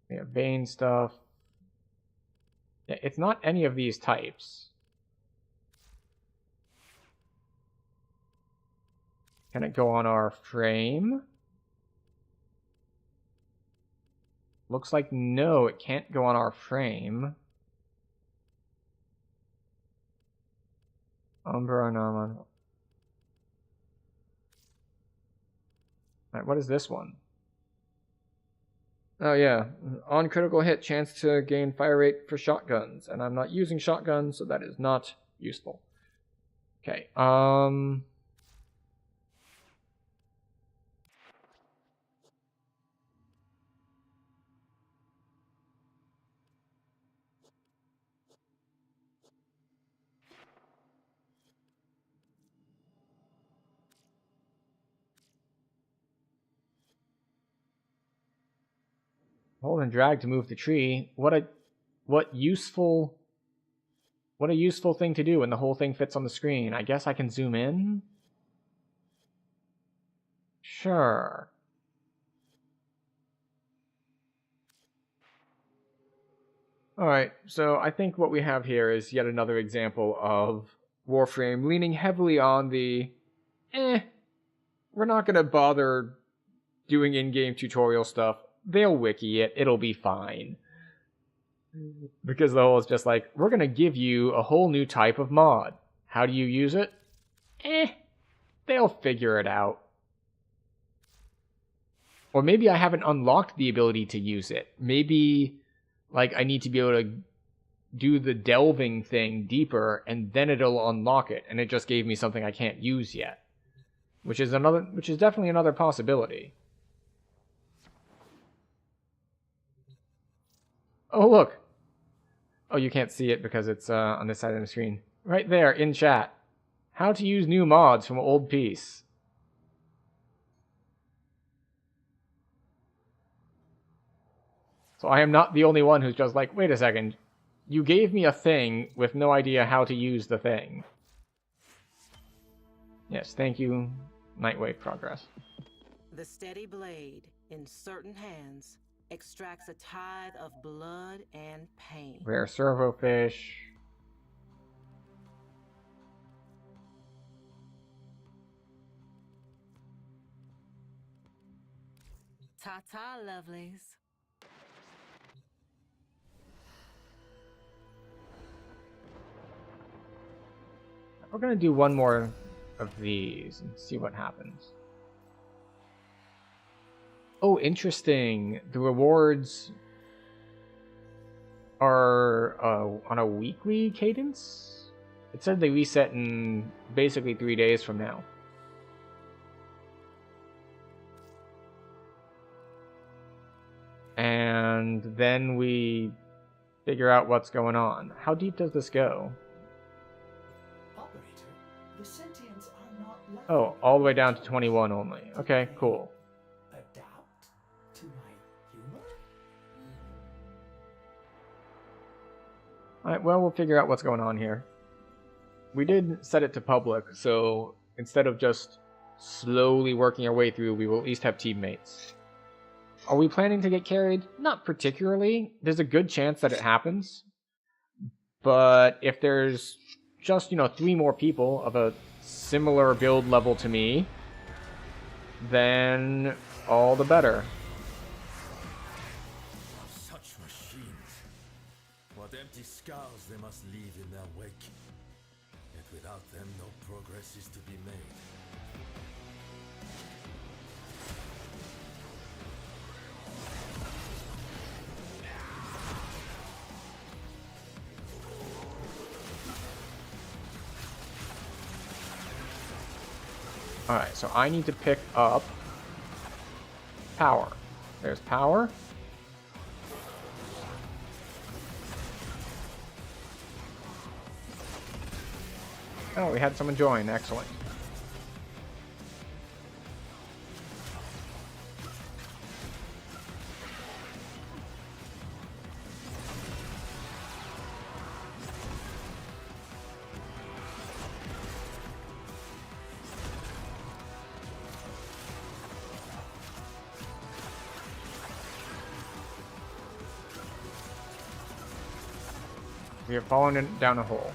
We have Bane stuff. Yeah, it's not any of these types. Can it go on our frame? Looks like no, it can't go on our frame. Umbra and Armon. Alright, what is this one? Oh yeah, on critical hit, chance to gain fire rate for shotguns. And I'm not using shotguns, so that is not useful. Okay, hold and drag to move the tree. What a useful thing to do when the whole thing fits on the screen. I guess I can zoom in? Sure. Alright, so I think what we have here is yet another example of Warframe leaning heavily on the we're not gonna bother doing in-game tutorial stuff. They'll wiki it, it'll be fine. Because the whole is just like, we're gonna give you a whole new type of mod. How do you use it? They'll figure it out. Or maybe I haven't unlocked the ability to use it. Maybe, like, I need to be able to do the delving thing deeper, and then it'll unlock it, and it just gave me something I can't use yet. Which is definitely another possibility. Oh, look! Oh, you can't see it because it's on this side of the screen. Right there, in chat. How to use new mods from old piece. So I am not the only one who's just like, wait a second. You gave me a thing with no idea how to use the thing. Yes, thank you, Nightwave Progress. The steady blade in certain hands extracts a tide of blood and pain. Rare servofish. Ta-ta, lovelies. We're gonna do one more of these and see what happens. Oh, interesting. The rewards are on a weekly cadence? It said they reset in basically 3 days from now. And then we figure out what's going on. How deep does this go? Operator, the sentients are not like Oh, all the way down to 21 only. Okay, cool. adapt to my humor? Alright, well, we'll figure out what's going on here. We did set it to public, so instead of just slowly working our way through, we will at least have teammates. Are we planning to get carried? Not particularly. There's a good chance that it happens. But if there's just, 3 more people of a similar build level to me, then all the better. Such machines. What empty scars they must leave in their wake. Yet without them, no progress is to be made. Alright, so I need to pick up power. There's power. Oh, we had someone join. Excellent. We have fallen down a hole.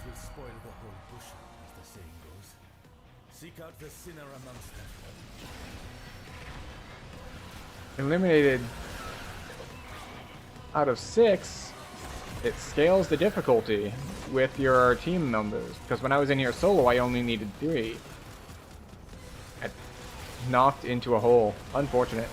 Will spoil the whole bush, as the saying goes. Seek out the sinner amongst them. Eliminated out of 6, it scales the difficulty with your team members. Because when I was in here solo, I only needed 3. I knocked into a hole. Unfortunate.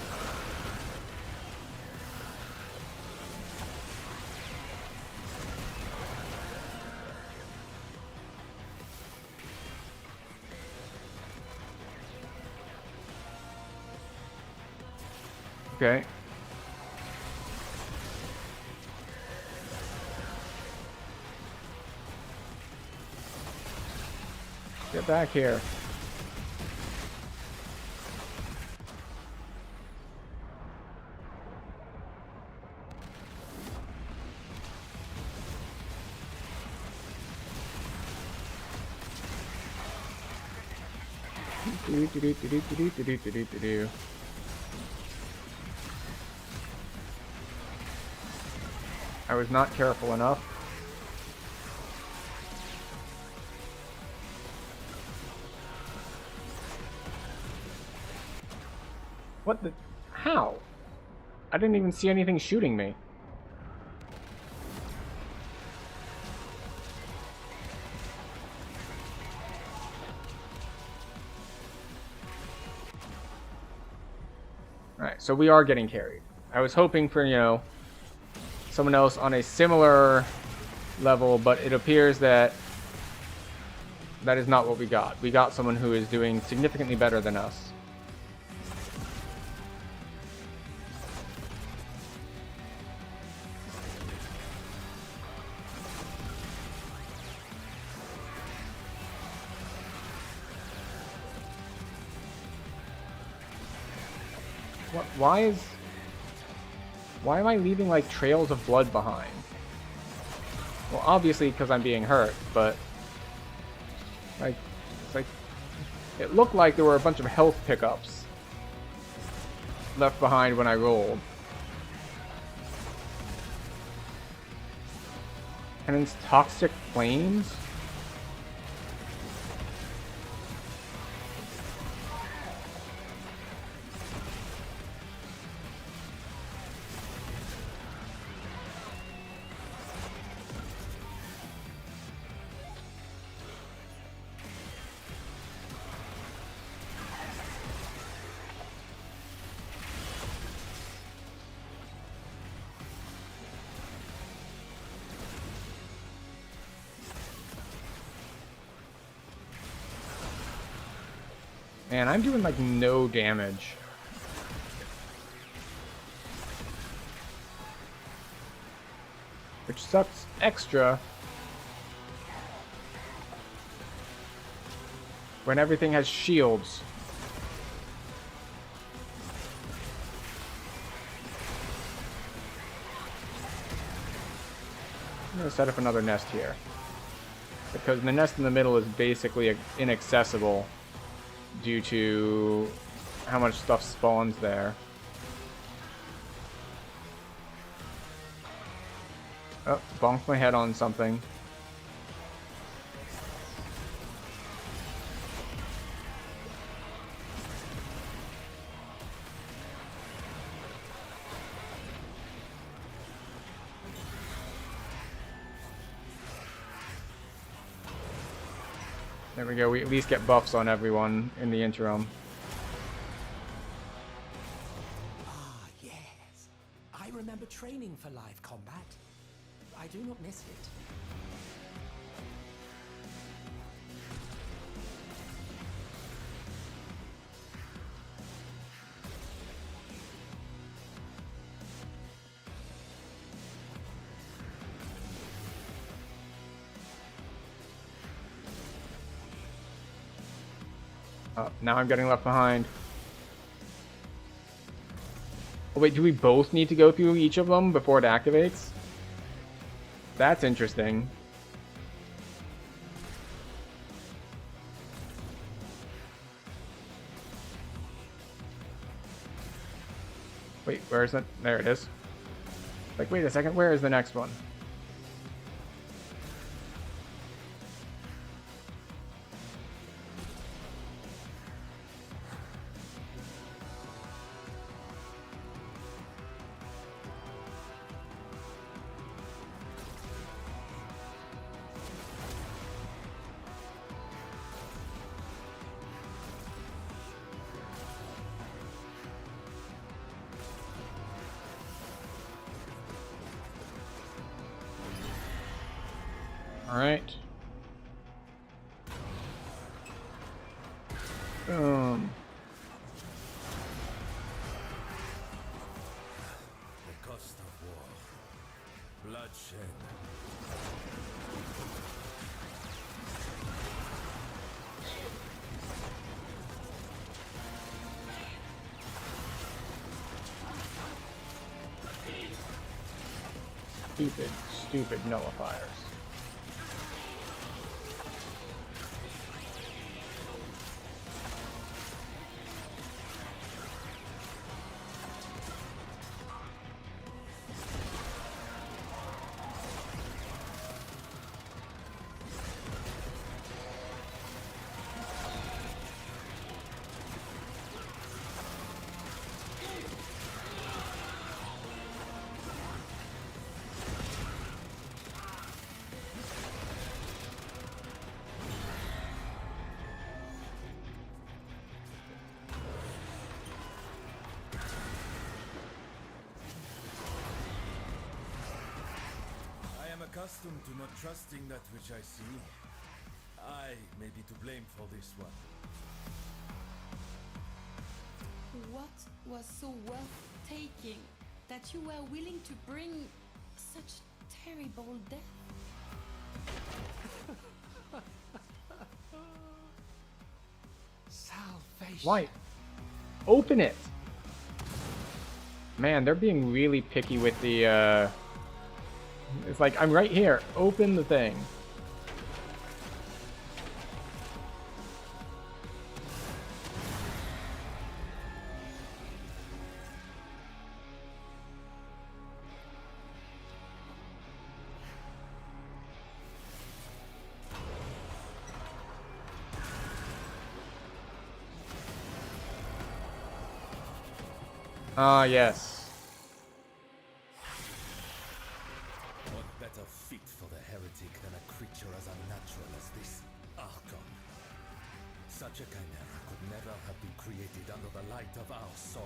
Okay. Get back here. I was not careful enough. What the? How? I didn't even see anything shooting me. Alright, so we are getting carried. I was hoping for, you know, someone else on a similar level, but it appears that that is not what we got. We got someone who is doing significantly better than us. What? Why am I leaving, like, trails of blood behind? Well, obviously because I'm being hurt, but... Like, it's like... It looked like there were a bunch of health pickups left behind when I rolled. And it's toxic flames? Man, I'm doing like no damage. Which sucks extra when everything has shields. I'm gonna set up another nest here, because the nest in the middle is basically inaccessible due to how much stuff spawns there. Oh, bonked my head on something. There we go. We at least get buffs on everyone in the interim. Ah, yes. I remember training for live combat. I do not miss it. Oh, now I'm getting left behind. Oh, wait, do we both need to go through each of them before it activates? That's interesting. Wait, where is it? There it is. Like, wait a second, where is the next one? Alright. Boom. The cost of war. Bloodshed. Stupid, stupid nullifiers. Accustomed to not trusting that which I see. I may be to blame for this one. What was so worth taking that you were willing to bring such terrible death? Salvation. Why? Open it! Man, they're being really picky with the, It's like, I'm right here. Open the thing. Ah, yes. Fit for the heretic than a creature as unnatural as this Archon. Such a chimera could never have been created under the light of our soul.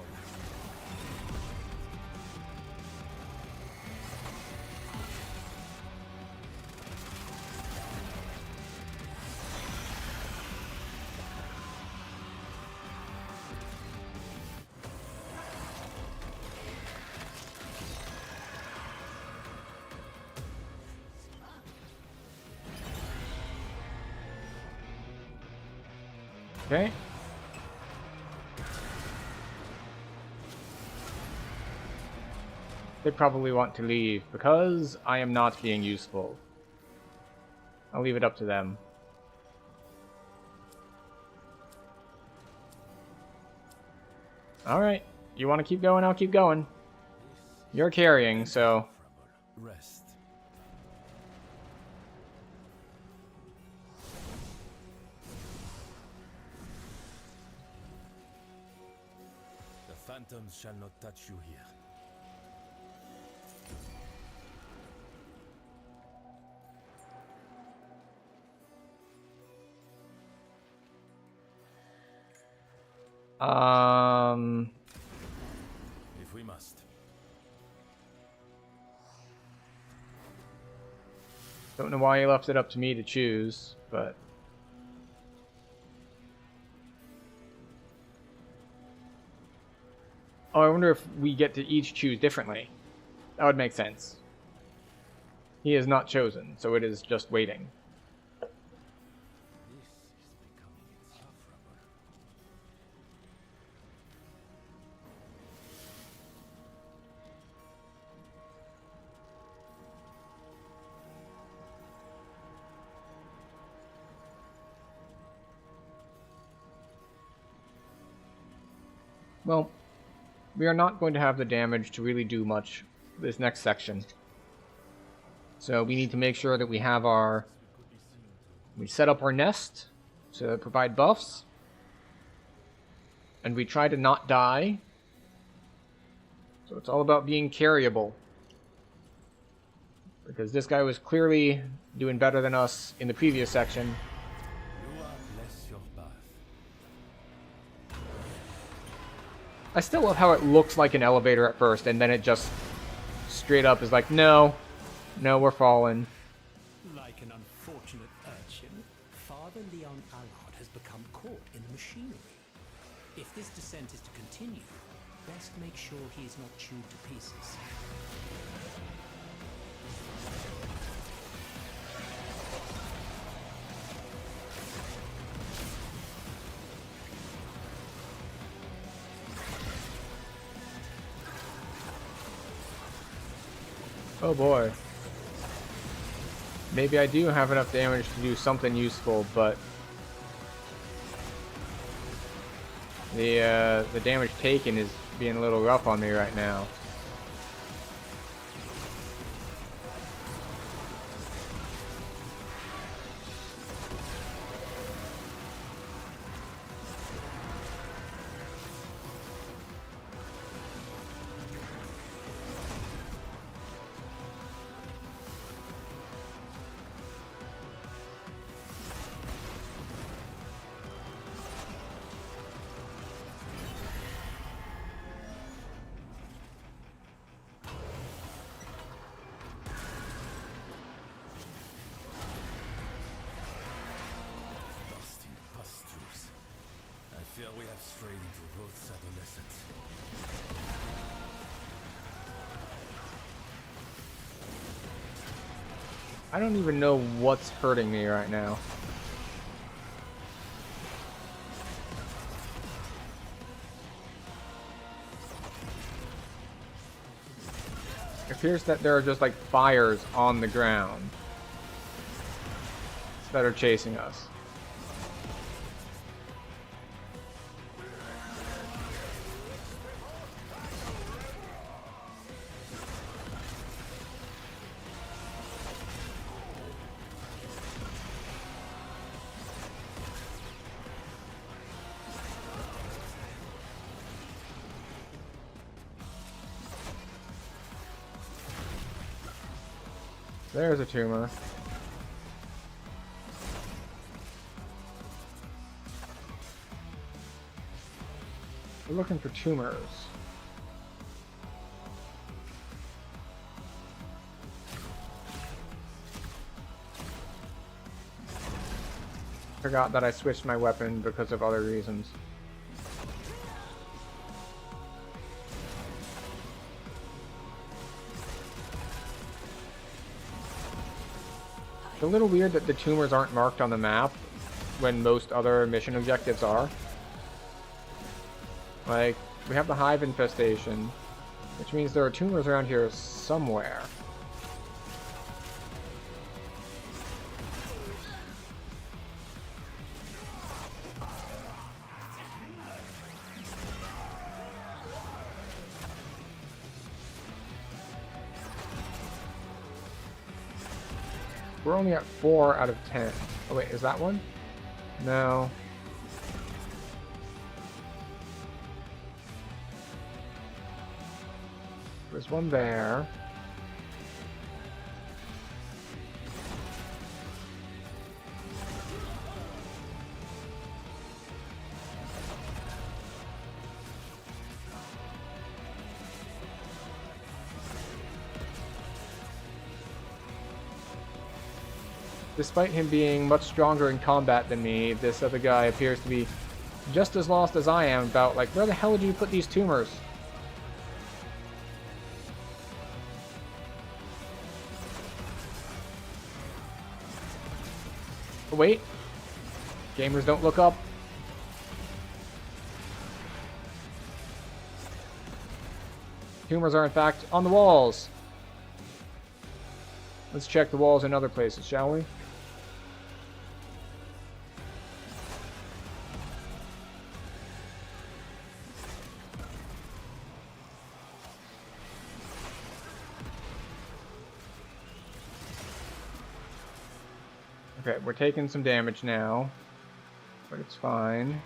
Okay. They probably want to leave because I am not being useful. I'll leave it up to them. Alright. You want to keep going? I'll keep going. You're carrying, so... Rest. The phantoms shall not touch you here. If we must. Don't know why he left it up to me to choose, but... Oh, I wonder if we get to each choose differently. That would make sense. He is not chosen, so it is just waiting. Well, we are not going to have the damage to really do much this next section. So we need to make sure that we have our... We set up our nest to provide buffs. And we try to not die. So it's all about being carryable. Because this guy was clearly doing better than us in the previous section. I still love how it looks like an elevator at first, and then it just straight up is like, no, we're falling. Like an unfortunate urchin, Father Leon Allard has become caught in the machinery. If this descent is to continue, best make sure he is not chewed to pieces. Oh boy. Maybe I do have enough damage to do something useful, but the damage taken is being a little rough on me right now. I feel we have strayed into both adolescence. I don't even know what's hurting me right now. It appears that there are just like fires on the ground that are chasing us. There's a tumor. We're looking for tumors. Forgot that I switched my weapon because of other reasons. It's a little weird that the tumors aren't marked on the map when most other mission objectives are. Like, we have the hive infestation, which means there are tumors around here somewhere. We're only at 4 out of 10. Oh wait, is that one? No. There's one there. Despite him being much stronger in combat than me, this other guy appears to be just as lost as I am about, like, where the hell did you put these tumors? Oh, wait. Gamers don't look up. Tumors are in fact on the walls. Let's check the walls in other places, shall we? Okay, we're taking some damage now, but it's fine.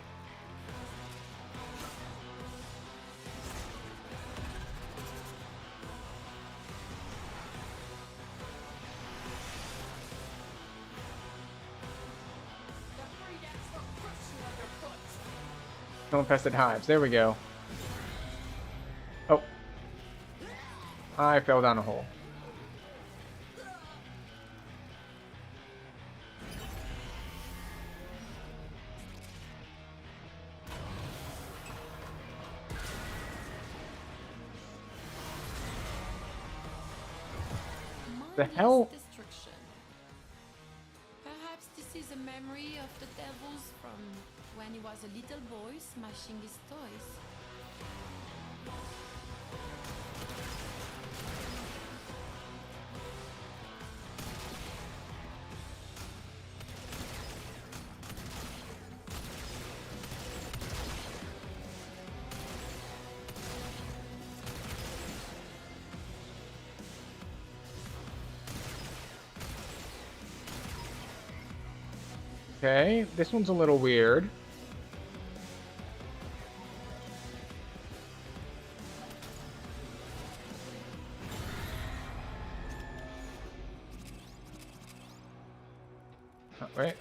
No infested hives. There we go. Oh. I fell down a hole. The hell? Destruction. Perhaps this is a memory of the devils from when he was a little boy smashing his toys. Okay, this one's a little weird. Oh, wait.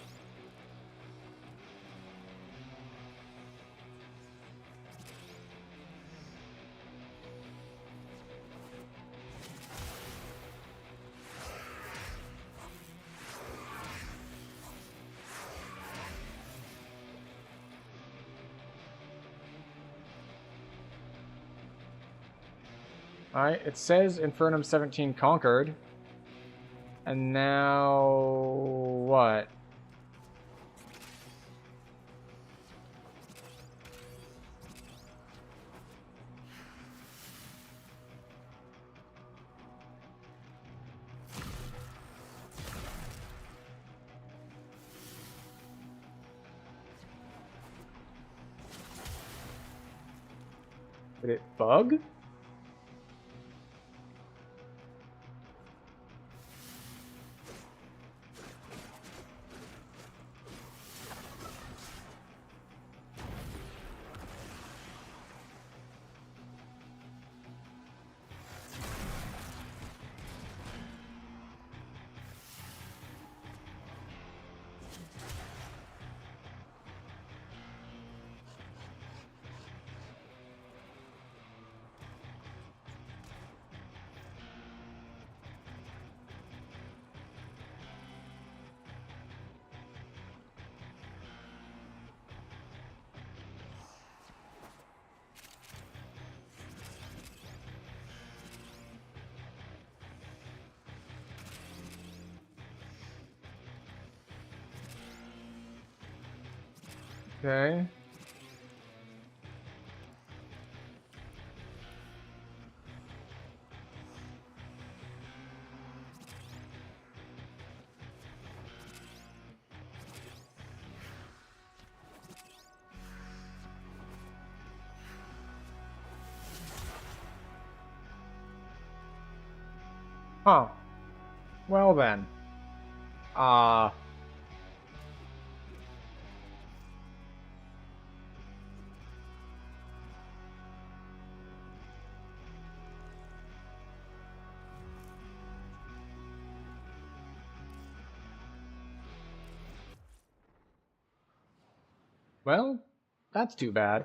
Alright, it says Infernum 17 conquered. And now... what? Did it bug? Okay. Huh. Well then. Well, that's too bad.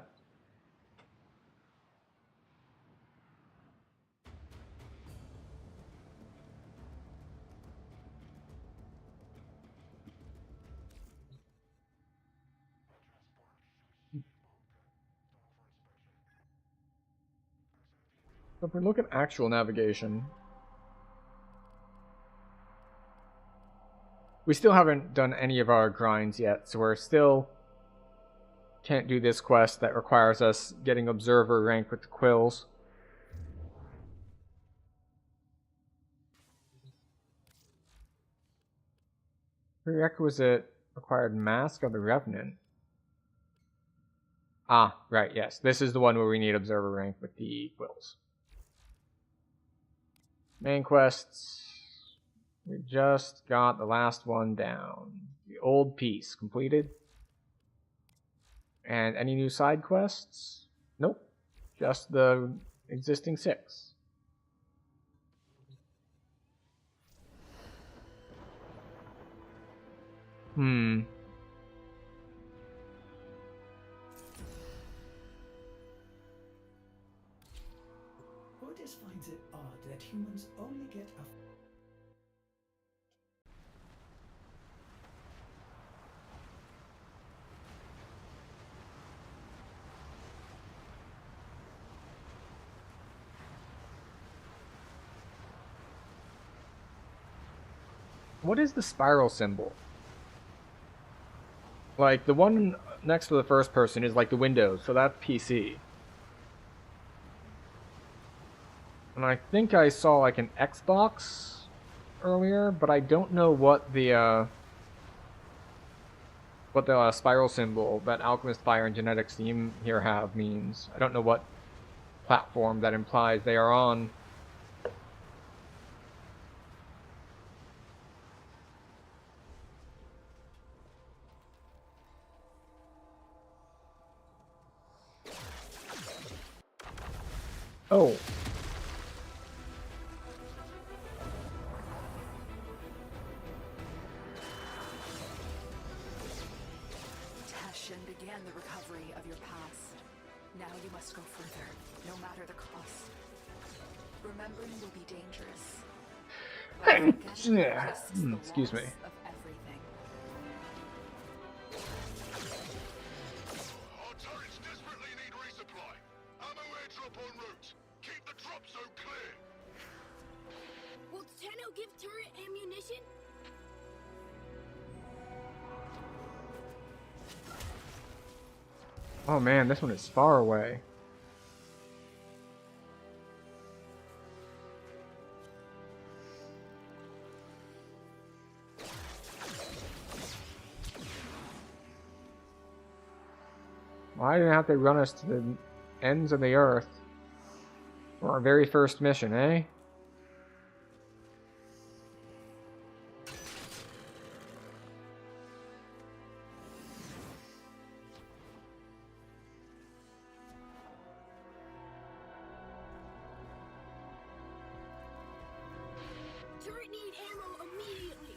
If we look at actual navigation, we still haven't done any of our grinds yet, so we're still can't do this quest that requires us getting observer rank with the quills. Prerequisite required Mask of the Revenant. Ah, right, yes. This is the one where we need observer rank with the quills. Main quests. We just got the last one down. The Old Peace completed. And any new side quests? Nope. Just the existing 6. Otis finds it odd that humans only get a What is the spiral symbol? Like, the one next to the first person is like the Windows, so that's PC. And I think I saw like an Xbox earlier, but I don't know what the spiral symbol that Alchemist Fire and Genetic Steam here have means. I don't know what platform that implies they are on. Oh. Tashin began the recovery of your past. Now you must go further, no matter the cost. Remembering will be dangerous. Excuse me. Of everything. Our turrets desperately need resupply. Ammo airdrop en route. Keep the drop zone clear. Will Tenno give turret ammunition? Oh man, this one is far away. Why did they have to run us to the ends of the earth for our very first mission, eh? Turret need ammo immediately.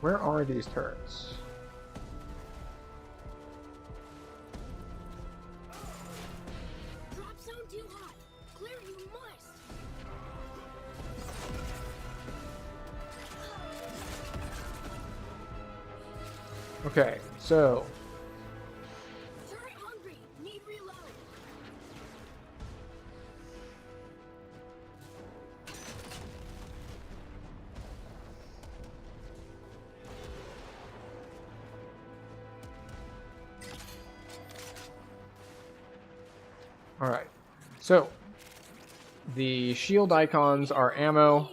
Where are these turrets? Drop zone too high. Clear you must. Okay, so Turret hungry. Need reload. alright. So the shield icons are ammo.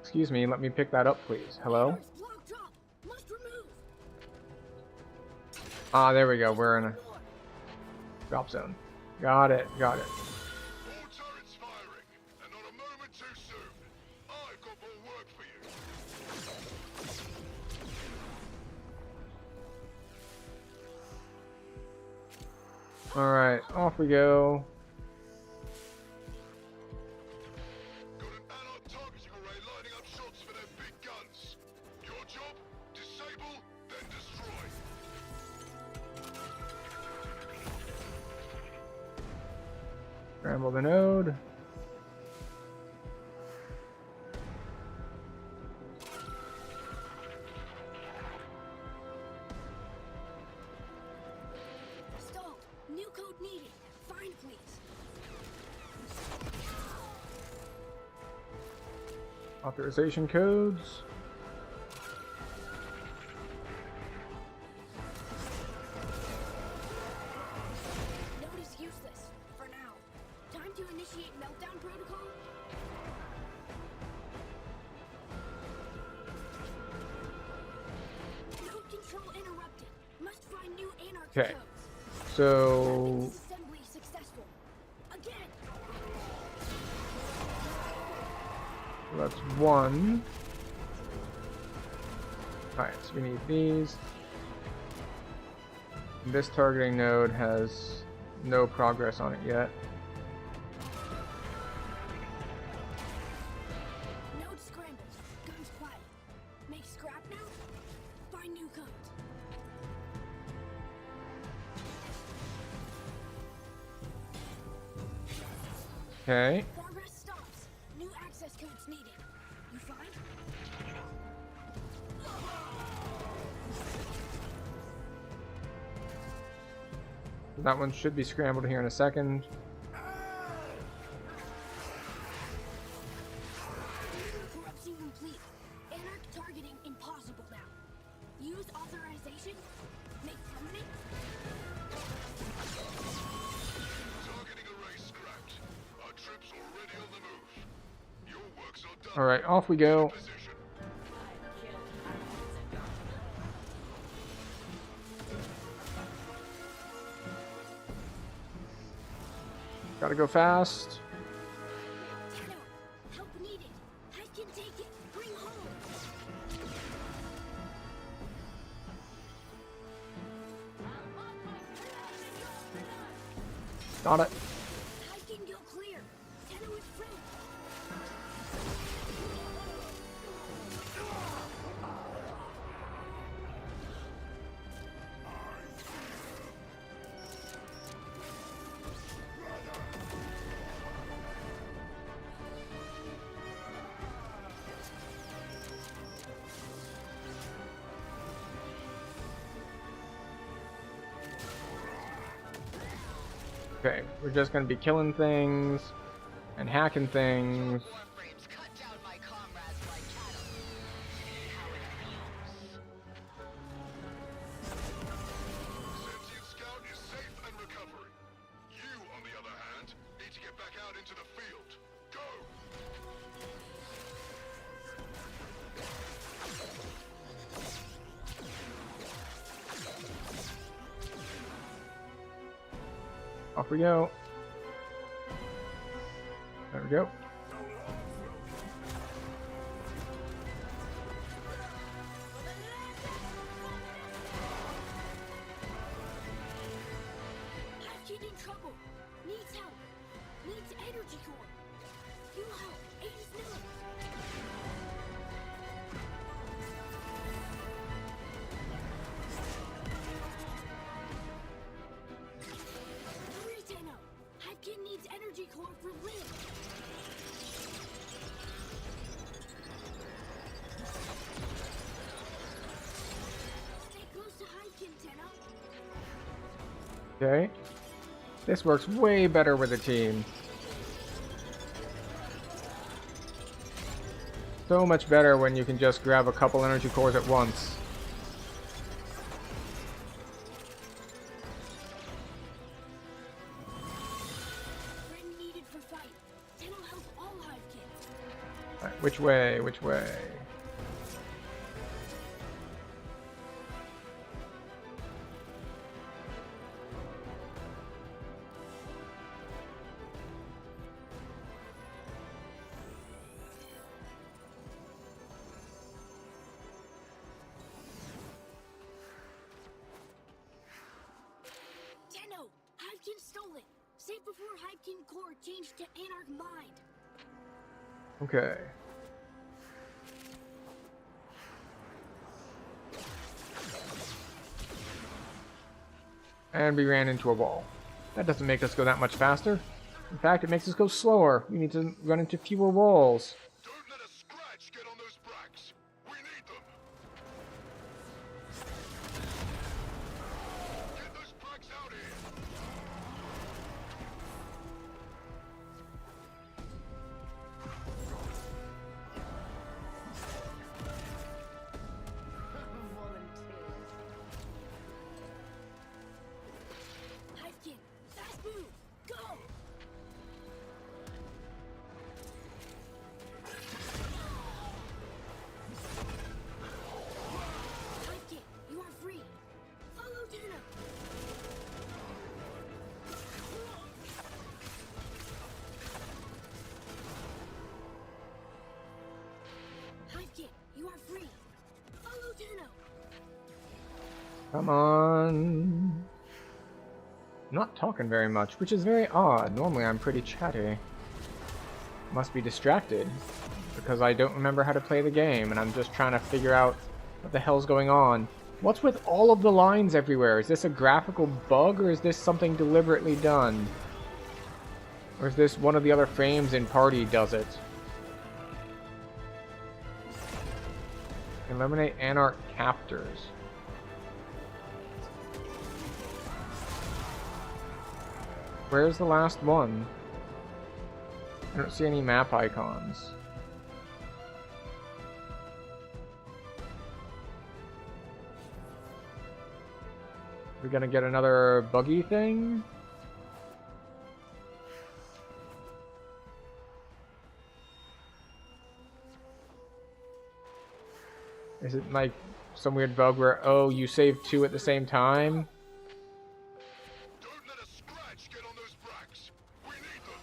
Excuse me, let me pick that up, please. Hello? Block drop. Must remove. Ah, there we go. We're in a drop zone. Got it, got it. All turrets firing, and not a moment too soon. I've got more work for you. Alright, off we go. Got an allied targeting array lining up shots for their big guns. Your job? Disable, then destroy. Scramble the node. Authorization codes. Node is useless for now. Time to initiate meltdown protocol. Node control interrupted. Must find new anarch Okay. codes. So Assembly successful. Again. that's one. Alright, so we need these. This targeting node has no progress on it yet. Node scrambles. Guns quiet. Make scrap now. Find new codes. Okay. Progress stops. New access codes needed. You find? That one should be scrambled here in a second. Corruption complete. Anarch targeting impossible now. Use authorization. Make permanent. Targeting array scrapped. Our troops already on the move. Your works are done. Alright, off we go. Gotta go fast. Tenno, help needed. I can take it. Bring home. Got it. I can go clear. Tenno is free. Okay, we're just gonna be killing things and hacking things. Sentient Scout is safe and recovering. You, on the other hand, need to get back out into the field. Go! Off we go. There we go. Kid in trouble. Needs help. Needs energy core. You help. Aid's node. Hurry, Tenno. Hypkin needs energy core for Lynn. Stay close to Hypkin, Tenno. Okay. This works way better with a team. So much better when you can just grab a couple energy cores at once. Friend needed for fight. Tenno help all Hypkin. Alright, which way? Which way? Tenno, Hypkin stolen. Safe before Hypkin core changed to Anarch Mind. Okay. And we ran into a wall. That doesn't make us go that much faster. In fact, it makes us go slower. We need to run into fewer walls. Don't let a scratch get on those bracks. We need them. Get those bracks out here. Come on. I'm not talking very much, which is very odd. Normally I'm pretty chatty. Must be distracted, because I don't remember how to play the game, and I'm just trying to figure out what the hell's going on. What's with all of the lines everywhere? Is this a graphical bug, or is this something deliberately done? Or is this one of the other frames in Party does it? Eliminate Anarch captors. Where's the last one? I don't see any map icons. We gonna get another buggy thing? Is it like some weird bug where, oh, you save two at the same time? Don't let a scratch get on those bracks. We need them.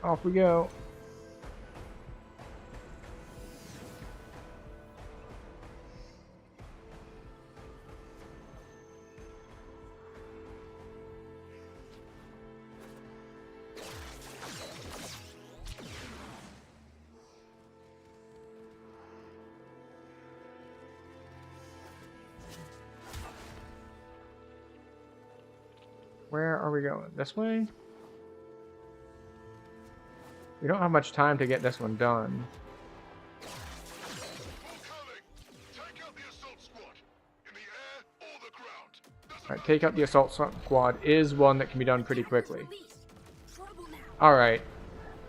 Off we go. Where are we going? This way? We don't have much time to get this one done. Alright, take out the assault squad is one that can be done pretty quickly. Alright.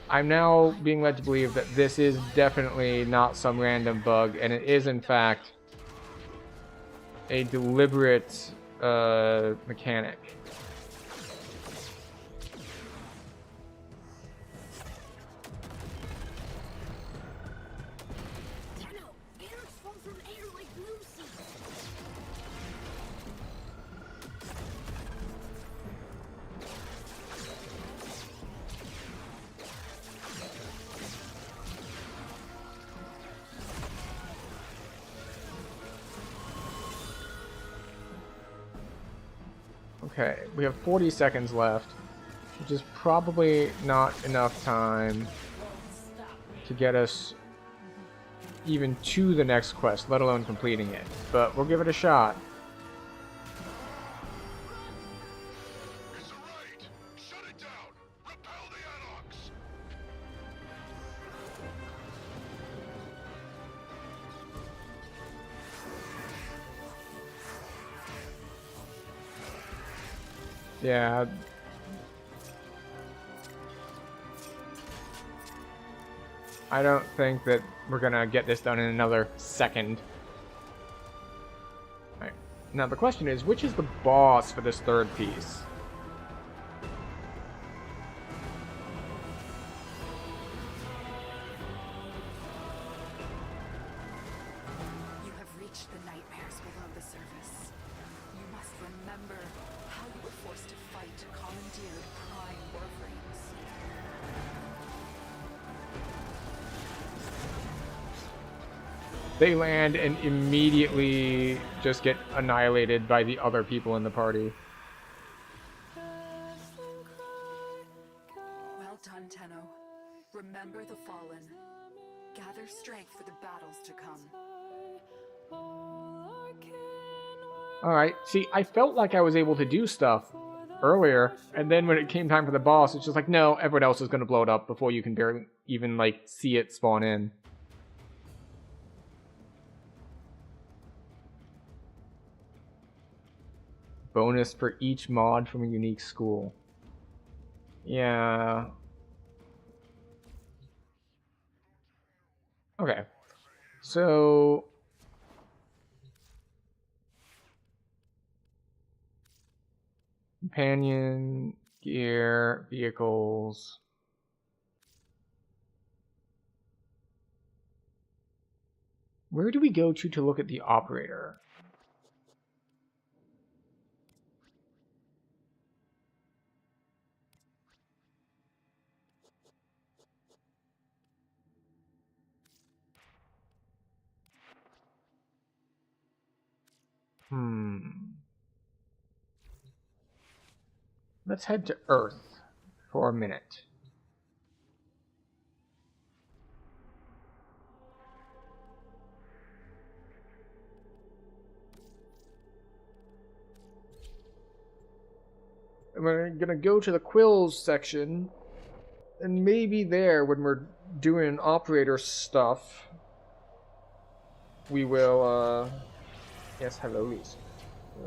I'm now being led to believe that this is definitely not some random bug, and it is in fact a deliberate mechanic. Okay, we have 40 seconds left, which is probably not enough time to get us even to the next quest, let alone completing it. But we'll give it a shot. It's a raid. Shut it down. Repel the Anarchs. Yeah. I don't think that we're gonna get this done in another second. Alright. Now the question is, which is the boss for this third piece? You have reached the nightmares below the surface. You must remember how you were forced to fight commandeered prime warframes. They land and immediately just get annihilated by the other people in the party. Well done, Tenno. Remember the fallen. Gather strength for the battles to come. Alright, see, I felt like I was able to do stuff earlier, and then when it came time for the boss, it's just like, no, everyone else is going to blow it up before you can barely even, like, see it spawn in. Bonus for each mod from a unique school. Yeah. Okay. So... companion, gear, vehicles. Where do we go to look at the operator? Let's head to Earth for a minute. And we're gonna go to the Quills section, and maybe there, when we're doing operator stuff, we will, yes, hello, Lisa.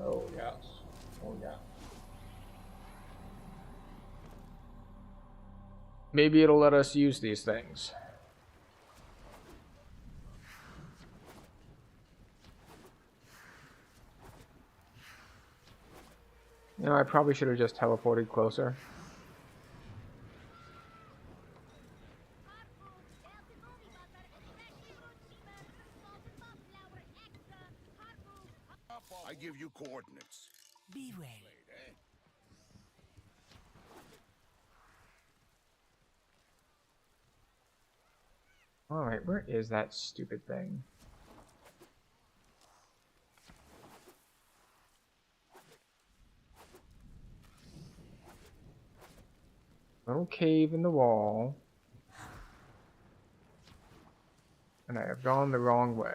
Oh, yes. Oh, yeah. Maybe it'll let us use these things. You know, I probably should have just teleported closer. I give you coordinates. Be well. Alright, where is that stupid thing? Little cave in the wall. And I have gone the wrong way.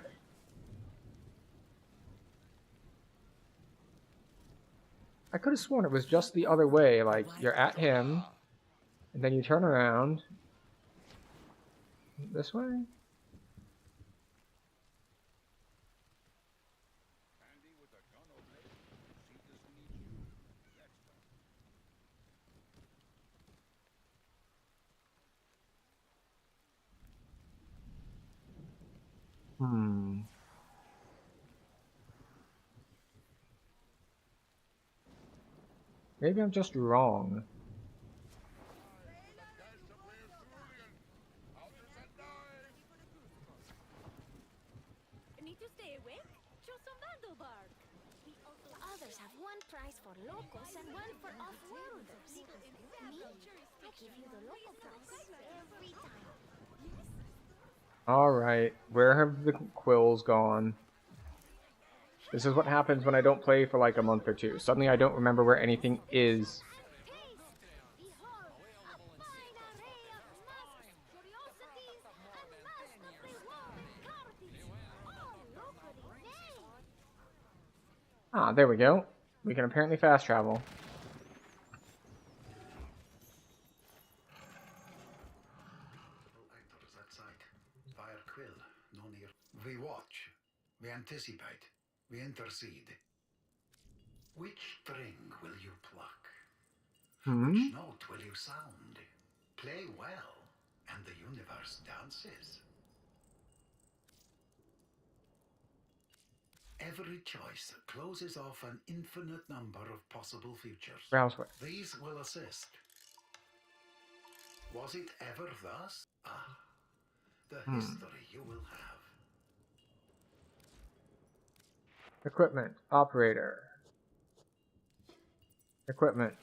I could have sworn it was just the other way, like, you're at him, and then you turn around. This way? Maybe I'm just wrong. Need to stay awake? Show some Vandalbark. The others have one prize for locals and one for off-worlders. Me? I give you the local prize every time. Alright, where have the quills gone? This is what happens when I don't play for like a month or two. Suddenly I don't remember where anything is. Ah, there we go. We can apparently fast travel. We watch, we anticipate, we intercede. Which string will you pluck? Which note will you sound? Play well, and the universe dances. Every choice closes off an infinite number of possible futures. Browseway. These will assist. Was it ever thus? Ah, the history you will have. Equipment. Operator. Equipment.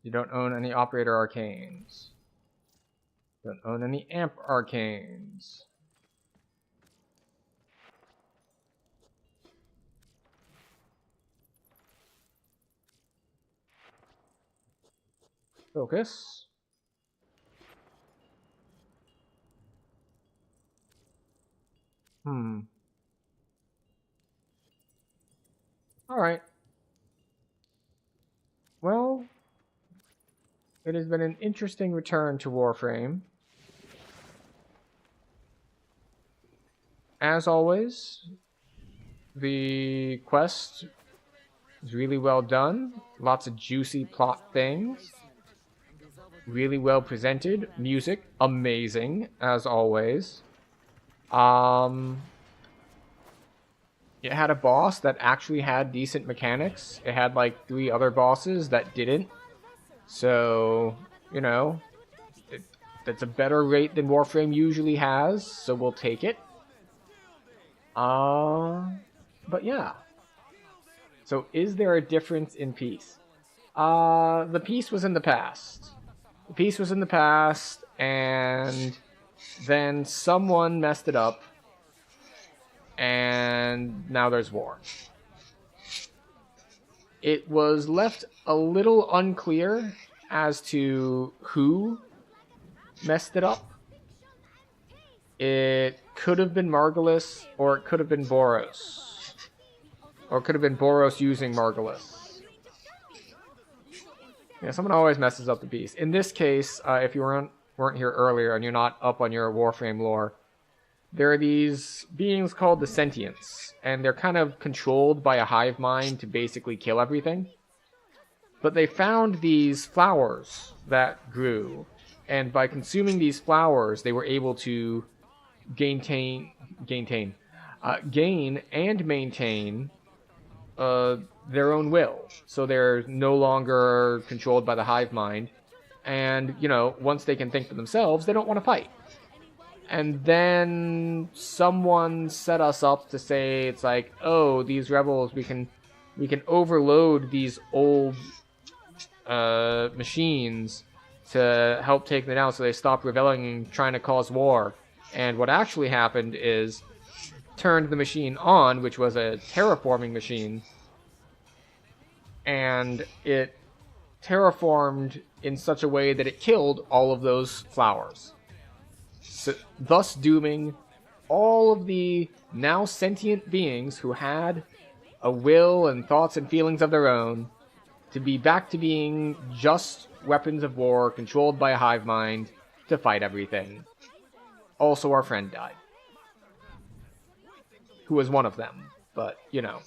You don't own any operator arcanes. Don't own any amp arcanes. Focus. Alright. Well, it has been an interesting return to Warframe. As always, the quest is really well done. Lots of juicy plot things. Really well presented. Music, amazing, as always. It had a boss that actually had decent mechanics. It had like 3 other bosses that didn't. So, you know, that's a better rate than Warframe usually has, so we'll take it. But yeah. So is there a difference in peace? The peace was in the past. The peace was in the past, and then someone messed it up. and now there's war. It was left a little unclear as to who messed it up. It could have been Margulis, or it could have been Boros. Or it could have been Boros using Margulis. Yeah, someone always messes up the beast. In this case, if you weren't here earlier and you're not up on your Warframe lore, there are these beings called the Sentients, and they're kind of controlled by a hive mind to basically kill everything. But they found these flowers that grew, and by consuming these flowers, they were able to gain and maintain their own will. So they're no longer controlled by the hive mind, and, you know, once they can think for themselves, they don't want to fight. And then someone set us up to say, it's like, oh, these rebels, we can overload these old machines to help take them down so they stop rebelling and trying to cause war. And what actually happened is turned the machine on, which was a terraforming machine, and it terraformed in such a way that it killed all of those flowers. So, thus dooming all of the now sentient beings who had a will and thoughts and feelings of their own to be back to being just weapons of war controlled by a hive mind to fight everything. Also, our friend died. Who was one of them, but, you know.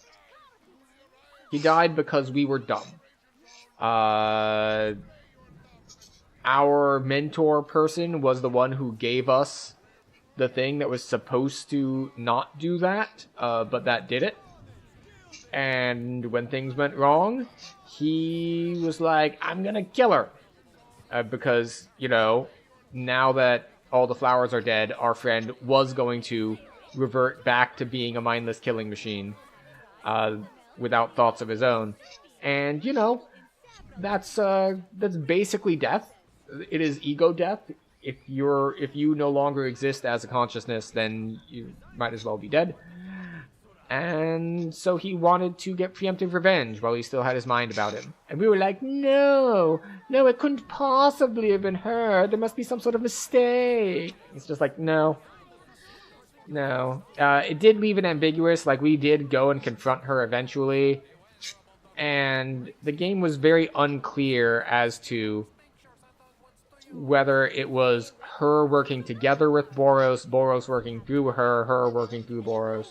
He died because we were dumb. Our mentor person was the one who gave us the thing that was supposed to not do that, but that did it. And when things went wrong, he was like, I'm gonna kill her. Because, you know, now that all the flowers are dead, our friend was going to revert back to being a mindless killing machine without thoughts of his own. And, you know, that's basically death. It is ego death. If you no longer exist as a consciousness, then you might as well be dead. And so he wanted to get preemptive revenge while he still had his mind about him. And we were like, no, it couldn't possibly have been her. There must be some sort of mistake. It's just like, no. It did leave it ambiguous. Like, we did go and confront her eventually. And the game was very unclear as to whether it was her working together with Boros, Boros working through her, her working through Boros.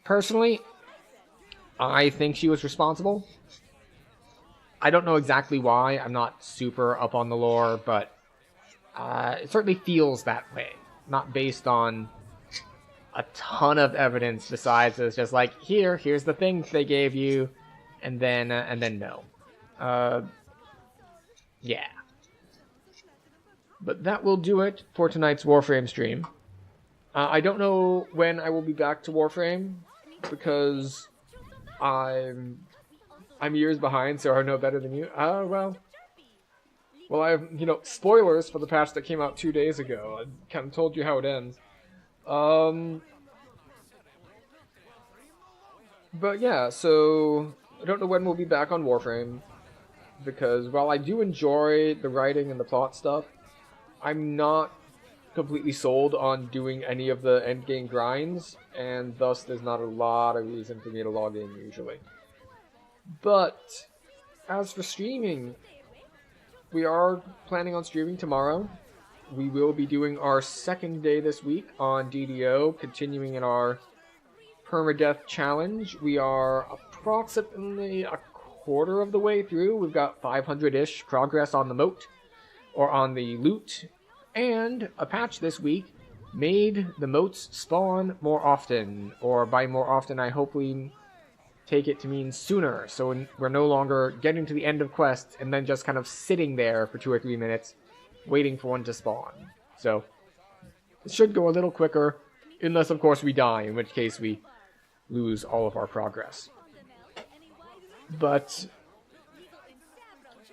Personally, I think she was responsible. I don't know exactly why. I'm not super up on the lore, but it certainly feels that way. Not based on a ton of evidence besides it's just like, here's the things they gave you, and then no. Yeah. But that will do it for tonight's Warframe stream. I don't know when I will be back to Warframe, because I'm years behind, so I know better than you. Well, I have, spoilers for the patch that came out 2 days ago. I kind of told you how it ends. But yeah, so I don't know when we'll be back on Warframe, because while I do enjoy the writing and the plot stuff, I'm not completely sold on doing any of the endgame grinds, and thus there's not a lot of reason for me to log in usually. But as for streaming, we are planning on streaming tomorrow. We will be doing our second day this week on DDO, continuing in our permadeath challenge. We are approximately a quarter of the way through. We've got 500-ish progress on the moat, or on the loot, and a patch this week made the moats spawn more often, or by more often I hopefully take it to mean sooner, so we're no longer getting to the end of quests and then just kind of sitting there for 2 or 3 minutes waiting for one to spawn. So it should go a little quicker, unless of course we die, in which case we lose all of our progress. But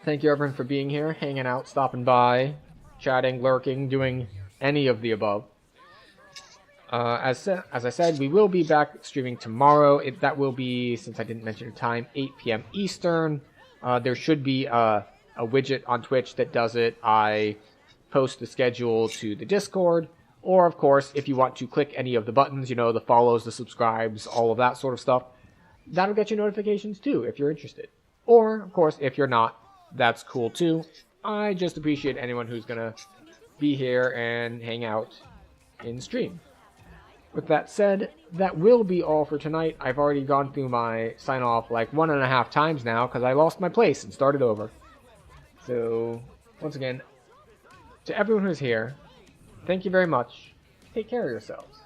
thank you everyone for being here, hanging out, stopping by, chatting, lurking, doing any of the above. As I said, we will be back streaming tomorrow. That will be, since I didn't mention the time, 8 p.m. Eastern. There should be a widget on Twitch that does it. I post the schedule to the Discord. Or, of course, if you want to click any of the buttons, you know, the follows, the subscribes, all of that sort of stuff, that'll get you notifications too, if you're interested. Or, of course, if you're not, that's cool too. I just appreciate anyone who's going to be here and hang out in stream. With that said, that will be all for tonight. I've already gone through my sign-off like 1.5 times now because I lost my place and started over. So, once again, to everyone who's here, thank you very much. Take care of yourselves.